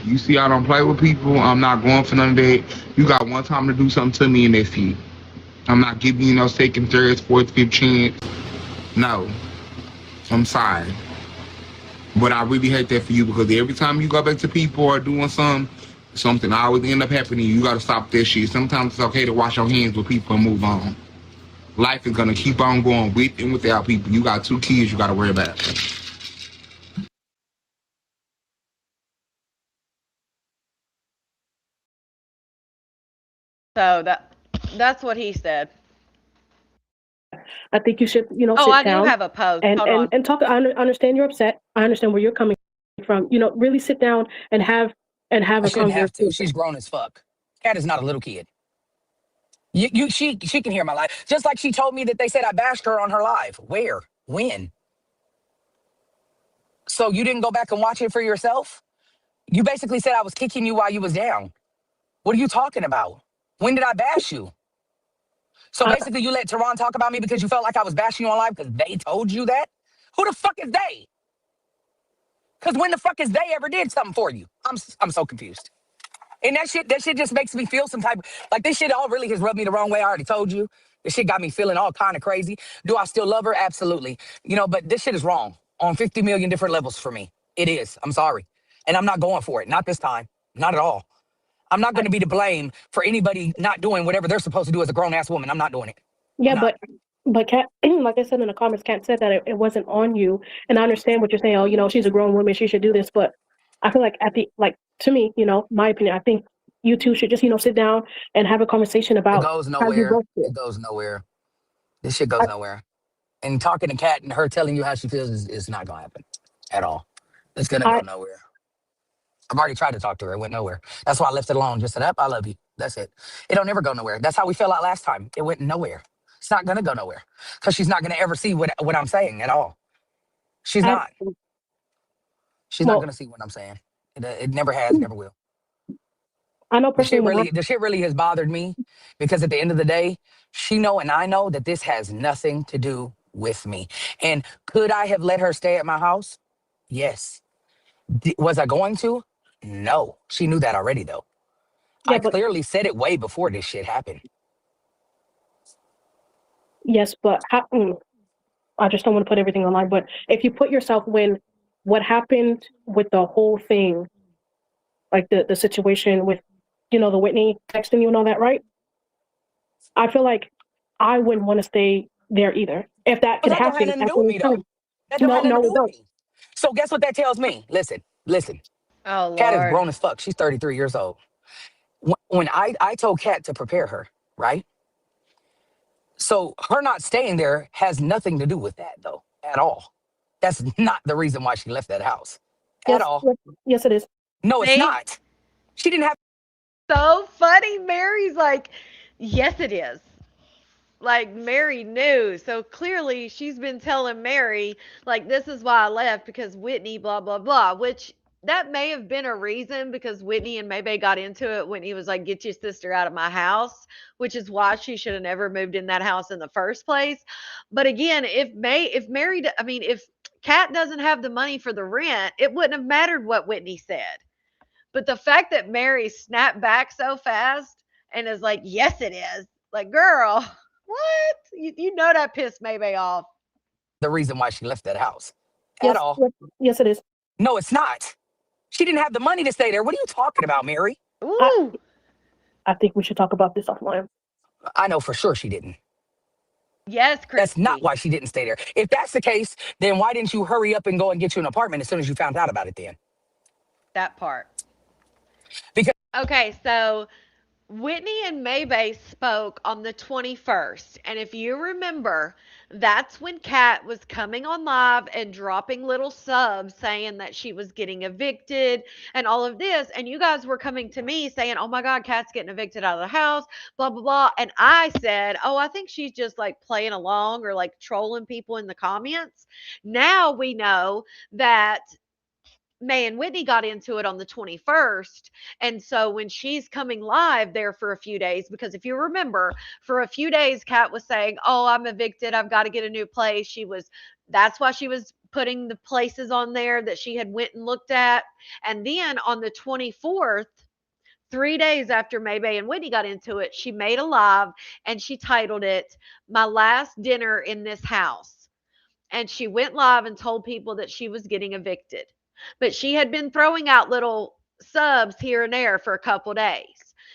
You see, I don't play with people. I'm not going for none of that. You got one time to do something to me and that's it. I'm not giving you no second, third, fourth, fifth chance. No. I'm sorry. But I really hate that for you because every time you go back to people or doing something always end up happening. You got to stop that shit. Sometimes it's okay to wash your hands with people and move on. Life is going to keep on going with and without people. You got 2 kids you got to worry about. So that's what he said. I think you should, sit I down. do have a post. And talk. I understand you're upset. I understand where you're coming from. Really sit down and have a conversation. Have to. She's grown as fuck. Cat is not a little kid. She can hear my life. Just like she told me that they said I bashed her on her live. Where? When? So you didn't go back and watch it for yourself? You basically said I was kicking you while you was down. What are you talking about? When did I bash you? So I, basically, you let Tehran talk about me because you felt like I was bashing you on live because they told you that? Who the fuck is they? Because when the fuck is they ever did something for you? I'm so confused. And that shit just makes me feel some type of, like this shit all really has rubbed me the wrong way. I already told you. This shit got me feeling all kind of crazy. Do I still love her? Absolutely. You know, but this shit is wrong on 50 million different levels for me. It is. I'm sorry. And I'm not going for it. Not this time. Not at all. I'm not I going to be to blame for anybody not doing whatever they're supposed to do as a grown ass woman. I'm not doing it. I'm yeah, not. but Kat, like I said in the comments, Kat said that it wasn't on you, and I understand what you're saying. Oh, she's a grown woman, she should do this. But I feel like to me, my opinion, I think you two should just sit down and have a conversation It about goes how you nowhere. both feel. It goes nowhere. This shit goes I, nowhere. And talking to Kat and her telling you how she feels is not going to happen at all. It's going to go I nowhere. I've already tried to talk to her. It went nowhere. That's why I left it alone. Just said, up, I love you. That's it. It don't ever go nowhere. That's how we felt like last time. It went nowhere. It's not going to go nowhere because she's not going to ever see what I'm saying at all. She's I not. She's not well, going to see what I'm saying. It never has, never will. I know The personally shit when I really, the shit really has bothered me because at the end of the day, she know and I know that this has nothing to do with me. And could I have let her stay at my house? Yes. Was I going to? No. She knew that already though. yeah, I but clearly said it way before this shit happened. yes, but I just don't want to put everything online. But if you put yourself when what happened with the whole thing, like the situation with the Whitney texting you and all that, right? I feel like I wouldn't want to stay there either. If that But could that don't have happen nothing to at do with any me though. time. That don't No, have nothing to no, do it with don't. me. So guess what that tells me? Listen, listen. Oh Kat is Lord. grown as fuck. She's 33 years old. When I told Kat to prepare her, right? So her not staying there has nothing to do with that though, at all. That's not the reason why she left that house. At Yes, all. yes, yes, it is. No, it's See? not. She didn't have So funny. Mary's like, yes, it is. Like Mary knew. So clearly she's been telling Mary, like, this is why I left because Whitney, blah, blah, blah, which that may have been a reason because Whitney and Maybay got into it when he was like, get your sister out of my house, which is why she should have never moved in that house in the first place. But again, if Kat doesn't have the money for the rent, it wouldn't have mattered what Whitney said. But the fact that Mary snapped back so fast and is like, yes, it is. Like, girl, what? You know that pissed Maybay off. the reason why she left that house. At Yes, all. yes, yes, it is. No, it's not. She didn't have the money to stay there. What are you talking about, Mary? I Ooh. I think we should talk about this offline. I know for sure she didn't. Yes, That's not Christy. why she didn't stay there. If that's the case, then why didn't you hurry up and go and get you an apartment as soon as you found out about it then? That part. Because Okay, so Whitney and Maybay spoke on the 21st. And if you remember, that's when Kat was coming on live and dropping little subs saying that she was getting evicted and all of this. And you guys were coming to me saying, oh my God, Kat's getting evicted out of the house, blah, blah, blah. And I said, oh, I think she's just like playing along or like trolling people in the comments. Now we know that May and Whitney got into it on the 21st. And so when she's coming live there for a few days, because if you remember, for a few days, Kat was saying, oh, I'm evicted. I've got to get a new place. That's why she was putting the places on there that she had went and looked at. And then on the 24th, 3 days after Maybay and Whitney got into it, she made a live and she titled it, My Last Dinner in This House, and she went live and told people that she was getting evicted. But she had been throwing out little subs here and there for a couple days.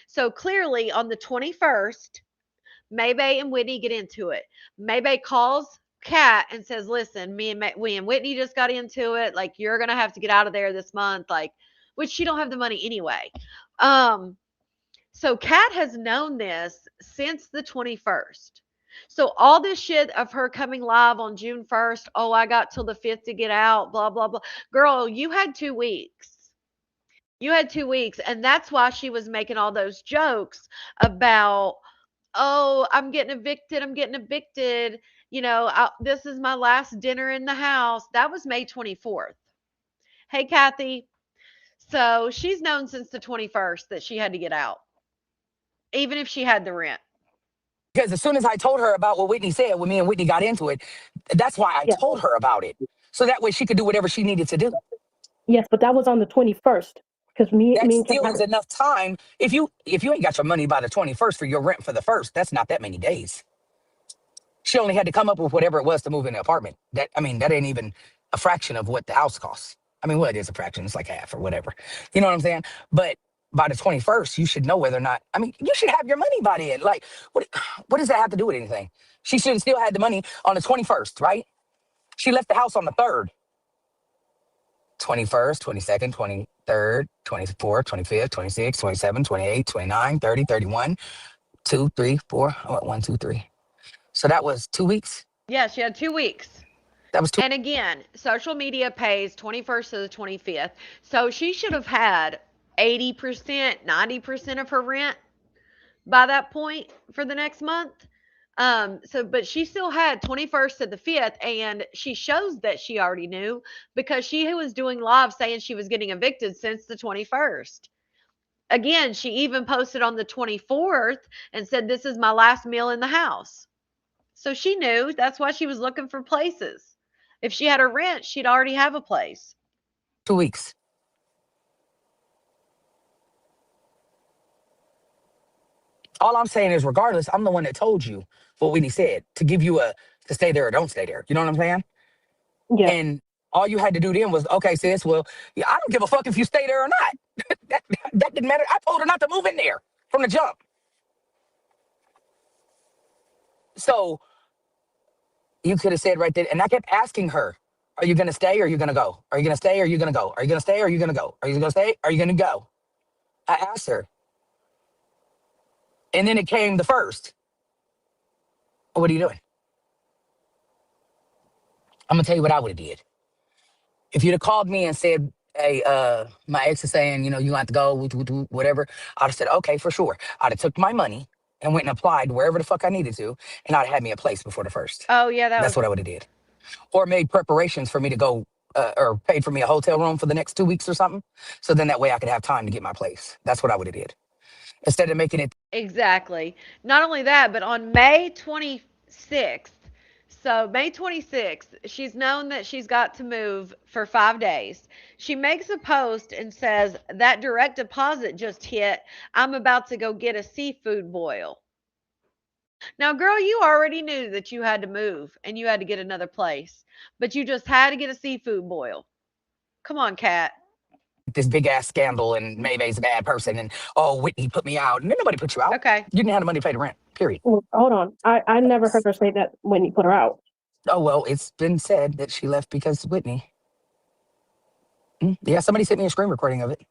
So clearly on the 21st, Maybay and Whitney get into it. Maybay calls Kat and says, "Listen, we and Whitney just got into it. Like you're gonna have to get out of there this month. Like, which she don't have the money anyway." Um, so Kat has known this since the 21st. So all this shit of her coming live on June 1st, oh, I got till the 5th to get out, blah, blah, blah. Girl, you had 2 weeks. You had 2 weeks. And that's why she was making all those jokes about, oh, I'm getting evicted. I'm getting evicted. This is my last dinner in the house. That was May 24th. Hey, Kathy. So she's known since the 21st that she had to get out, even if she had the rent. Because as soon as I told her about what Whitney said, when me and Whitney got into it, that's why I Yeah. told her about it. So that way she could do whatever she needed to do. Yes, but that was on the 21st. Because That me and Kim still had is enough time. If you ain't got your money by the 21st for your rent for the first, that's not that many days. She only had to come up with whatever it was to move in the apartment. That ain't even a fraction of what the house costs. I mean, well, it is a fraction. It's like half or whatever. You know what I'm saying? But by the 21st, you should know whether or not. I mean, you should have your money by then. Like, what does that have to do with anything? She should have still had the money on the 21st, right? She left the house on the 3rd, 21st, 22nd, 23rd, 24th, 25th, 26th, 27th, 28th, 29th, 30, 31, 2, 3, 4. What, 1, 2, 3. So that was 2 weeks. Yeah, she had 2 weeks. That was two. And again, social media pays 21st to the 25th. So she should have had 80%, 90% of her rent by that point for the next month. But she still had 21st to the 5th, and she shows that she already knew because she was doing live saying she was getting evicted since the 21st. Again, she even posted on the 24th and said, "This is my last meal in the house." So she knew that's why she was looking for places. If she had a rent, she'd already have a place. 2 weeks. All I'm saying is, regardless, I'm the one that told you what Whitney said to give you to stay there or don't stay there. You know what I'm saying? yeah. And all you had to do then was, okay, sis, well, yeah, I don't give a fuck if you stay there or not. that didn't matter. I told her not to move in there from the jump. So you could have said right there, and I kept asking her, are you going to stay or are you going to go? Are you going to stay or are you going to go? Are you going to stay or are you going to go? Are you going to stay? Are you going to go? I asked her. And then it came the first. What are you doing? I'm going to tell you what I would have did. If you'd have called me and said, hey, my ex is saying, you have to go, whatever, I'd have said, okay, for sure. I'd have took my money and went and applied wherever the fuck I needed to, and I'd have had me a place before the first. Oh, yeah, that That's was what I would have did. Or made preparations for me to go, or paid for me a hotel room for the next 2 weeks or something. So then that way I could have time to get my place. That's what I would have did. Instead of making it exactly. Not only that, but on May 26th, so May 26th, she's known that she's got to move for 5 days. She makes a post and says, "That direct deposit just hit. I'm about to go get a seafood boil." Now, girl, you already knew that you had to move and you had to get another place, but you just had to get a seafood boil. Come on, Kat. this big ass scandal and Maymay's a bad person and oh Whitney put me out. And then nobody put you out. Okay. You didn't have the money to pay the rent. Period. Well, hold on. I never heard her say that when you put her out. Oh well, it's been said that she left because of Whitney. Yeah, somebody sent me a screen recording of it.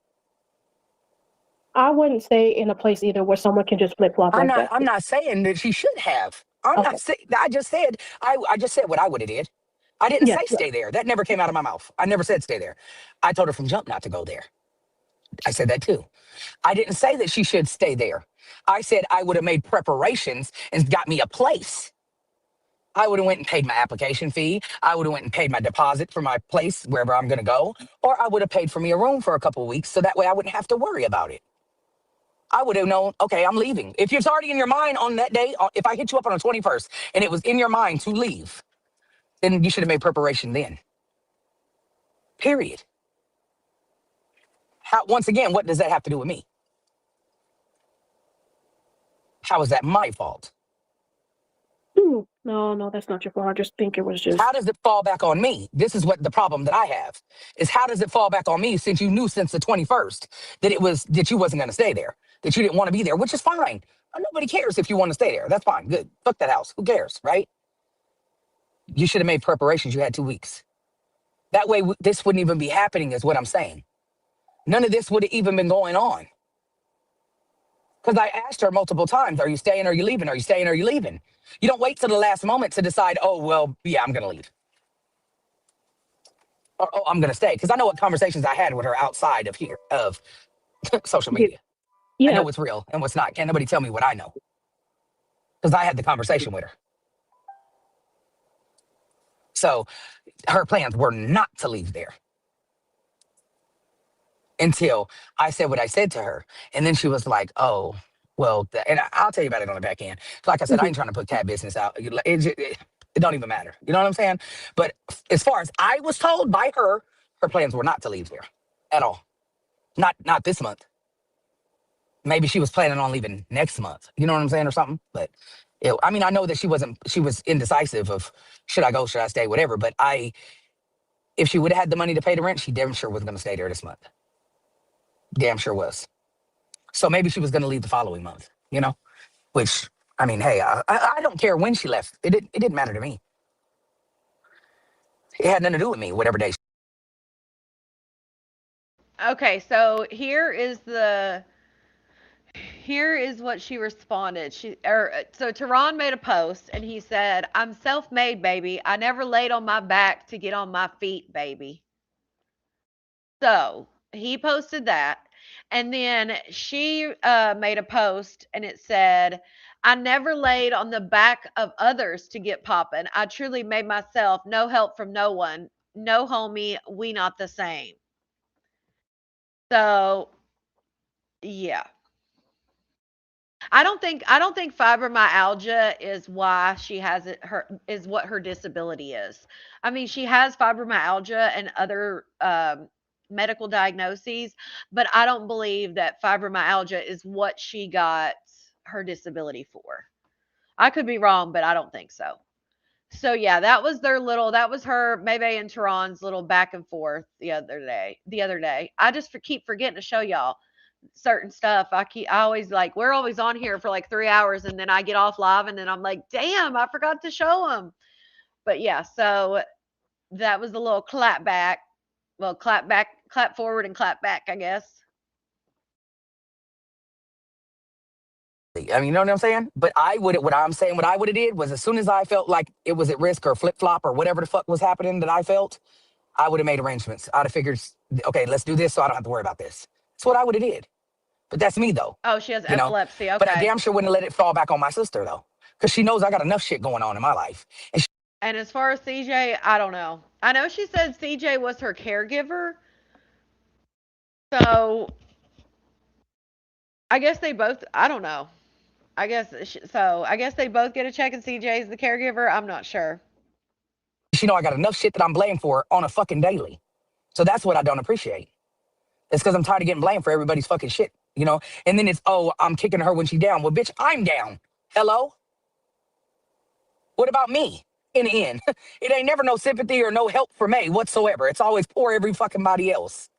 I wouldn't stay in a place either where someone can just flip flop I'm like not. that. I'm not saying that she should have. I'm Okay. not saying. I just said. I just said what I would have did. I didn't Yes. say stay there. That never came out of my mouth. I never said stay there. I told her from jump not to go there. I said that too. I didn't say that she should stay there. I said I would have made preparations and got me a place. I would have went and paid my application fee. I would have went and paid my deposit for my place wherever I'm going to go, or I would have paid for me a room for a couple of weeks so that way I wouldn't have to worry about it. I would have known, okay, I'm leaving. If it's already in your mind on that day, if I hit you up on the 21st and it was in your mind to leave, then you should have made preparation then. Period. Once again, what does that have to do with me? How is that my fault? No, that's not your fault. I just think it was How just. does it fall back on me? This is what the problem that I have is. How does it fall back on me since you knew since the 21st that you wasn't going to stay there, that you didn't want to be there, which is fine. Nobody cares if you want to stay there. That's fine. Good. Fuck that house. Who cares, right? You should have made preparations. You had 2 weeks. That way, this wouldn't even be happening, is what I'm saying. None of this would have even been going on. Because I asked her multiple times, are you staying or are you leaving? Are you staying or are you leaving? You don't wait till the last moment to decide, oh, well, yeah, I'm going to leave. Or, oh, I'm going to stay. Because I know what conversations I had with her outside of social media. I know Yeah. what's real and what's not. Can't nobody tell me what I know. Because I had the conversation with her. So her plans were not to leave there until I said what I said to her. And then she was like, oh, Well, and I'll tell you about it on the back end. Like I said, I ain't trying to put cat business out. It don't even matter. You know what I'm saying? But as far as I was told by her, her plans were not to leave here at all. Not this month. Maybe she was planning on leaving next month. You know what I'm saying, or something. But I mean, I know that she wasn't. She was indecisive of should I go, should I stay, whatever. But if she would have had the money to pay the rent, she damn sure was going to stay there this month. Damn sure was. So maybe she was going to leave the following month. You know. Which, I mean, hey, I don't care when she left. It didn't matter to me. It had nothing to do with me, whatever day. Okay, so here is what she responded. So Tehran made a post and he said, "I'm self-made, baby. I never laid on my back to get on my feet, baby." So he posted that. And then she made a post and it said, "I never laid on the back of others to get poppin'. I truly made myself, no help from no one. No homie, we not the same." So yeah. I don't think fibromyalgia is why she has it her is what her disability is. I mean, she has fibromyalgia and other medical diagnoses, but I don't believe that fibromyalgia is what she got her disability for. I could be wrong, but I don't think so. So yeah, that was her Maybe and Tehran's little back and forth the other day. I just keep forgetting to show y'all certain stuff. I always like we're always on here for like 3 hours and then I get off live and then I'm like, damn, I forgot to show them. But yeah, so that was a little clap back. Well, clap back, clap forward, and clap back, I guess. I mean, you know what I'm saying? But what I would have did was as soon as I felt like it was at risk or flip flop or whatever the fuck was happening that I felt, I would have made arrangements. I'd have figured, okay, let's do this so I don't have to worry about this. That's what I would have did. But that's me though, Oh, she has you know. epilepsy. But I Okay. damn sure wouldn't let it fall back on my sister though, because she knows I got enough shit going on in my life. And as far as CJ, I don't know. I know she said CJ was her caregiver. So I guess they both, I don't know. I guess they both get a check and CJ's the caregiver. I'm not sure. She know I got enough shit that I'm blamed for on a fucking daily. So that's what I don't appreciate. It's because I'm tired of getting blamed for everybody's fucking shit, you know? And then it's, oh, I'm kicking her when she's down. Well, bitch, I'm down. Hello? What about me in the end? It ain't never no sympathy or no help for me whatsoever. It's always poor every fucking body else.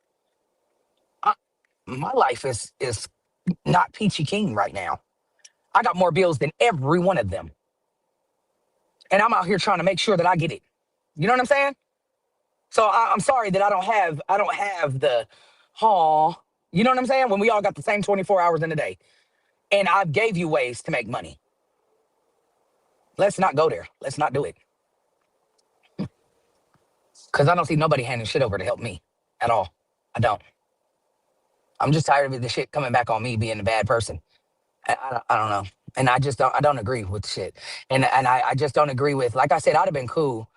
My life is not peachy keen right now. I got more bills than every one of them. And I'm out here trying to make sure that I get it. You know what I'm saying? So I'm sorry that I don't have the, you know what I'm saying? When we all got the same 24 hours in a day. And I gave you ways to make money. Let's not go there. Let's not do it. Because I don't see nobody handing shit over to help me at all. I don't. I'm just tired of the shit coming back on me being a bad person. I don't know. And I don't agree with the shit. And I just don't agree with, like I said, I'd have been cool.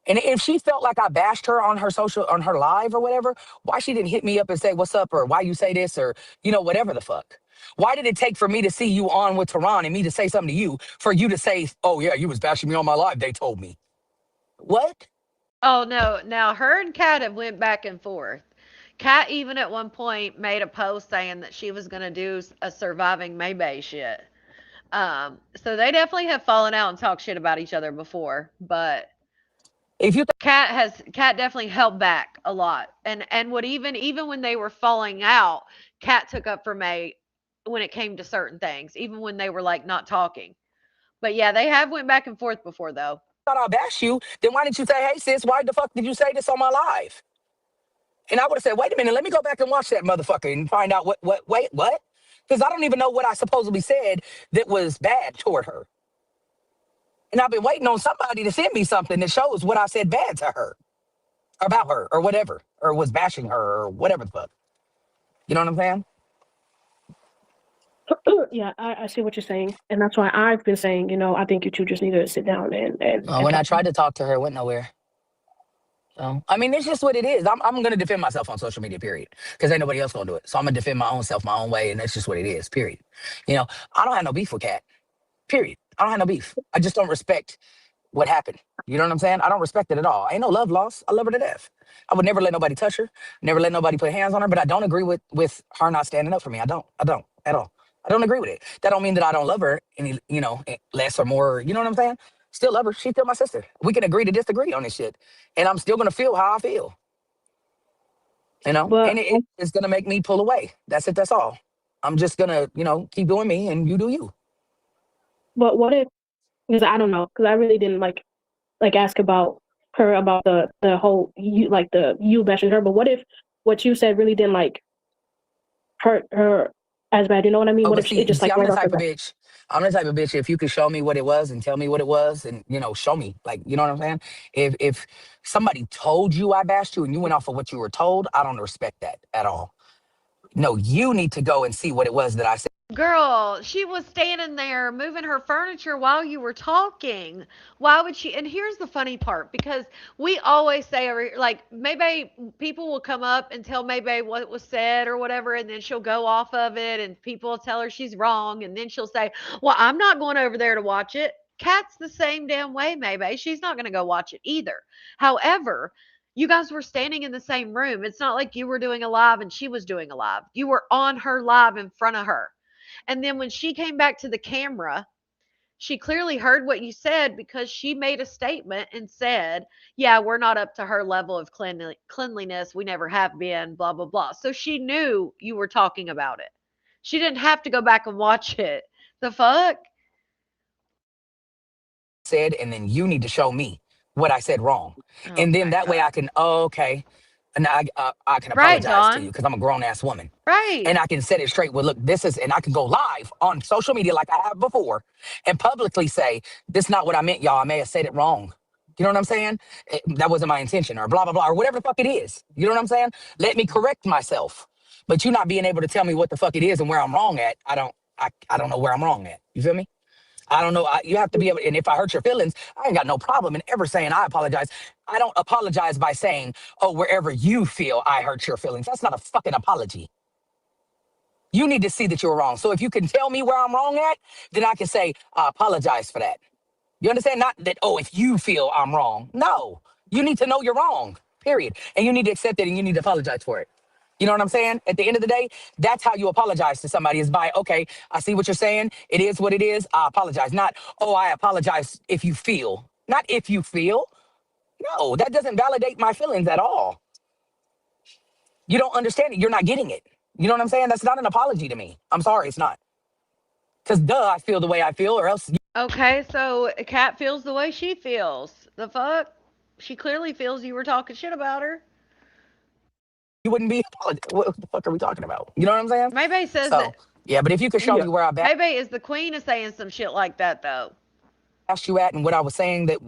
And if she felt like I bashed her on her live or whatever, why she didn't hit me up and say, what's up? Or why you say this? Or, whatever the fuck. Why did it take for me to see you on with Tehran and me to say something to you for you to say, oh yeah, you was bashing me on my live, they told me. What? Oh no, now her and Kat have went back and forth. Kat even at one point made a post saying that she was gonna do a surviving Maybay shit. So they definitely have fallen out and talked shit about each other before, but If you Kat definitely held back a lot, and would even when they were falling out, Kat took up for May when it came to certain things, even when they were like not talking. But yeah, they have went back and forth before though. thought I bashed you, then why didn't you say, hey sis, why the fuck did you say this on my live? And I would have said, wait a minute, let me go back and watch that motherfucker and find out wait, what? Because I don't even know what I supposedly said that was bad toward her. And I've been waiting on somebody to send me something that shows what I said bad to her, about her, or whatever, or was bashing her, or whatever the fuck. You know what I'm saying? Yeah, I see what you're saying. And that's why I've been saying, I think you two just need to sit down and When I talk. tried to talk to her, it went nowhere. I mean, it's just what it is. I'm gonna defend myself on social media, period. Because ain't nobody else gonna do it. So I'm gonna defend my own self, my own way, and that's just what it is, period. You know, I don't have no beef with Cat, period. I don't have no beef. I just don't respect what happened. You know what I'm saying? I don't respect it at all. Ain't no love lost. I love her to death. I would never let nobody touch her, never let nobody put hands on her. But I don't agree with her not standing up for me. I don't at all. I don't agree with it. That don't mean that I don't love her any, less or more. You know what I'm saying? Still love her. She's still my sister. We can agree to disagree on this shit, and I'm still gonna feel how I feel. But And it's gonna make me pull away. That's it. That's all. I'm just gonna, keep doing me, and you do you. what if? Because I don't know. Because I really didn't like ask about her about the whole you like the you bashing her. But what if what you said really didn't like hurt her as bad? You know what I mean? Oh, What but if it just see, like I'm right the off the type of bat? bitch. I'm the type of bitch. If you could show me what it was and tell me what it was, and show me, like, you know what I'm saying? If somebody told you I bashed you and you went off of what you were told, I don't respect that at all. No, you need to go and see what it was that I said. Girl, she was standing there moving her furniture while you were talking. Why would she? And here's the funny part because we always say, like, maybe people will come up and tell maybe what was said or whatever, and then she'll go off of it, and people will tell her she's wrong, and then she'll say, well, I'm not going over there to watch it. Kat's the same damn way, maybe. She's not going to go watch it either. However, you guys were standing in the same room. It's not like you were doing a live and she was doing a live. You were on her live in front of her. And then when she came back to the camera, she clearly heard what you said because she made a statement and said, yeah, we're not up to her level of cleanliness. We never have been, blah, blah, blah. So she knew you were talking about it. She didn't have to go back and watch it. The fuck? Said, and then you need to show me what I said wrong, Oh and then my that way God. I can, oh, okay, and I can Right, apologize to you Dawn. because I'm a grown ass woman, Right. and I can set it straight. Well, look, this is, and I can go live on social media like I have before, and publicly say this is not what I meant, y'all. I may have said it wrong. You know what I'm saying? That wasn't my intention, or blah blah blah, or whatever the fuck it is. You know what I'm saying? Let me correct myself. But you not being able to tell me what the fuck it is and where I'm wrong at, I don't know where I'm wrong at. You feel me? I don't know. You have to be able, and if I hurt your feelings, I ain't got no problem in ever saying I apologize. I don't apologize by saying, oh, wherever you feel I hurt your feelings. That's not a fucking apology. You need to see that you're wrong. So if you can tell me where I'm wrong at, then I can say, I apologize for that. You understand? Not that, oh, if you feel I'm wrong. No, you need to know you're wrong, period. And you need to accept it and you need to apologize for it. You know what I'm saying? At the end of the day, that's how you apologize to somebody is by, okay, I see what you're saying. It is what it is. I apologize. Not, oh, I apologize if you feel. Not if you feel. No, that doesn't validate my feelings at all. You don't understand it. You're not getting it. You know what I'm saying? That's not an apology to me. I'm sorry, it's not. Because duh, I feel the way I feel, or else Okay, so Kat feels the way she feels. The fuck? She clearly feels you were talking shit about her. you wouldn't be apologizing. What the fuck are we talking about? You know what I'm saying? Maybe says So, that. yeah, but if you could show Yeah. me where I Maybe is the queen of saying some shit like that though. asked you at and what I was saying that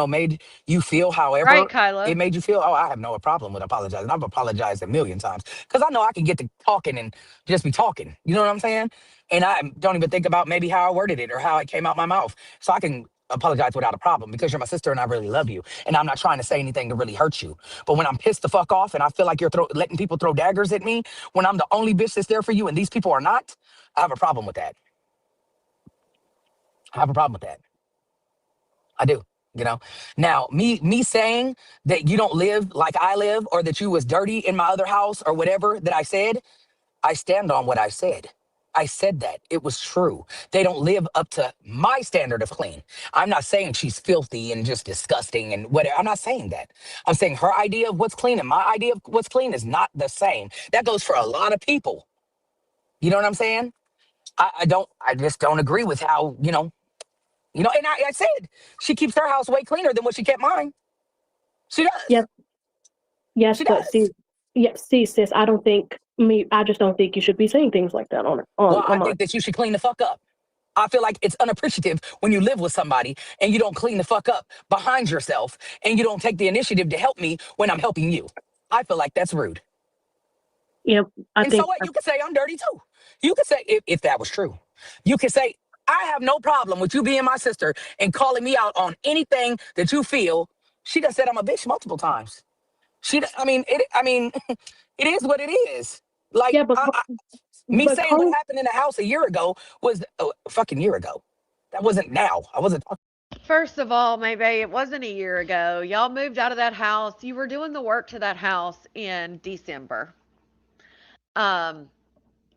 made you feel Right, however it Kyla? made you feel. Oh, I have no problem with apologizing. I've apologized a million times because I know I can get to talking and just be talking. You know what I'm saying? And I don't even think about maybe how I worded it or how it came out my mouth. So I can apologize without a problem because you're my sister and I really love you. And I'm not trying to say anything to really hurt you. But when I'm pissed the fuck off and I feel like you're letting people throw daggers at me when I'm the only bitch that's there for you and these people are not, I have a problem with that. I have a problem with that. I do. You know. Now, me saying that you don't live like I live, or that you was dirty in my other house, or whatever that I said, I stand on what I said. I said that it was true. They don't live up to my standard of clean. I'm not saying she's filthy and just disgusting and whatever. I'm not saying that. I'm saying her idea of what's clean and my idea of what's clean is not the same. That goes for a lot of people. You know what I'm saying? I just don't agree with how, and I said she keeps her house way cleaner than what she kept mine. She does. Yes, yes, She but see, does. yeah, see, sis, I don't think me. I just don't think you should be saying things like that Well, I online. think that you should clean the fuck up. I feel like it's unappreciative when you live with somebody and you don't clean the fuck up behind yourself and you don't take the initiative to help me when I'm helping you. I feel like that's rude. Yeah, I And so think what? You could say I'm dirty too. You could say, if that was true, you could say, I have no problem with you being my sister and calling me out on anything that you feel. She done said I'm a bitch multiple times. I mean, it is what it is. Like, Yeah, me but saying what calling. happened in the house a year ago was a fucking year ago. That wasn't now. I wasn't talking. First of all, maybe it wasn't a year ago. Y'all moved out of that house. You were doing the work to that house in December. Um,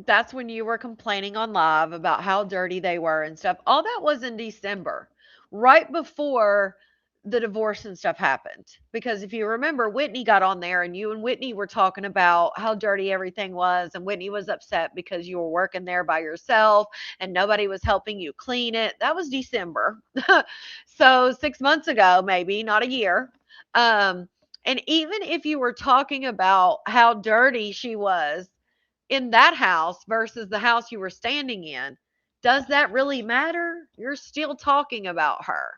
that's when you were complaining on live about how dirty they were and stuff. All that was in December, right before the divorce and stuff happened. Because if you remember, Whitney got on there and you and Whitney were talking about how dirty everything was. And Whitney was upset because you were working there by yourself and nobody was helping you clean it. That was December. So 6 months ago, maybe not a year. Um, and even if you were talking about how dirty she was, in that house versus the house you were standing in, does that really matter? You're still talking about her.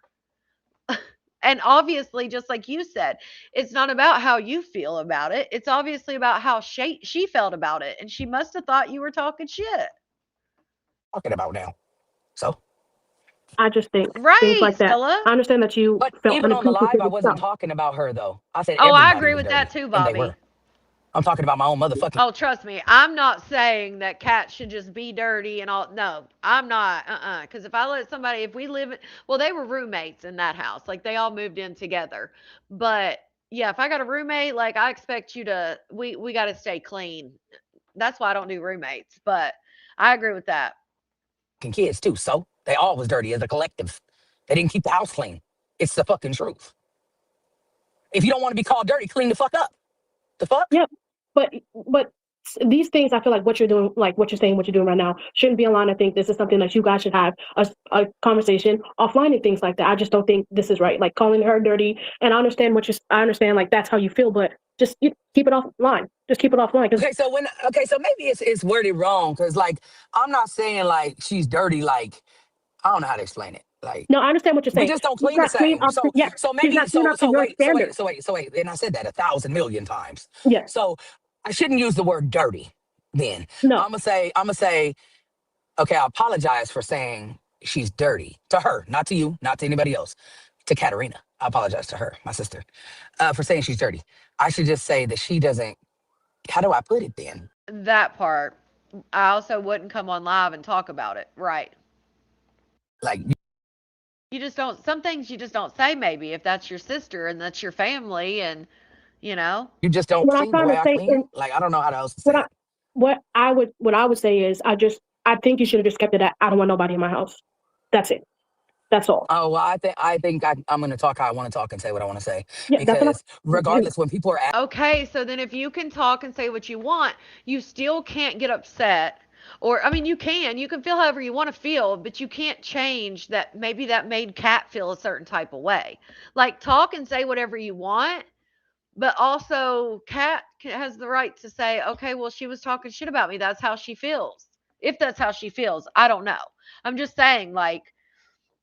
And obviously, just like you said, it's not about how you feel about it. It's obviously about how she felt about it. And she must have thought you were talking shit. About now. So, I just think things Right, like that. Stella. I understand that you but felt even on the live, unequivocally I with wasn't stuff. talking about her though. I said Oh, I everybody agree was with that dirty, too, and they Bobby. were. I'm talking about my own motherfucking Oh, trust me, I'm not saying that cats should just be dirty and all. No, I'm not. Because if I let somebody, if we live, well, they were roommates in that house. Like they all moved in together. But yeah, if I got a roommate, like I expect you to, we got to stay clean. That's why I don't do roommates. But I agree with that. kids too. So they all was dirty as a collective. They didn't keep the house clean. It's the fucking truth. If you don't want to be called dirty, clean the fuck up. The fuck? Yeah, but these things, I feel like what you're doing, like what you're saying, what you're doing right now, shouldn't be online. I think this is something that you guys should have a conversation offline and things like that. I just don't think this is right. Like calling her dirty, and I understand like that's how you feel, but just keep it offline. Just keep it offline because So maybe it's worded wrong because like I'm not saying like she's dirty. Like I don't know how to explain it. Like no, I understand what you're we saying. just don't She's clean the not clean same. up to, yeah, So she's maybe not clean up to your standards. so wait. And I said that 1,000,000,000 times. Yeah, So I shouldn't use the word dirty. Then no, I'm gonna say okay. I apologize for saying she's dirty to her, not to you, not to anybody else. To Katarina, I apologize to her, my sister, for saying she's dirty. I should just say that she doesn't. How do I put it then? That part. I also wouldn't come on live and talk about it. Right. Like You just don't, some things you just don't say, maybe, if that's your sister and that's your family and, you know. you just don't what I'm clean the trying way to I say, clean. and Like I don't know how else to what say I it. what I would say is I think you should have just kept it at I don't want nobody in my house. That's it. That's all. Oh well, I'm going to talk how I want to talk and say what I want to say Yeah, that's what because I'm. regardless, when people are Okay, so then if you can talk and say what you want, you still can't get upset. Or, I mean, you can feel however you want to feel, but you can't change that. Maybe that made Kat feel a certain type of way. Like, talk and say whatever you want, but also Kat has the right to say, okay, well, she was talking shit about me. That's how she feels. If that's how she feels, I don't know. I'm just saying, like,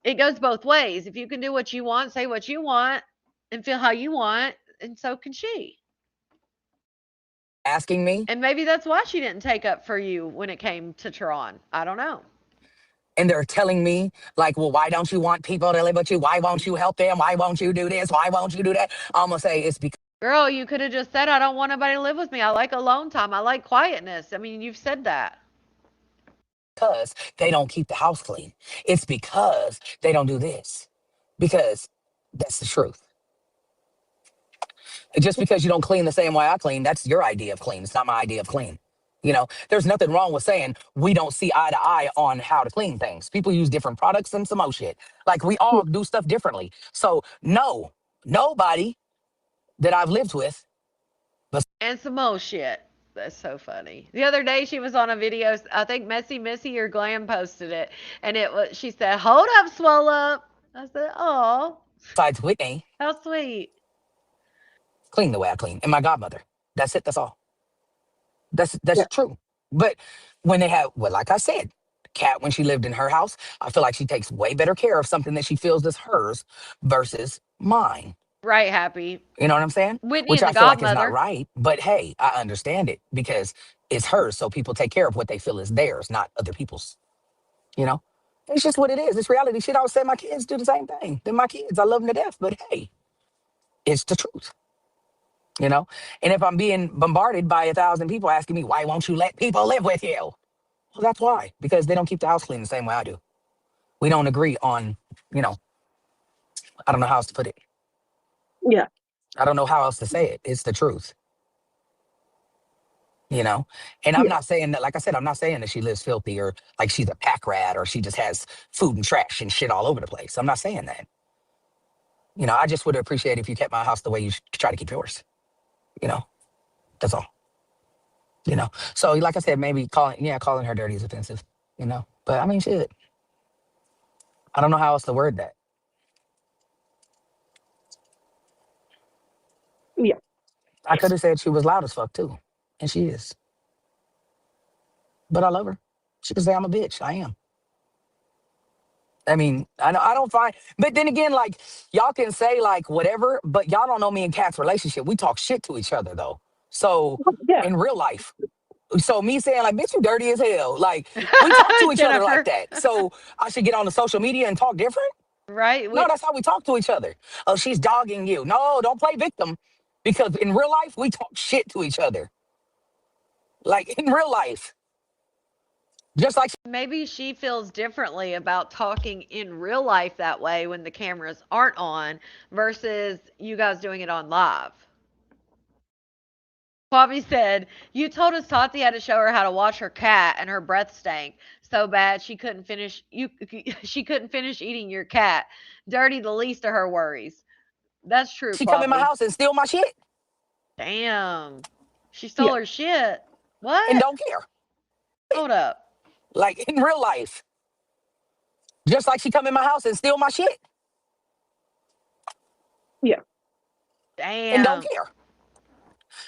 it goes both ways. If you can do what you want, say what you want, and feel how you want, and so can she. asking me And maybe that's why she didn't take up for you when it came to Tron. I don't know. and they're telling me like, well, why don't you want people to live with you? Why won't you help them? Why won't you do this? Why won't you do that? I'm gonna say it's Girl, you could have just said, I don't want nobody to live with me. I like alone time. I like quietness. I mean, you've said that. because they don't keep the house clean. It's because they don't do this. Because that's the truth. Just because you don't clean the same way I clean, that's your idea of clean. It's not my idea of clean. You know, there's nothing wrong with saying we don't see eye to eye on how to clean things. People use different products and some more shit. Like we all do stuff differently. So no, nobody that I've lived with, but And some more shit. That's so funny. The other day she was on a video. I think Messy Missy or Glam posted it, and it was. She said, "Hold up, swell up." I said, "Oh, besides Whitney, how sweet." clean the way I clean. And my godmother. That's it. That's all. Yeah, That's true. But when they have, well, like I said, Kat, when she lived in her house, I feel like she takes way better care of something that she feels is hers versus mine. Right, happy. You know what I'm saying? Whitney Which and I the feel like is not godmother. right. But hey, I understand it because it's hers. So people take care of what they feel is theirs, not other people's. You know? It's just what it is. It's reality shit. I would say my kids do the same thing. They're my kids. I love them to death. But hey, it's the truth. you know? And if I'm being bombarded by 1,000 people asking me, why won't you let people live with you? Well, that's why, because they don't keep the house clean the same way I do. We don't agree on, you know, I don't know how else to put it. Yeah. I don't know how else to say it. It's the truth, you know? And I'm Yeah. not saying that, like I said, I'm not saying that she lives filthy or like she's a pack rat or she just has food and trash and shit all over the place. I'm not saying that. You know, I just would appreciate if you kept my house the way you try to keep yours. You know, that's all. You know, so like I said, maybe calling her dirty is offensive. You know, but I mean, shit, I don't know how else to word that. Yeah. I could have said she was loud as fuck too, and she is. But I love her. She could say I'm a bitch. I am. I mean, I know I don't find, but then again, like y'all can say like whatever, but y'all don't know me and Kat's relationship. We talk shit to each other though. So Yeah. in real life, so me saying like, bitch, you dirty as hell. Like we talk to each other like Jennifer. that. So I should get on the social media and talk different? Right? No, that's how we talk to each other. Oh, she's dogging you. No, don't play victim. Because in real life, we talk shit to each other. Like in real life. Just like Maybe she feels differently about talking in real life that way when the cameras aren't on versus you guys doing it on live. Bobby said, "You told us Tati had to show her how to wash her cat and her breath stank so bad she couldn't finish eating your cat. Dirty the least of her worries." That's true, she come in my Quavity. house and steal my shit Damn. She stole Yeah. her shit. and What? don't care. Hold up. Like in real life. Just like she come in my house and steal my shit Yeah. and don't Damn. care.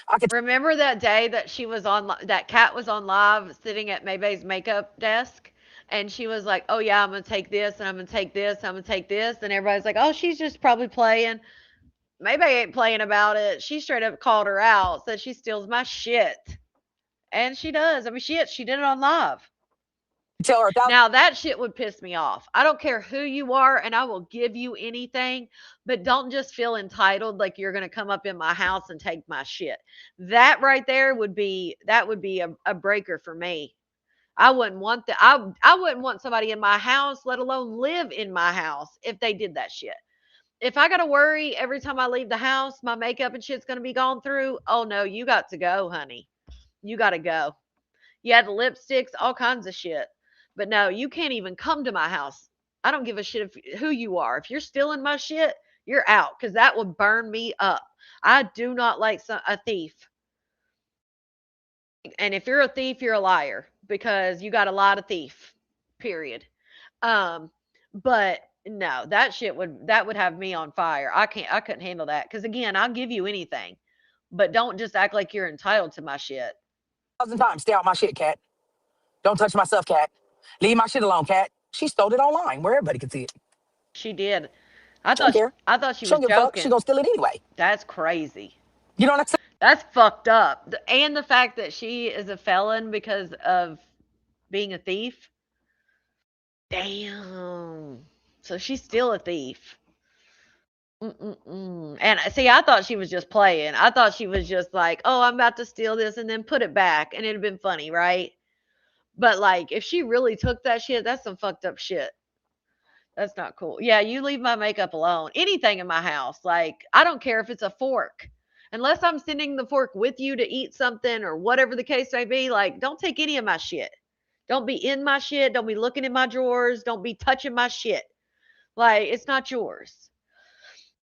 I could Remember that day that she was on that cat was on live sitting at Maybay's makeup desk and she was like, "Oh yeah, I'm going to take this and I'm going to take this, I'm going to take this." And everybody's like, "Oh, she's just probably playing." Maybay ain't playing about it. She straight up called her out, said she steals my shit. And she does. I mean, shit, she did it on live. tell her 1,000 Now that shit would piss me off. I don't care who you are and I will give you anything, but don't just feel entitled like you're going to come up in my house and take my shit. That right there would be a breaker for me. I wouldn't want that. I wouldn't want somebody in my house, let alone live in my house if they did that shit. If I got to worry every time I leave the house, my makeup and shit's going to be gone through. Oh no, you got to go, honey. You got to go. You had the lipsticks, all kinds of shit. But no, you can't even come to my house. I don't give a shit if who you are. If you're stealing my shit, you're out because that would burn me up. I do not like a thief. And if you're a thief, you're a liar because you got a lot of thief. Period. Um, but no, that would have me on fire. I couldn't handle that because again, I'll give you anything, but don't just act like you're entitled to my shit. times. Stay out my shit, cat. Don't touch my stuff, cat. Leave my shit alone, cat. She stole it online where everybody could see it. She did. She don't care. I thought she She was don't give a fuck. She joking. gonna steal it anyway. That's crazy. You know what I'm saying? That's fucked up. And the fact that she is a felon because of being a thief. Damn. So she's still a thief. Mm-mm-mm. And see, I thought she was just playing. I thought she was just like, "Oh, I'm about to steal this and then put it back," and it'd been funny, right? But like, if she really took that shit, that's some fucked up shit. That's not cool. Yeah, you leave my makeup alone. Anything in my house, like I don't care if it's a fork, unless I'm sending the fork with you to eat something or whatever the case may be. Like, don't take any of my shit. Don't be in my shit. Don't be looking in my drawers. Don't be touching my shit. Like, it's not yours.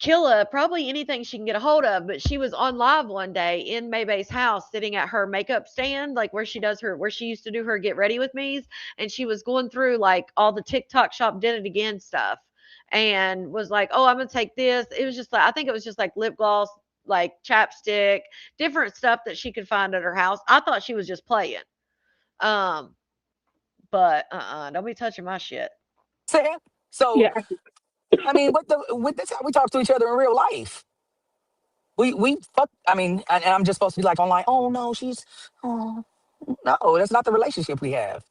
Killa, probably anything she can get a hold of, but she was on live one day in Maybay's house sitting at her makeup stand, like where she used to do her get ready with me's, and she was going through like all the TikTok shop did it again stuff and was like, "Oh, I'm gonna take this." It was just like I think it was just like lip gloss, like chapstick, different stuff that she could find at her house. I thought she was just playing. Um, but don't be touching my shit. Saying? So Yeah. I mean, with this how we talk to each other in real life. We fuck. I mean, and I'm just supposed to be like online. Oh no, she's. Oh no, that's not the relationship we have.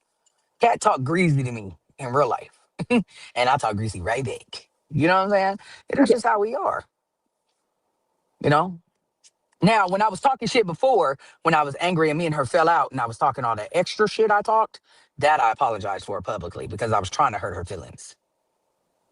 Cat talk greasy to me in real life, and I talk greasy right back. You know what I'm saying? And that's Yeah. just how we are. You know. Now, when I was talking shit before, when I was angry and me and her fell out and I was talking all that extra shit I talked, that I apologized for publicly because I was trying to hurt her feelings.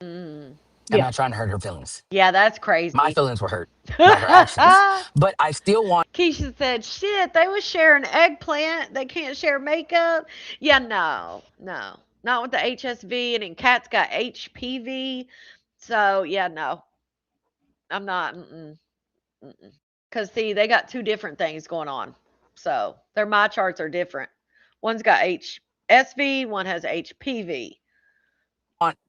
Mm. I'm Yeah. not trying to hurt her feelings. Yeah, that's My crazy. feelings were hurt by her actions. But I still want Keisha said, shit, they was sharing eggplant. They can't share makeup. Yeah, no, no. Not with the HSV, and then Kat's got HPV. So, yeah, no. I'm not. Mm-mm, mm-mm. Because, see, they got two different things going on. So, their my charts are different. One's got HSV, one has HPV.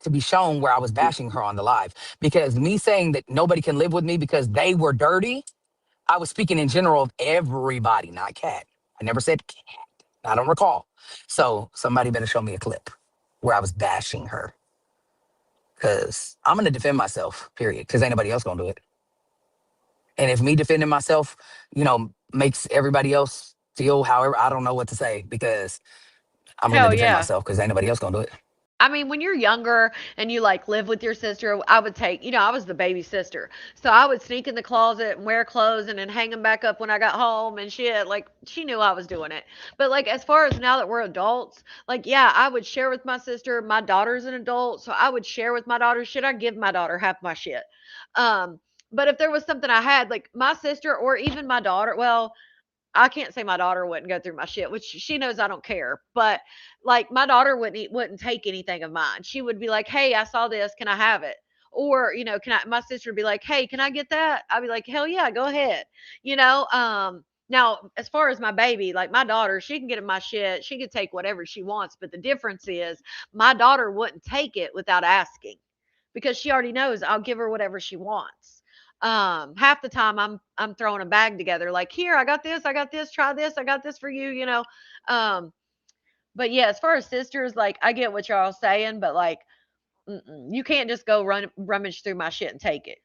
to be shown where I was bashing her on the live because me saying that nobody can live with me because they were dirty, I was speaking in general of everybody, not Cat. I never said Cat. I don't recall. So somebody better show me a clip where I was bashing her because I'm going to defend myself, period, because ain't nobody else going to do it. And if me defending myself, makes everybody else feel however, I don't know what to say because I'm going to Hell defend yeah. myself because ain't nobody else going to do it. I mean, when you're younger and you like live with your sister, I would take, I was the baby sister. So I would sneak in the closet and wear clothes and then hang them back up when I got home and shit. Like, she knew I was doing it. But like, as far as now that we're adults, like, yeah, I would share with my sister. My daughter's an adult. So I would share with my daughter. Shit, I give my daughter half my shit. Um, but if there was something I had, like my sister or even my daughter, well, I can't say my daughter wouldn't go through my shit, which she knows I don't care. But like my daughter wouldn't take anything of mine. She would be like, "Hey, I saw this. Can I have it?" Or can I? My sister would be like, "Hey, can I get that?" I'd be like, "Hell yeah, go ahead." You know. Now, as far as my baby, like my daughter, she can get in my shit. She can take whatever she wants. But the difference is, my daughter wouldn't take it without asking, because she already knows I'll give her whatever she wants. Half the time I'm throwing a bag together like, here, I got this, try this, I got this for you. um but yeah, as far as sisters, like, I get what y'all saying, but like, you can't just go rummage through my shit and take it.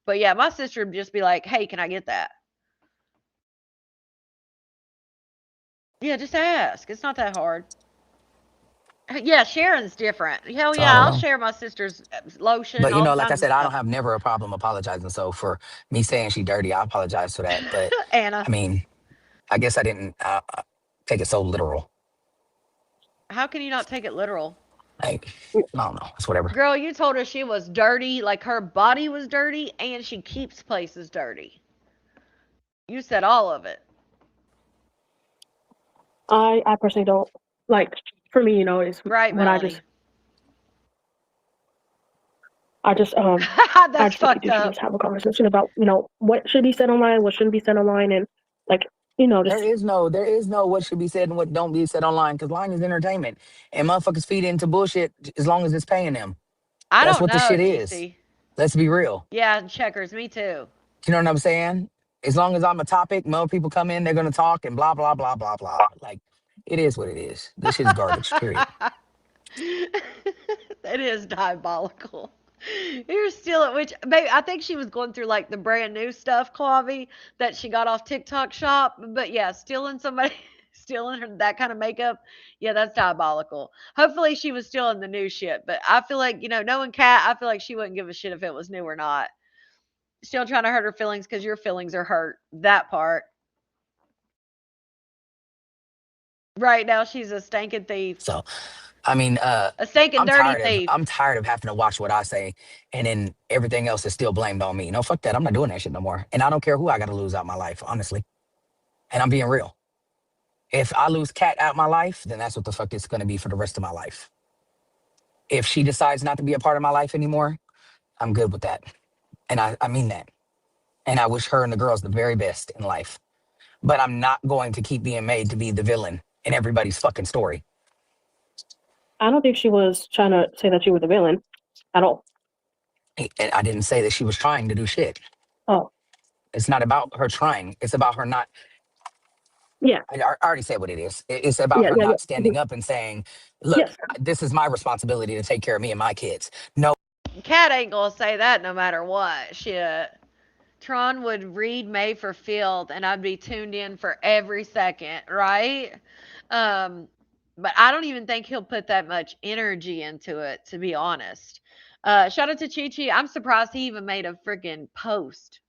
But yeah, my sister would just be like, hey, can I get that? Yeah, just ask, it's not that hard. Yeah, Sharon's different. Hell So I yeah, don't I'll know. share my sister's lotion, But all like I kinds of said, I don't stuff. have never a problem apologizing. So for me saying she dirty, I apologize for that. But Anna, I mean, I guess I didn't take it so literal. how can you not take it literal? Like, I don't know. It's whatever. Girl, you told her she was dirty, like her body was dirty, and she keeps places dirty. You said all of it. I personally don't like. For me, it's Right, when Melanie? I just I That's just feel like fucked you should just up. have a conversation about what should be said online, what shouldn't be said online, and like There just is no what should be said and what don't be said online because line is entertainment and motherfuckers feed into bullshit as long as it's paying them. I That's don't what the know, shit is. TC. Let's be real. Yeah, checkers, me too. You know what I'm saying? As long as I'm a topic, more people come in, they're gonna talk and blah blah blah blah blah. Like it is what it is. This shit is garbage. Period. It is diabolical. You're still at which, babe, I think she was going through like the brand new stuff, Clavi, that she got off TikTok shop. But yeah, stealing somebody, stealing that kind of makeup, yeah, that's diabolical. Hopefully she was stealing the new shit. But I feel like, knowing Kat, I feel like she wouldn't give a shit if it was new or not. Still trying to hurt her feelings because your feelings are hurt. That part. Right now, she's a stinking thief. So I mean, A stinking dirty thief. I'm tired of having to watch what I say and then everything else is still blamed on me. No, fuck that. I'm not doing that shit no more. And I don't care who I gotta lose out my life, honestly. And I'm being real. If I lose Cat out my life, then that's what the fuck it's gonna be for the rest of my life. If she decides not to be a part of my life anymore, I'm good with that. And I mean that. And I wish her and the girls the very best in life. But I'm not going to keep being made to be the villain in everybody's fucking story. I don't think she was trying to say that you were the villain at all. And I didn't say that she was trying to do shit. Oh It's not about her trying. It's about her not. yeah, I already said what it is. It's about yeah, her yeah, not yeah. standing up and saying, look, Yes, this is my responsibility to take care of me and my kids. No, Cat ain't gonna say that no matter what. Shit. Tron would read May for Field and I'd be tuned in for every second, right? Um, but I don't even think he'll put that much energy into it, to be honest. Shout out to Chi Chi. I'm surprised he even made a freaking post.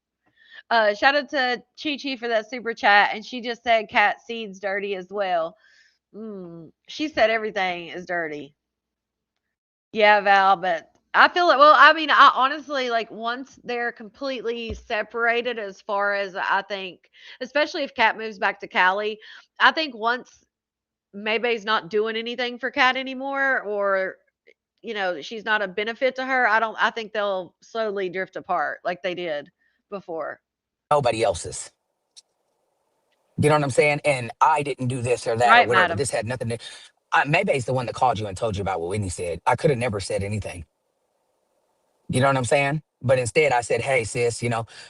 Shout out to Chi Chi for that super chat, and she just said cat seed's dirty as well. She said everything is dirty. Yeah, Val, but I feel it. Well, I mean, I honestly like once they're completely separated, as far as I think, especially if Cat moves back to Cali, I think once Maybay's not doing anything for Cat anymore, or she's not a benefit to her. I think they'll slowly drift apart like they did before. Nobody else's. You know what I'm saying? And I didn't do this or that or Right, whatever. madam. This had nothing to. Maybe it's the one that called you and told you about what Whitney said. I could have never said anything. You know what I'm saying? But instead, I said, "Hey, sis,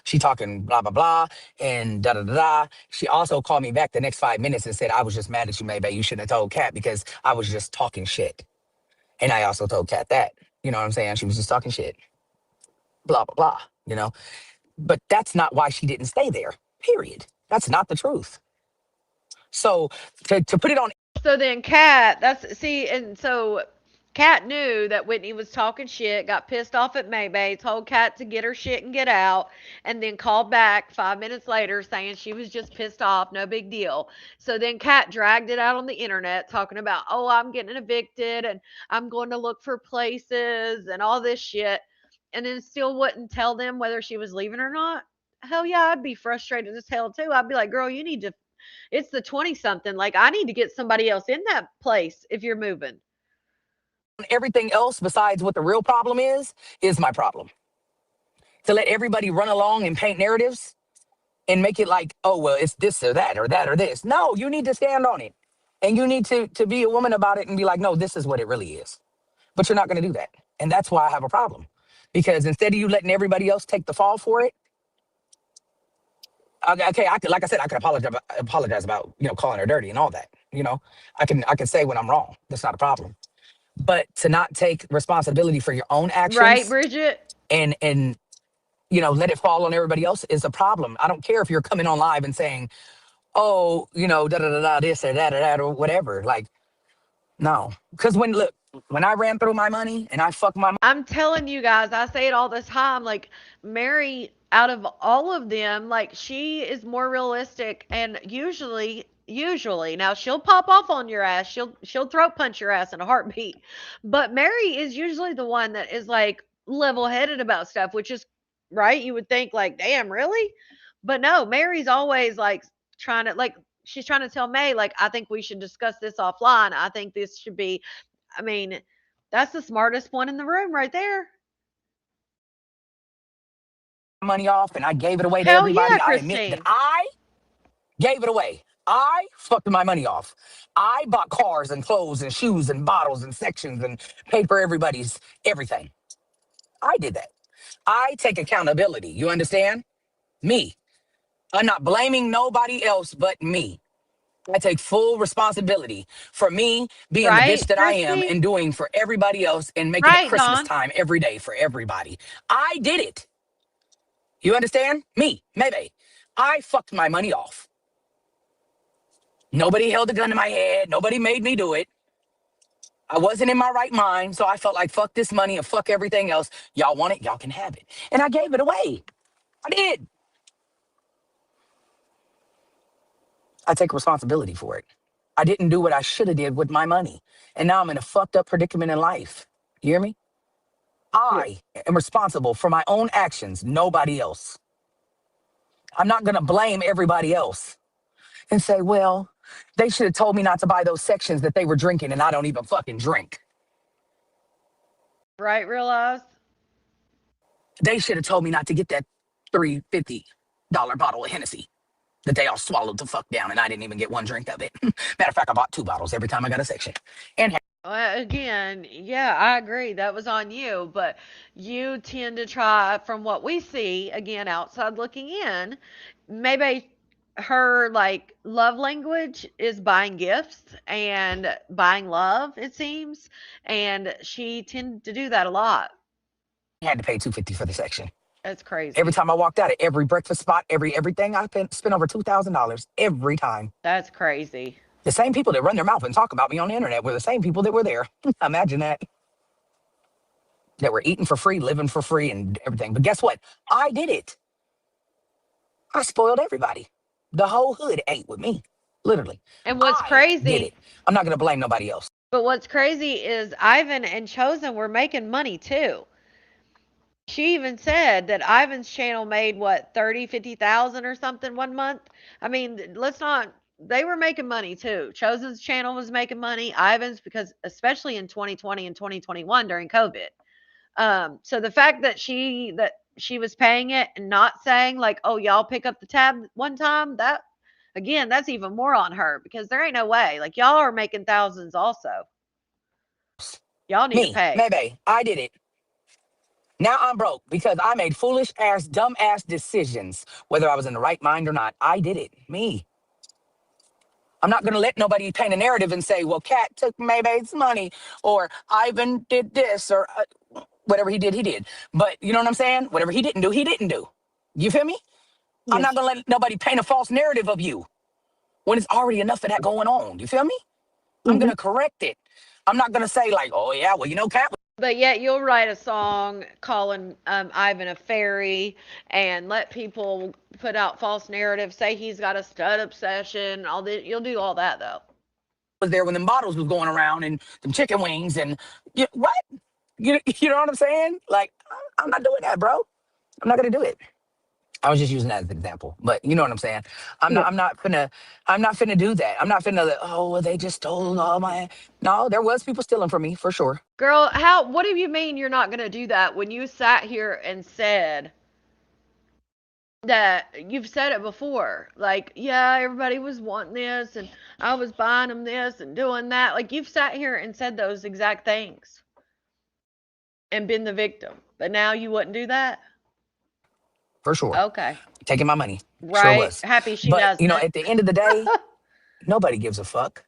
she talking blah blah blah and da da da da." She also called me back the next 5 minutes and said, "I was just mad at you, maybe you shouldn't have told Kat because I was just talking shit." And I also told Kat that. You know what I'm saying? She was just talking shit. Blah blah blah. But that's not why she didn't stay there. Period. That's not the truth. So to put it on. So then and so Kat knew that Whitney was talking shit, got pissed off at Maybay, told Kat to get her shit and get out, and then called back 5 minutes later saying she was just pissed off, no big deal. So then Kat dragged it out on the internet talking about, oh, I'm getting evicted and I'm going to look for places and all this shit, and then still wouldn't tell them whether she was leaving or not. Hell yeah, I'd be frustrated as hell too. I'd be like, girl, you need to, it's the 20 something. Like, I need to get somebody else in that place if you're moving. Everything else besides what the real problem is my problem. To let everybody run along and paint narratives and make it like, oh, well, it's this or that or that or this. No, you need to stand on it. And you need to be a woman about it and be like, no, this is what it really is. But you're not going to do that. And that's why I have a problem. Because instead of you letting everybody else take the fall for it, okay, like I said, I can apologize about calling her dirty and all that. I can say when I'm wrong. That's not a problem. But to not take responsibility for your own Right, actions Bridget? and let it fall on everybody else is a problem. I don't care if you're coming on live and saying, oh, da da da da this or that or whatever. Like, no, because when I ran through my money and I fucked my. I'm telling you guys, I say it all the time. Like, Mary, out of all of them, like, she is more realistic, and usually, now she'll pop off on your ass. She'll throat punch your ass in a heartbeat. But Mary is usually the one that is like level-headed about stuff, which is right. You would think like, damn, really? But no, Mary's always like trying to like she's trying to tell May like, I think we should discuss this offline. I think this should be, I mean, that's the smartest one in the room right there. Money off and I gave it away to Hell yeah, everybody. I admit that Christine. I gave it away. I fucked my money off. I bought cars and clothes and shoes and bottles and sections and paid for everybody's everything. I did that. I take accountability. You understand? Me. I'm not blaming nobody else but me. I take full responsibility for me being the bitch Right, that I am Christy? and doing for everybody else and making it Right, Christmas Don. time every day for everybody. I did it. You understand? Me, maybe. I fucked my money off. Nobody held a gun to my head. Nobody made me do it. I wasn't in my right mind, so I felt like fuck this money and fuck everything else. Y'all want it, y'all can have it. And I gave it away. I did. I take responsibility for it. I didn't do what I should have did with my money. And now I'm in a fucked up predicament in life. You hear me? Yeah. I am responsible for my own actions, nobody else. I'm not going to blame everybody else and say, well, they should have told me not to buy those sections that they were drinking and I don't even fucking drink. Right, realize? They should have told me not to get that $350 bottle of Hennessy that they all swallowed the fuck down and I didn't even get one drink of it. Matter of fact, I bought 2 bottles every time I got a section. And Again, yeah, I agree. That was on you, but you tend to try, from what we see, again, outside looking in, maybe her like love language is buying gifts and buying love, it seems, and she tended to do that a lot. I had to pay $250 for the section. That's Every crazy. time I walked out of every breakfast spot, everything, I spent over $2,000 every time. That's crazy. The same people that run their mouth and talk about me on the internet were the same people that were there. Imagine that. That were eating for free, living for free, and everything. But guess what? I did it. I spoiled everybody. The whole hood ate with me, literally. And what's I did crazy, it. I'm not gonna blame nobody else. but what's crazy is Ivan and Chosen were making money too. She even said that Ivan's channel made what 30, 50,000 or something one month. I mean, let's not they were making money too. Chosen's channel was making money, Ivan's because especially in 2020 and 2021 during COVID. So the fact that she was paying it and not saying like, "Oh, y'all pick up the tab one time," that again, that's even more on her because there ain't no way. Like y'all are making thousands also. Y'all need to Me, pay. maybe I did it. Now I'm broke because I made foolish ass, dumb ass decisions, whether I was in the right mind or not. I did it. Me. I'm not going to let nobody paint a narrative and say, well, Kat took Maybay's money or Ivan did this or whatever he did, he did. But you know what I'm saying? Whatever he didn't do, he didn't do. You feel me? I'm not Yes. going to let nobody paint a false narrative of you when it's already enough of that going on. You feel me? I'm going Hmm. to correct it. I'm not going to say like, oh yeah, well, you know, Kat. But yet you'll write a song calling Ivan a fairy and let people put out false narratives, say he's got a stud obsession, all that. You'll do all that though. Was there when them bottles was going around and them chicken wings and what? You know what I'm saying? Like, I'm not doing that, bro. I'm not going to do it. I was just using that as an example, but you know what I'm saying. Yeah. I'm not finna do that. I'm not finna. Oh, well, they just stole all my. No, there was people stealing from me for sure. Girl, how what do you mean you're not going to do that when you sat here and said that you've said it before? Like, yeah, everybody was wanting this and I was buying them this and doing that. Like you've sat here and said those exact things and been the victim. But now you wouldn't do that? For sure. Okay. Taking my money, sure Right. was. Happy she But you know, doesn't. at the end of the day, nobody gives a fuck.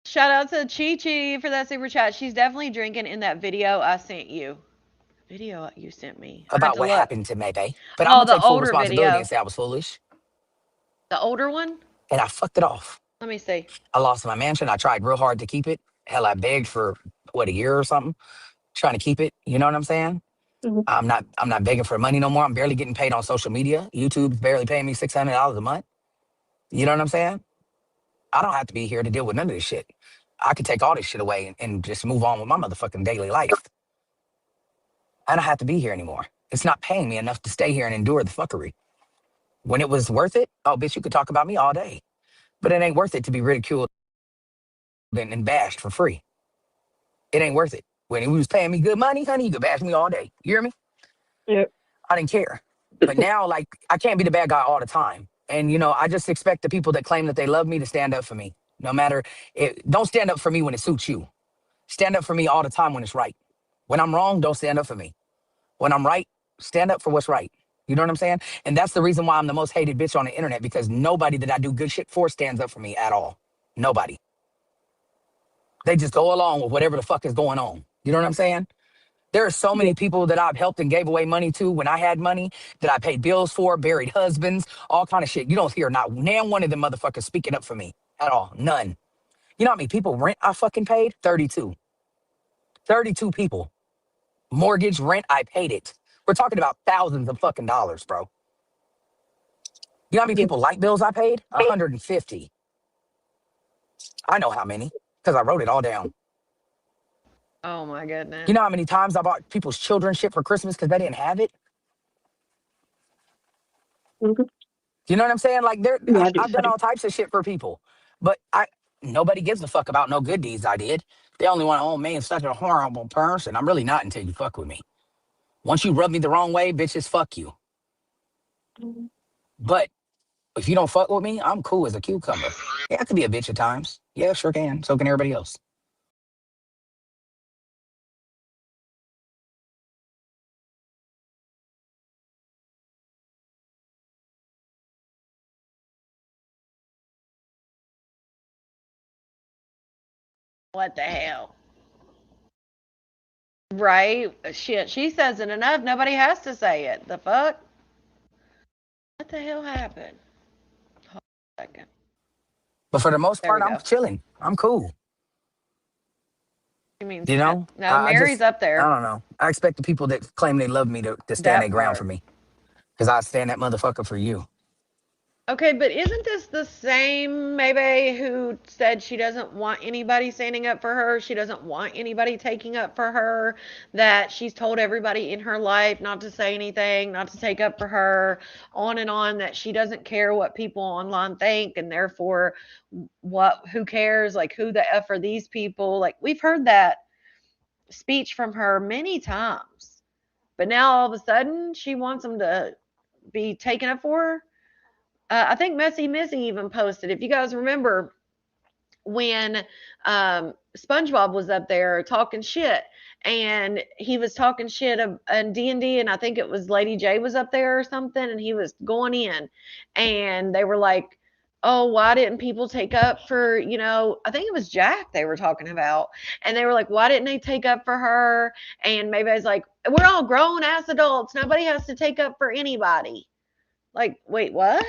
Shout out to Chi Chi for that super chat. She's definitely drinking in that video I sent you. Video you sent me. I had About to what look. happened to Maybe. But I'm Oh, gonna the take full older responsibility video. and say I was foolish The older one? and I fucked it off. Let me see. I lost my mansion. I tried real hard to keep it. Hell, I begged for what, a year or something, trying to keep it. You know what I'm saying? Hmm. I'm not begging for money no more. I'm barely getting paid on social media. YouTube's barely paying me $600 a month. You know what I'm saying? I don't have to be here to deal with none of this shit. I could take all this shit away and just move on with my motherfucking daily life. I don't have to be here anymore. It's not paying me enough to stay here and endure the fuckery. When it was worth it, oh bitch, you could talk about me all day. But it ain't worth it to be ridiculed and bashed for free. It ain't worth it. When he was paying me good money, honey, you could bash me all day. You hear me? Yeah. I didn't care. But now, like, I can't be the bad guy all the time. And, you know, I just expect the people that claim that they love me to stand up for me. No matter, don't stand up for me when it suits you. Stand up for me all the time when it's right. When I'm wrong, don't stand up for me. When I'm right, stand up for what's right. You know what I'm saying? And that's the reason why I'm the most hated bitch on the internet, because nobody that I do good shit for stands up for me at all. Nobody. They just go along with whatever the fuck is going on. You know what I'm saying? There are so Yeah. many people that I've helped and gave away money to when I had money, that I paid bills for, buried husbands, all kind of shit. You don't hear not nan one of them motherfuckers speaking up for me at all. None. You know how many people rent I fucking paid? 32. 32 people. Mortgage, rent, I paid it. We're talking about thousands of fucking dollars, bro. You know how many Yeah. people light bills I paid? 150. I know how many because I wrote it all down. Oh my goodness. You know how many times I bought people's children shit for Christmas because they didn't have it? Hmm. You know what I'm saying? Like Yeah. I do. I've I done do. all types of shit for people, but nobody gives a fuck about no good deeds I did. They only want, oh man, such a horrible person. I'm really not until you fuck with me. Once you rub me the wrong way, bitches, fuck you. Mhm. But if you don't fuck with me, I'm cool as a cucumber. Yeah, I could be a bitch at times. Yeah, sure can. So can everybody else. What the hell? Right? Shit, she says it enough. Nobody has to say it. The fuck? What the hell happened? Hold on a second. But for the most There part, we I'm go. chilling. I'm cool. You mean You Seth? know, No, I Mary's just, up I there. don't know. I expect the people that claim they love me to stand their That ground part. for me. Because I stand that motherfucker for you. Okay, but isn't this the same maybe who said she doesn't want anybody standing up for her? She doesn't want anybody taking up for her, that she's told everybody in her life not to say anything, not to take up for her, on, that she doesn't care what people online think, and therefore who cares? Like, who the F are these people? Like, we've heard that speech from her many times. But now all of a sudden she wants them to be taken up for her. I think Messy Missy even posted, if you guys remember, when SpongeBob was up there talking shit, and he was talking shit in D&D, and I think it was Lady J was up there or something, and he was going in, and they were like, oh, why didn't people take up for, I think it was Jack they were talking about, and they were like, why didn't they take up for her? And maybe I was like, we're all grown ass adults, nobody has to take up for anybody. Like, wait, what?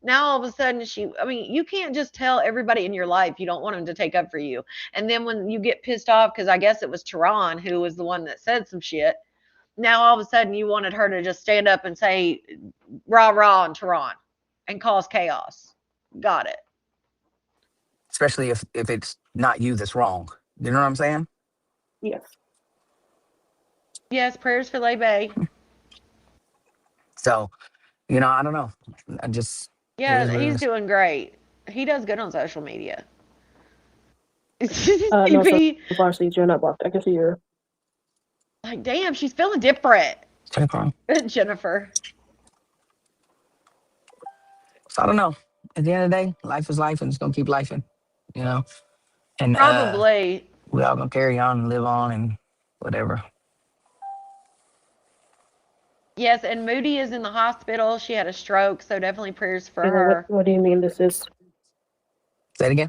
Now all of a sudden you can't just tell everybody in your life you don't want them to take up for you. And then when you get pissed off, because I guess it was Tehran who was the one that said some shit, now all of a sudden you wanted her to just stand up and say rah rah on Tehran and cause chaos. Got it. Especially if it's not you that's wrong. You know what I'm saying? Yes. Yes, prayers for Lebe. So, I don't know. I just it is Yeah, what it he's is. doing great. He does good on social media. No, so CP, far, so you're not blocked. I can see your. like, damn, she's feeling different. Jennifer. Jennifer. So I don't know. At the end of the day, life is life and it's gonna keep lifing, you know? And Probably. we all gonna carry on and live on and whatever. Yes, and Moody is in the hospital. She had a stroke, so definitely prayers for You know, her. what do you mean this is? Say it again.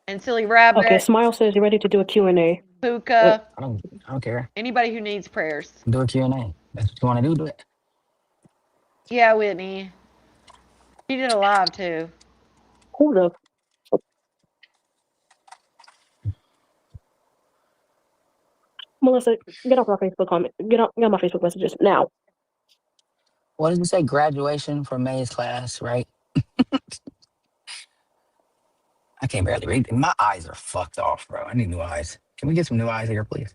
And Silly Okay, Rabbit, Smile says you're ready to do a Q&A. Puka, I don't care. anybody who needs prayers. Do a Q&A. That's what you wanna do it. Yeah, Whitney. She did a live too. Who the? Melissa, get off my Facebook comment. Get off my Facebook messages now. What does it say? Graduation from May's class, right? I can't barely read. My eyes are fucked off, bro. I need new eyes. Can we get some new eyes here, please?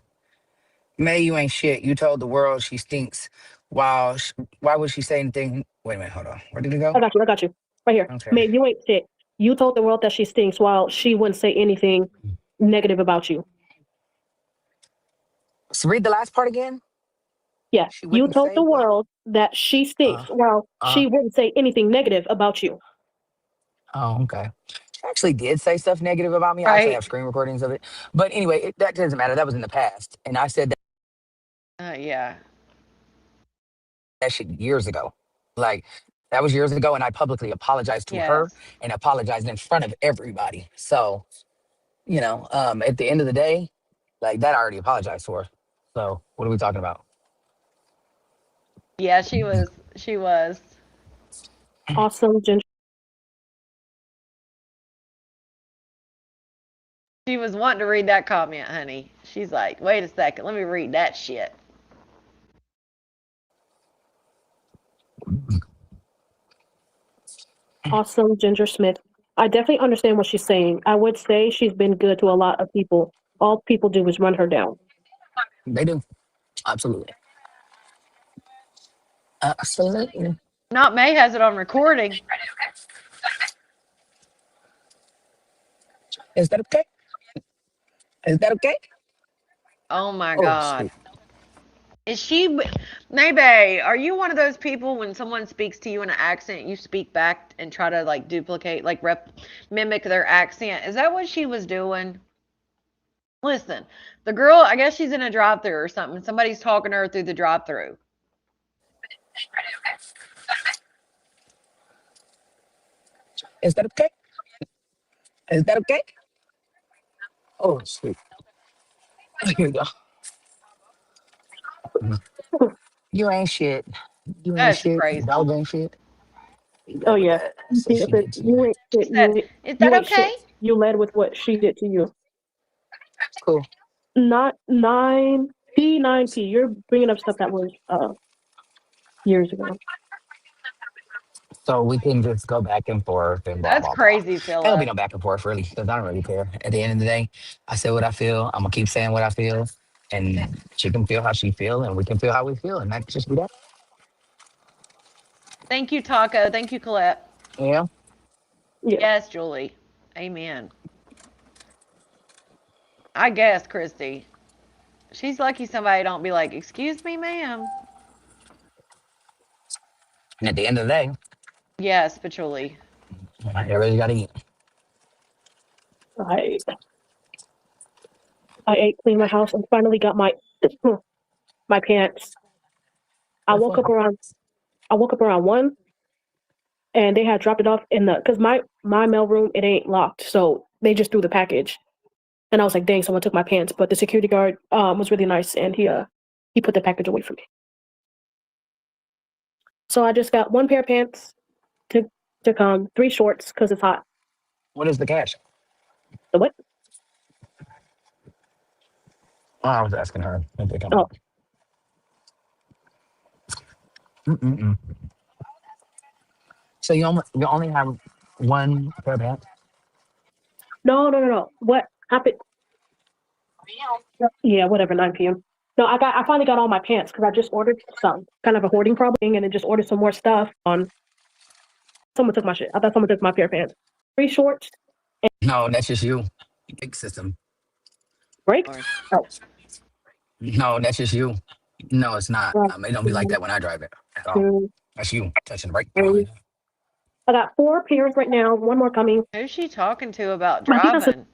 May, you ain't shit. You told the world she stinks. Wow. Why would she say anything? Wait a minute. Hold on. Where did it go? I got you. Right here. Okay. May, you ain't shit. You told the world that she stinks while she wouldn't say anything negative about you. So read the last part again. Yeah. She You wouldn't told say the what? world that she stinks while she wouldn't say anything negative about you. Oh, okay. She actually did say stuff negative about me. I actually have Right? screen recordings of it. But anyway, that doesn't matter. That was in the past. And I said Yeah. that shit years ago. Like, that was years ago. And I publicly apologized to her Yes. and apologized in front of everybody. So, at the end of the day, like, that I already apologized for. So what are we talking about? Yeah, she was. She was. Awesome, Ginger. She was wanting to read that comment, honey. She's like, wait a second, let me read that shit. Awesome, Ginger Smith. I definitely understand what she's saying. I would say she's been good to a lot of people. All people do is run her down. They do. Absolutely. Absolutely. Not May has it on recording. Is that okay? Is that okay? Oh my Oh, God. shit. Is she, Maybe, are you one of those people when someone speaks to you in an accent, you speak back and try to like duplicate, like mimic their accent? Is that what she was doing? Listen, the girl, I guess she's in a drive through or something. Somebody's talking to her through the drive through. Is that okay? Is that okay? Oh, shit. Here we go. You ain't shit. You ain't That's shit. crazy. Dog ain't shit. You Oh led with yeah. that. So She she said, did to you. you ain't shit. She said, is that You ain't okay? shit. You led with what she did to you. Cool. Not 9P9P. You're bringing up stuff that was years ago. So we can just go back and forth and blah That's blah blah. crazy, There'll be Philip. no back and forth really, because I don't really care. At the end of the day, I say what I feel. I'm gonna keep saying what I feel, and she can feel how she feel, and we can feel how we feel, and that just be that. Thank you, Taco. Thank you, Colette. Yeah. Yeah. Yes, Julie. Amen. I guess, Christy. She's lucky somebody don't be like, "Excuse me, ma'am." And at the end of the day, Yes, but Julie. everybody gotta eat. I I ate, cleaned my house, and finally got my my pants. I That's woke up fun. around I woke up around 1, and they had dropped it off in the because my mailroom, it ain't locked, so they just threw the package. And I was like, dang, someone took my pants. But the security guard was really nice, and he put the package away from me. So I just got 1 pair of pants to come, 3 shorts because it's hot. What is the cash? The what? Oh, I was asking her if they come Oh, up. Mm-mm-mm. So you only have one pair of pants? no. What happened? Yeah, whatever, 9 p.m. No, I finally got all my pants because I just ordered some, kind of a hoarding problem, and then just ordered some more stuff on. Someone took my shit. I thought someone took my pair of pants. 3 shorts, No, that's just you. Big system. brakes. Or Oh, No, that's just you. No, it's not. one, It don't be like that when I drive it at all. 2, That's you touching the brake. 3. I got 4 pairs right now. 1 more coming. who's she talking to about I think that's driving?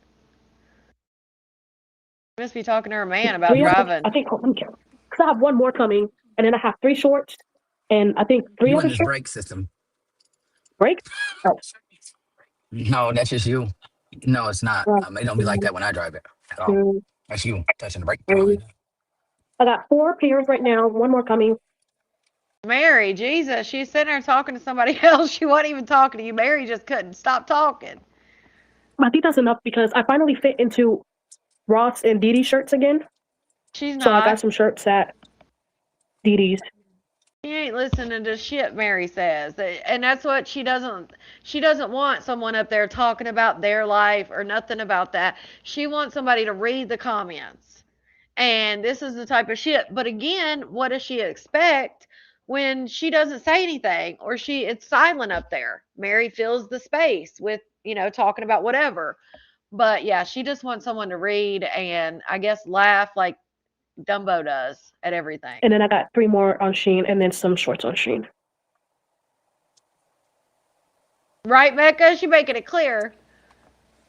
She must be talking to her man about 3 of them. driving. I think. Let me count. Because I have 1 more coming, and then I have 3 shorts, and I think 3 You in other this shorts. brake system. Brakes. Oh, No, that's just you. No, it's not. 1, It don't be like that when I drive it at all. 2, That's you touching the brake. 3. I got 4 pairs right now. 1 more coming. Mary, Jesus, she's sitting there talking to somebody else. She wasn't even talking to you. Mary just couldn't stop talking. I think that's enough because I finally fit into Ross and Dee Dee's shirts again. She's So I got not. some shirts at Dee Dee's. She ain't listening to shit Mary says. And that's what she doesn't want someone up there talking about their life or nothing about that. She wants somebody to read the comments. And this is the type of shit. But again, what does she expect when she doesn't say anything or it's silent up there? Mary fills the space with, talking about whatever. But yeah, she just wants someone to read and I guess laugh like Dumbo does at everything. And then I got 3 more on Shein and then some shorts on Shein. Right, Becca? She making it clear.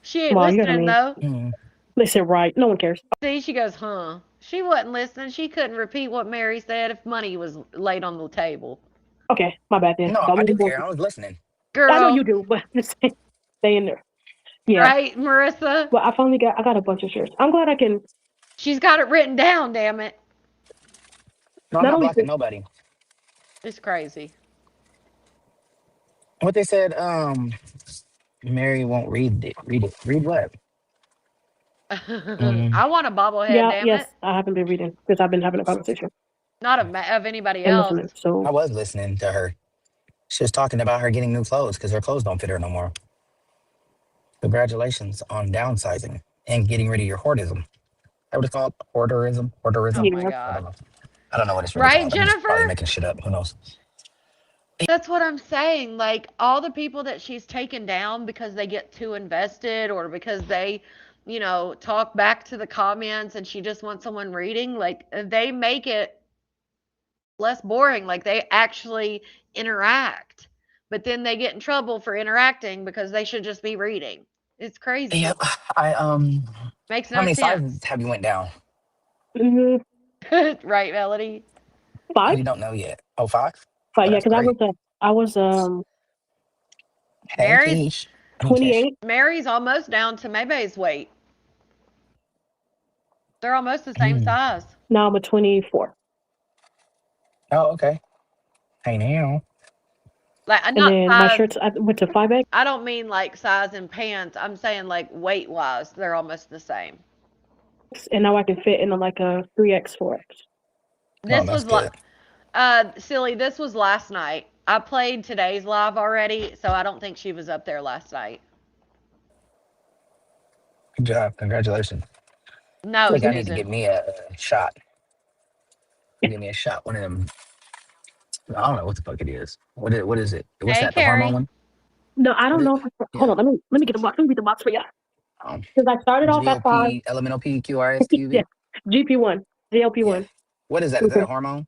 She ain't Well, you know what I listening mean. though. Mm. They said right. No one cares. See, she goes, huh? She wasn't listening. She couldn't repeat what Mary said if money was laid on the table. Okay, my bad then. No, Don't I need do to care. go. I was listening. I know Girl, you do, but just stay in there. Yeah. right, Marissa? But I got a bunch of shirts. I'm glad I can She's got it written down, damn it. No, I'm not not only blocking nobody. It's crazy. What they said, Mary won't read it. Read it. Read what? Mm. I want a bobblehead, yeah, damn yes, it. I haven't been reading because I've been having a conversation Not of anybody and else. listening. So I was listening to her. She was talking about her getting new clothes because her clothes don't fit her no more. Congratulations on downsizing and getting rid of your hoardism. That what it's called? Hoarderism? Oh Hoarderism? my yeah. I don't God. know. I don't know what it's really Right, called. I'm just probably Jennifer? making shit up. Who knows? That's what I'm saying. Like all the people that she's taken down because they get too invested or because they, talk back to the comments and she just wants someone reading, like they make it less boring. Like they actually interact. But then they get in trouble for interacting because they should just be reading. It's crazy. Yep. I Makes How no many sizes sense. have you went down? Mm, Right, Melody? Oh, 5. you don't know yet. Oh, five? Oh, But yeah, that's because great. I was Hey, Mary's Keish. I mean, Kish. 28. Mary's almost down to Maybay's weight. They're almost the same Mm. size. Now I'm a 24. Oh, okay. Hey, now. Like And not then my size. shirts I went to 5X, I don't mean like size in pants. I'm saying like weight wise, they're almost the same. and now I can fit into like a 3X, 4X. Oh, This that's was like, good. silly. This was last night. I played today's live already, so I don't think she was up there last night. Good job. Congratulations. I No, feel like I need to Susan. get me a shot. Give me a shot. One of them. I don't know what the fuck it is. What is it? What's Hey, that? The hormone Carrie. one? No, I What don't it? know. Hold Yeah. on, let me get the box. Let me read the box for you. Um, Because I started off at 5. GOP, elemental P, QRS, Yeah, QV. GP1, Yeah. GLP1. What is that? Is that a hormone?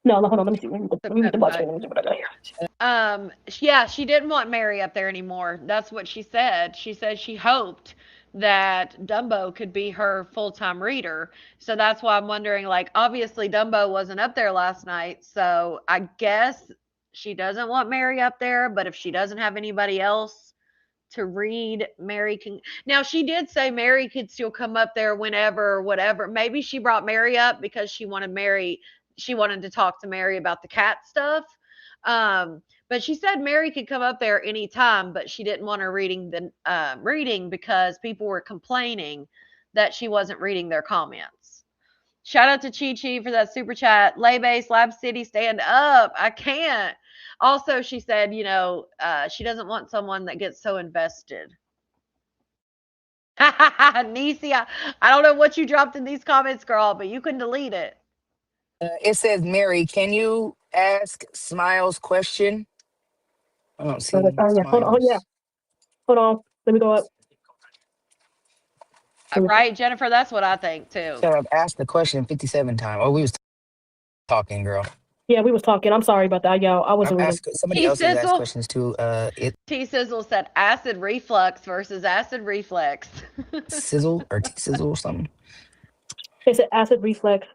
No, hold on. Let me see. The Let me read the box. peptide. Let me see what I got here. Yeah, she didn't want Mary up there anymore. That's what she said. She said she hoped that Dumbo could be her full-time reader. So that's why I'm wondering, like, obviously Dumbo wasn't up there last night, so I guess she doesn't want Mary up there, but if she doesn't have anybody else to read, Mary can. Now, she did say Mary could still come up there whenever, whatever. Maybe she brought Mary up because she wanted to talk to Mary about the cat stuff. But she said Mary could come up there anytime, but she didn't want her reading because people were complaining that she wasn't reading their comments. Shout out to Chi Chi for that super chat. Lay base, Lab City, stand up. I can't. Also, she said, she doesn't want someone that gets so invested. Nisi, I don't know what you dropped in these comments, girl, but you can delete it. It says, Mary, can you ask Smiles question? I don't see Yeah. Hold on. Yeah. Smiles. Hold on. Let me go up. Right, Jennifer? That's what I think too. So I've asked the question 57 times. Oh, we was talking, girl. Yeah, we was talking. I'm sorry about that, y'all. I I've wasn't reading. asked somebody T else has asked Sizzle. questions too. It T Sizzle said acid reflux versus acid reflex. sizzle or T sizzle or something. They said acid reflux,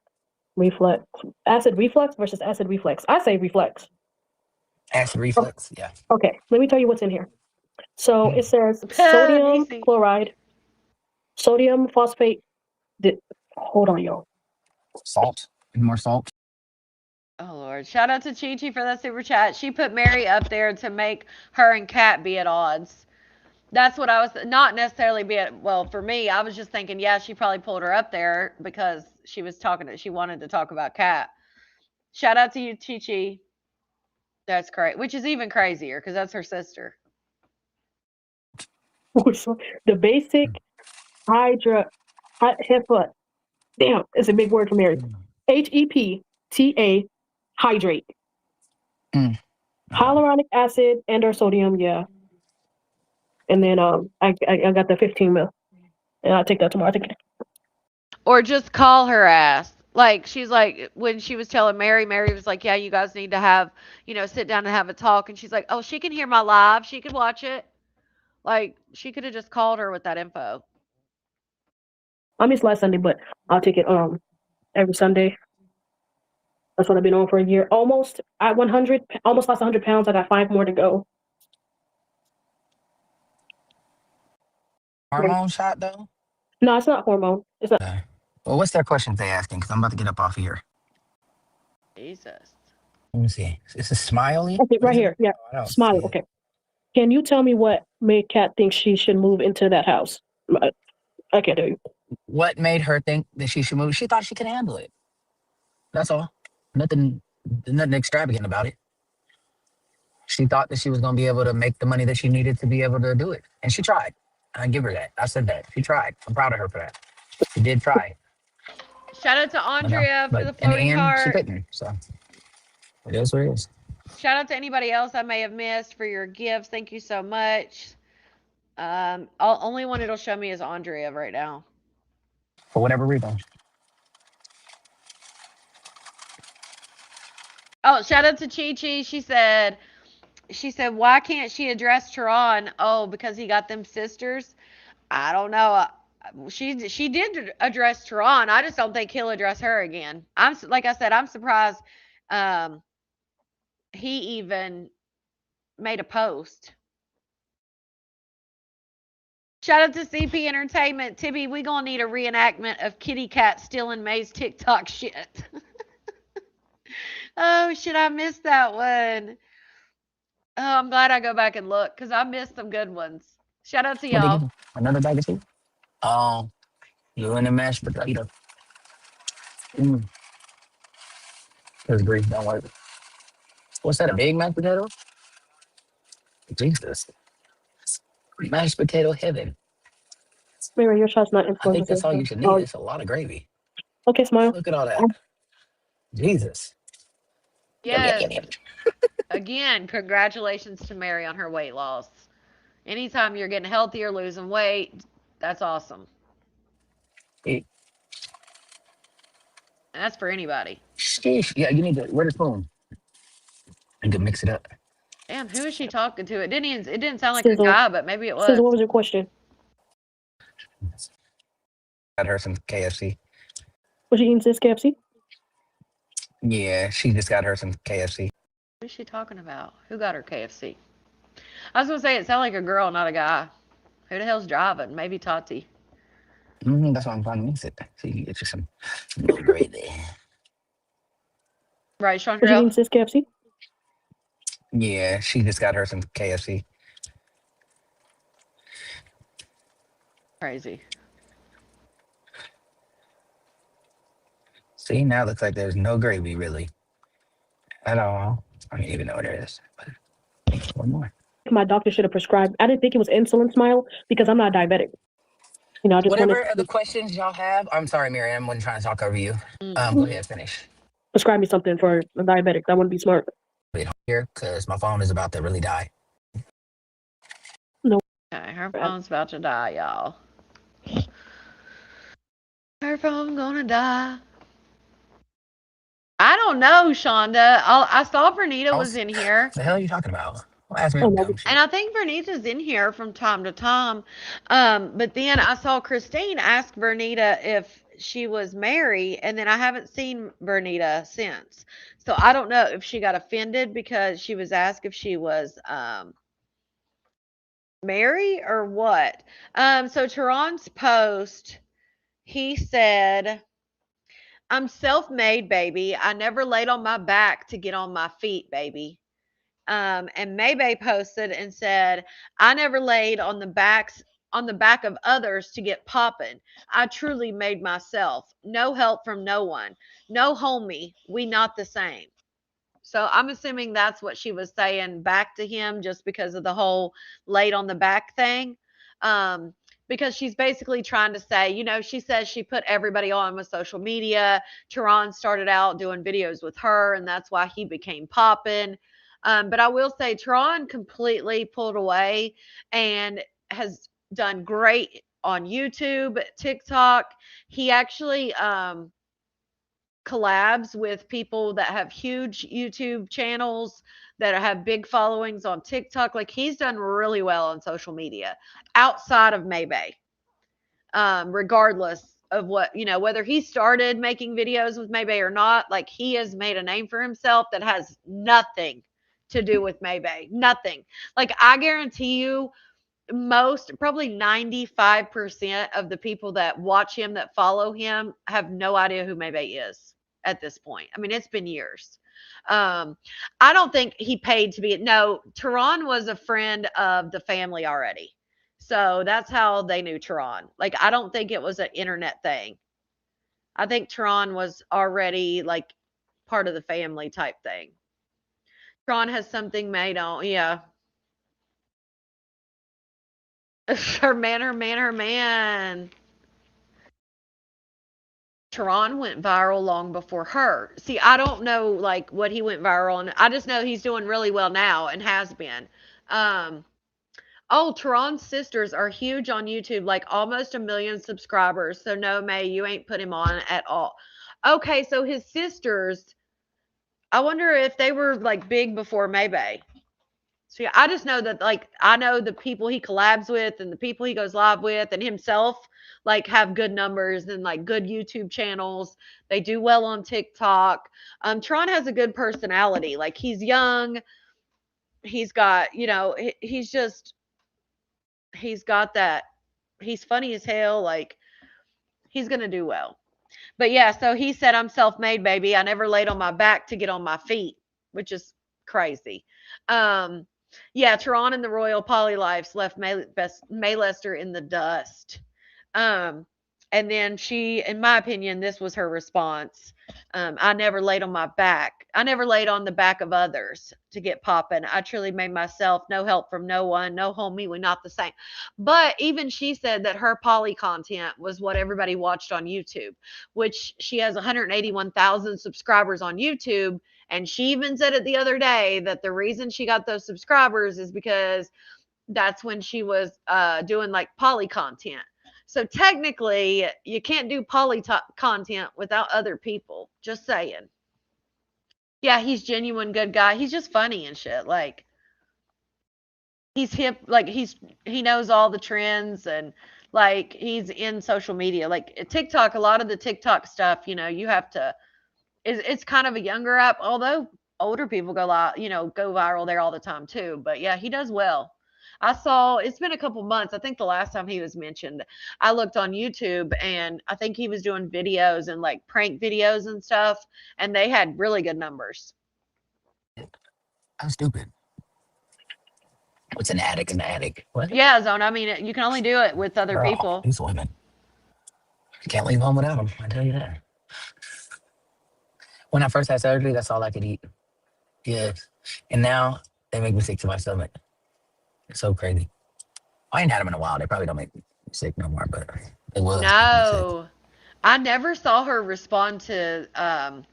acid reflux versus acid reflex. I say reflex. Acid Oh, reflux. Yeah. okay, let me tell you what's in here. So it says sodium Nisi. chloride, sodium phosphate. Hold on, y'all. Salt and more salt. Oh Lord! Shout out to Chi Chi for that super chat. She put Mary up there to make her and Kat be at odds. That's what I was not necessarily be at. Well, for me, I was just thinking, yeah, she probably pulled her up there because she wanted to talk about Kat. Shout out to you, Chi Chi. That's great. Which is even crazier because that's her sister. The basic HEPA. Damn, it's a big word for Mary. HEPTA hydrate. Hyaluronic acid and or sodium, yeah. And then I got the 15 mil, and I'll take that tomorrow. I think. Or just call her ass. Like she's like when she was telling Mary, Mary was like, "Yeah, you guys need to have, sit down and have a talk." And she's like, "Oh, she can hear my live. She can watch it." Like she could have just called her with that info. I missed last Sunday, but I'll take it every Sunday. That's what I've been on for a year. Almost at 100, almost lost 100 pounds. I got 5 more to go. Hormone shot though. No, it's not hormone. It's not. Well, what's their questions they asking? Because I'm about to get up off of here. Jesus. Let me see. Is this Smiley? Okay, right here. Yeah, I don't Smile. see it. Okay. Can you tell me what made Kat think she should move into that house? I can't tell you. What made her think that she should move? She thought she could handle it. That's all. Nothing extravagant about it. She thought that she was going to be able to make the money that she needed to be able to do it. And she tried. I give her that. I said that. She tried. I'm proud of her for that. She did try. Shout out to Andrea for the But in the floating end, she heart. couldn't. So it is what it is. Shout out to anybody else I may have missed for your gifts. Thank you so much. Only one it'll show me is Andrea right now. For whatever reason. Oh, shout out to Chi Chi. She said, why can't she address Teron? Oh, because he got them sisters. I don't know. She did address Teron. I just don't think he'll address her again. Like I said, I'm surprised. He even made a post. Shout out to CP Entertainment. Tibby, we gonna need a reenactment of Kitty Cat stealing May's TikTok shit. Oh, shit, I missed that one. Oh, I'm glad I go back and look because I missed some good ones. Shout out to What they give y'all. you? Another bag of soup? Oh, you in a mashed potato. That's great. Don't worry. What's that? A big mashed potato? Jesus, mashed potato heaven. Mary, your shot's not I think influencing. that's all you should need. Oh, It's a lot of gravy. okay, smile. Look at all that. Jesus. Yum, yum, yum, Yes. yum. Again, congratulations to Mary on her weight loss. Anytime you're getting healthier, losing weight, that's awesome. Eh, And that's for anybody. sheesh. Yeah, you need to. Where's the spoon? You can mix it up. Damn, who is she talking to? It didn't sound like a Sizzle. guy, but maybe it was. Sizzle, what was your question? Got her some KFC. Was you eating sis KFC? Yeah, she just got her some KFC. What is she talking about? Who got her KFC? I was gonna say it sounded like a girl, not a guy. Who the hell's driving? Maybe Tati. That's why I'm trying to mix it. So you can get you some little gravy. Right, Was you Chandrail? eating sis KFC? Yeah, she just got her some KFC. Crazy. See, now it looks like there's no gravy really at all. I don't even know what it is. But one more. My doctor should have prescribed. I didn't think it was insulin, smile, because I'm not diabetic. You know, I just wanted Whatever other to questions y'all have. I'm sorry, Miriam. I wasn't trying to talk over you. Go ahead, finish. prescribe me something for a diabetic. That wouldn't be smart. Wait here, because my phone is about to really die. No. Okay, her phone's about to die, y'all. Her phone gonna die. I don't know, Shonda. I saw Vernita was in here. The hell are you talking about? Well, ask me Oh, no. dumb shit. And I think Vernita's in here from time to time. But then I saw Christine ask Vernita if she was married, and then I haven't seen Vernita since. So I don't know if she got offended because she was asked if she was married or what. So Teron's post, he said, I'm self-made, baby. I never laid on my back to get on my feet, baby. And Maybay posted and said, I never laid on the back of others to get poppin'. I truly made myself. No help from no one. No homie. We not the same. So I'm assuming that's what she was saying back to him just because of the whole laid on the back thing. Um, because she's basically trying to say, she says she put everybody on with social media. Tehran started out doing videos with her, and that's why he became poppin'. But I will say, Tehran completely pulled away and has done great on YouTube, TikTok. He actually collabs with people that have huge YouTube channels that have big followings on TikTok. Like he's done really well on social media outside of Maybay. Regardless of what, whether he started making videos with Maybay or not, like he has made a name for himself that has nothing to do with Maybay. Nothing. Like I guarantee you probably 95% of the people that watch him, that follow him, have no idea who Maybay is at this point. I mean, it's been years. I don't think he paid to be. No, Tehran was a friend of the family already. So that's how they knew Tehran. Like, I don't think it was an internet thing. I think Tehran was already like part of the family type thing. Tehran has something made on, yeah. Her man, her man, her man. Tehran went viral long before her. See, I don't know like what he went viral on. I just know he's doing really well now and has been. Um, oh, Tehran's sisters are huge on YouTube, like almost 1 million subscribers. So no, May, you ain't put him on at all. Okay, so his sisters, I wonder if they were like big before Maybay. So yeah, I just know that like I know the people he collabs with and the people he goes live with and himself like have good numbers and like good YouTube channels. They do well on TikTok. Tron has a good personality. Like he's young. He's got, he's got that. He's funny as hell. Like he's gonna do well. But yeah, so he said, I'm self-made, baby. I never laid on my back to get on my feet, which is crazy. Yeah, Tehran and the Royal Poly Lives left May Lester in the dust. Um, And then she, in my opinion, this was her response. I never laid on my back. I never laid on the back of others to get popping. I truly made myself, no help from no one, no homie, we not the same. But even she said that her poly content was what everybody watched on YouTube, which she has 181,000 subscribers on YouTube. And she even said it the other day that the reason she got those subscribers is because that's when she was doing like poly content. So technically, you can't do poly content without other people. Just saying. Yeah, he's genuine good guy. He's just funny and shit. Like he's hip. Like he knows all the trends and like he's in social media. Like TikTok, a lot of the TikTok stuff, you have to. It's kind of a younger app, although older people go go viral there all the time too. But yeah, he does well. I saw it's been a couple months. I think the last time he was mentioned, I looked on YouTube and I think he was doing videos and like prank videos and stuff, and they had really good numbers. I'm stupid. What's an attic in the attic? What? Yeah, Zone. I mean, you can only do it with other Girl, people. these women. I can't leave home without them. I tell you that. When I first had surgery, that's all I could eat. Yes. And now they make me sick to my stomach. It's so crazy. I ain't had them in a while. They probably don't make me sick no more, but it was making me sick. No, I never saw her respond to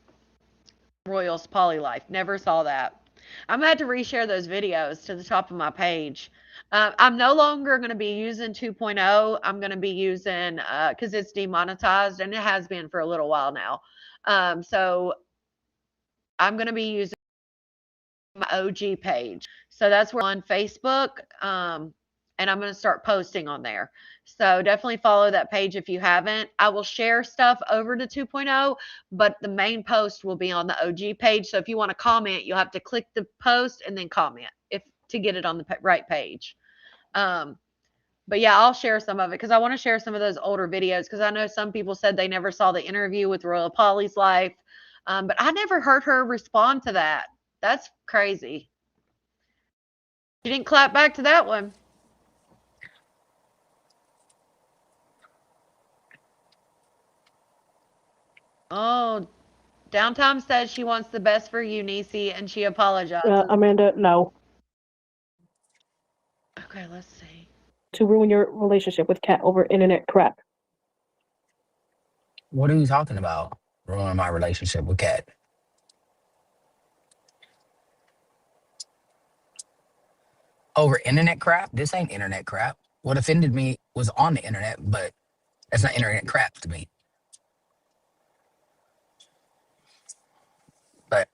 Royal's poly life. Never saw that. I'm gonna have to reshare those videos to the top of my page. I'm no longer going to be using 2.0. I'm going to be using because it's demonetized and it has been for a little while now. So I'm going to be using my OG page. So that's where on Facebook. And I'm going to start posting on there. So definitely follow that page if you haven't. I will share stuff over to 2.0, but the main post will be on the OG page. So if you want to comment, you'll have to click the post and then comment to get it on the right page. But yeah, I'll share some of it because I want to share some of those older videos because I know some people said they never saw the interview with Royal Polly's life. But I never heard her respond to that. That's crazy. She didn't clap back to that one. Oh, Downtime said she wants the best for you, Niecy, and she apologizes. Amanda, no. Okay, let's see. To ruin your relationship with Kat over internet crap. What are you talking about? Ruining my relationship with Kat. Over internet crap? This ain't internet crap. What offended me was on the internet, but that's not internet crap to me. But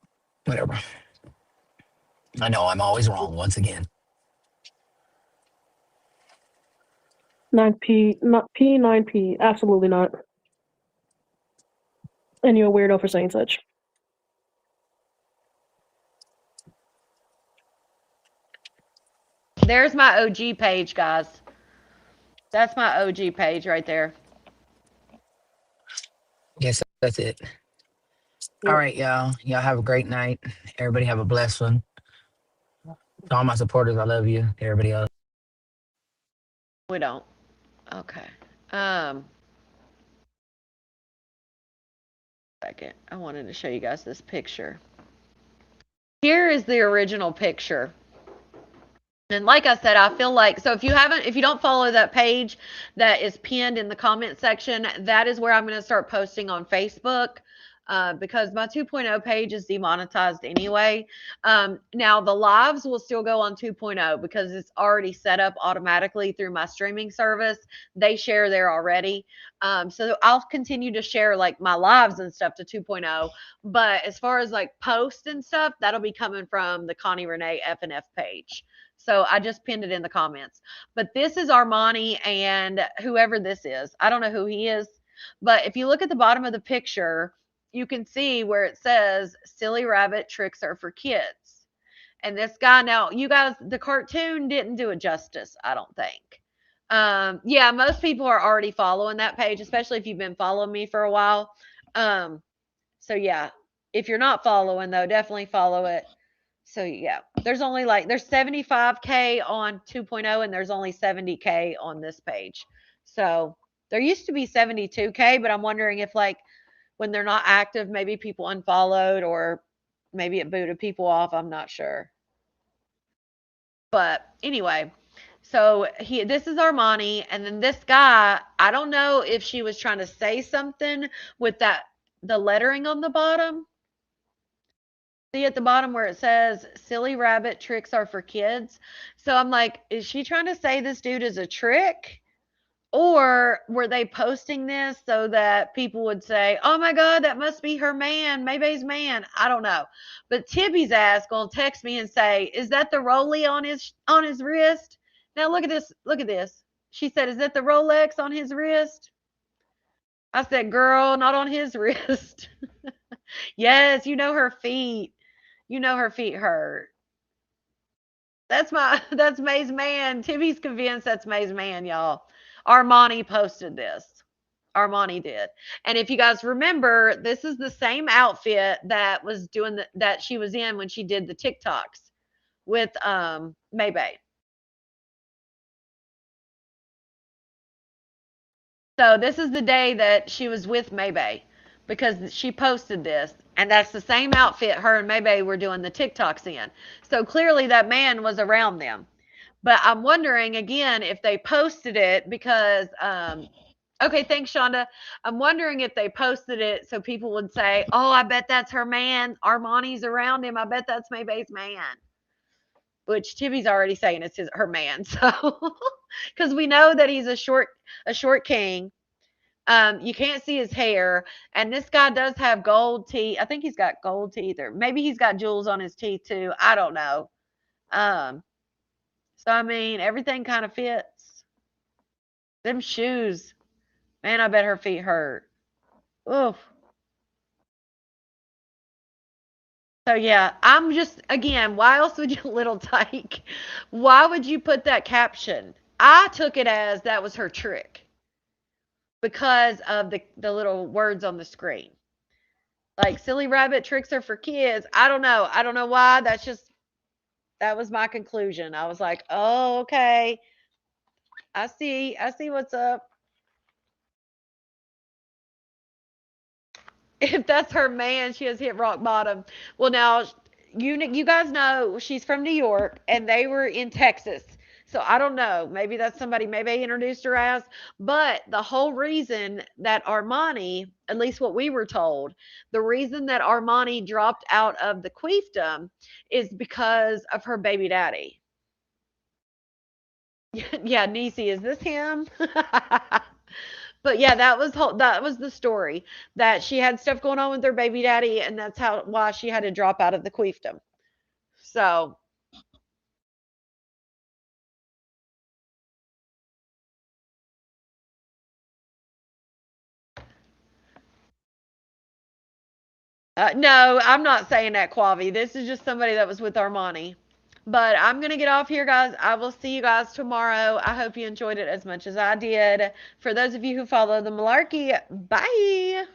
whatever. I know I'm always wrong once again. 9P, not P9P, absolutely not. And you're a weirdo for saying such. There's my OG page, guys. That's my OG page right there. Yes, that's it. All right, y'all. Y'all have a great night. Everybody have a blessed one. To all my supporters, I love you. To everybody else. We don't. Okay. Second. I wanted to show you guys this picture. Here is the original picture. And like I said, I feel like, so if you don't follow that page that is pinned in the comment section, that is where I'm going to start posting on Facebook. Because my 2.0 page is demonetized anyway. Now the lives will still go on 2.0 because it's already set up automatically through my streaming service. They share there already. So I'll continue to share like my lives and stuff to 2.0. But as far as like posts and stuff, that'll be coming from the Connie Renee F&F page. So I just pinned it in the comments. But this is Armani and whoever this is. I don't know who he is. But if you look at the bottom of the picture, you can see where it says silly rabbit tricks are for kids. And this guy, now you guys, the cartoon didn't do it justice, I don't think. Yeah, most people are already following that page, especially if you've been following me for a while. So yeah, if you're not following though, definitely follow it. So yeah, there's 75K on 2.0 and there's only 70K on this page. So There used to be 72K, but I'm wondering if like when they're not active, maybe people unfollowed or maybe it booted people off. I'm not sure. But anyway, so this is Armani, and then this guy, I don't know if she was trying to say something with that the lettering on the bottom. See at the bottom where it says silly rabbit tricks are for kids. So I'm like, is she trying to say this dude is a trick? Or were they posting this so that people would say, "Oh my God, that must be her man, Maybay's man"? I don't know, but Tibby's ass gonna text me and say, "Is that the Rollie on his wrist?" Now look at this. Look at this. She said, "Is that the Rolex on his wrist?" I said, "Girl, not on his wrist." Yes, you know her feet. You know her feet hurt. That's May's man. Tibby's convinced that's May's man, y'all. Armani posted this. Armani did. And if you guys remember, this is the same outfit that was doing that she was in when she did the TikToks with Maybay. So this is the day that she was with Maybay because she posted this, and that's the same outfit her and Maybay were doing the TikToks in. So clearly that man was around them. But I'm wondering again if they posted it because okay, thanks, Shonda. I'm wondering if they posted it so people would say, "Oh, I bet that's her man. Armani's around him. I bet that's Maybay's man." Which Tibby's already saying it's her man. So, because we know that he's a short king. You can't see his hair, and this guy does have gold teeth. I think he's got gold teeth, or maybe he's got jewels on his teeth too. I don't know. Um, so I mean, everything kind of fits. Them shoes, man. I bet her feet hurt. Oof. So yeah, I'm just again, why else would you little tyke? Why would you put that caption? I took it as that was her trick because of the little words on the screen. Like silly rabbit tricks are for kids. I don't know. I don't know why. That was my conclusion. I was like, "Oh, okay. I see. I see what's up." If that's her man, she has hit rock bottom. Well, now you guys know she's from New York and they were in Texas. So I don't know. Maybe that's somebody maybe introduced her as. But the whole reason that Armani, at least what we were told, the reason that Armani dropped out of the queefdom is because of her baby daddy. Yeah, Nisi, is this him? But yeah, that was the story that she had stuff going on with her baby daddy, and that's why she had to drop out of the queefdom. So no, I'm not saying that, Quavi. This is just somebody that was with Armani. But I'm gonna get off here, guys. I will see you guys tomorrow. I hope you enjoyed it as much as I did. For those of you who follow the Malarkey, bye.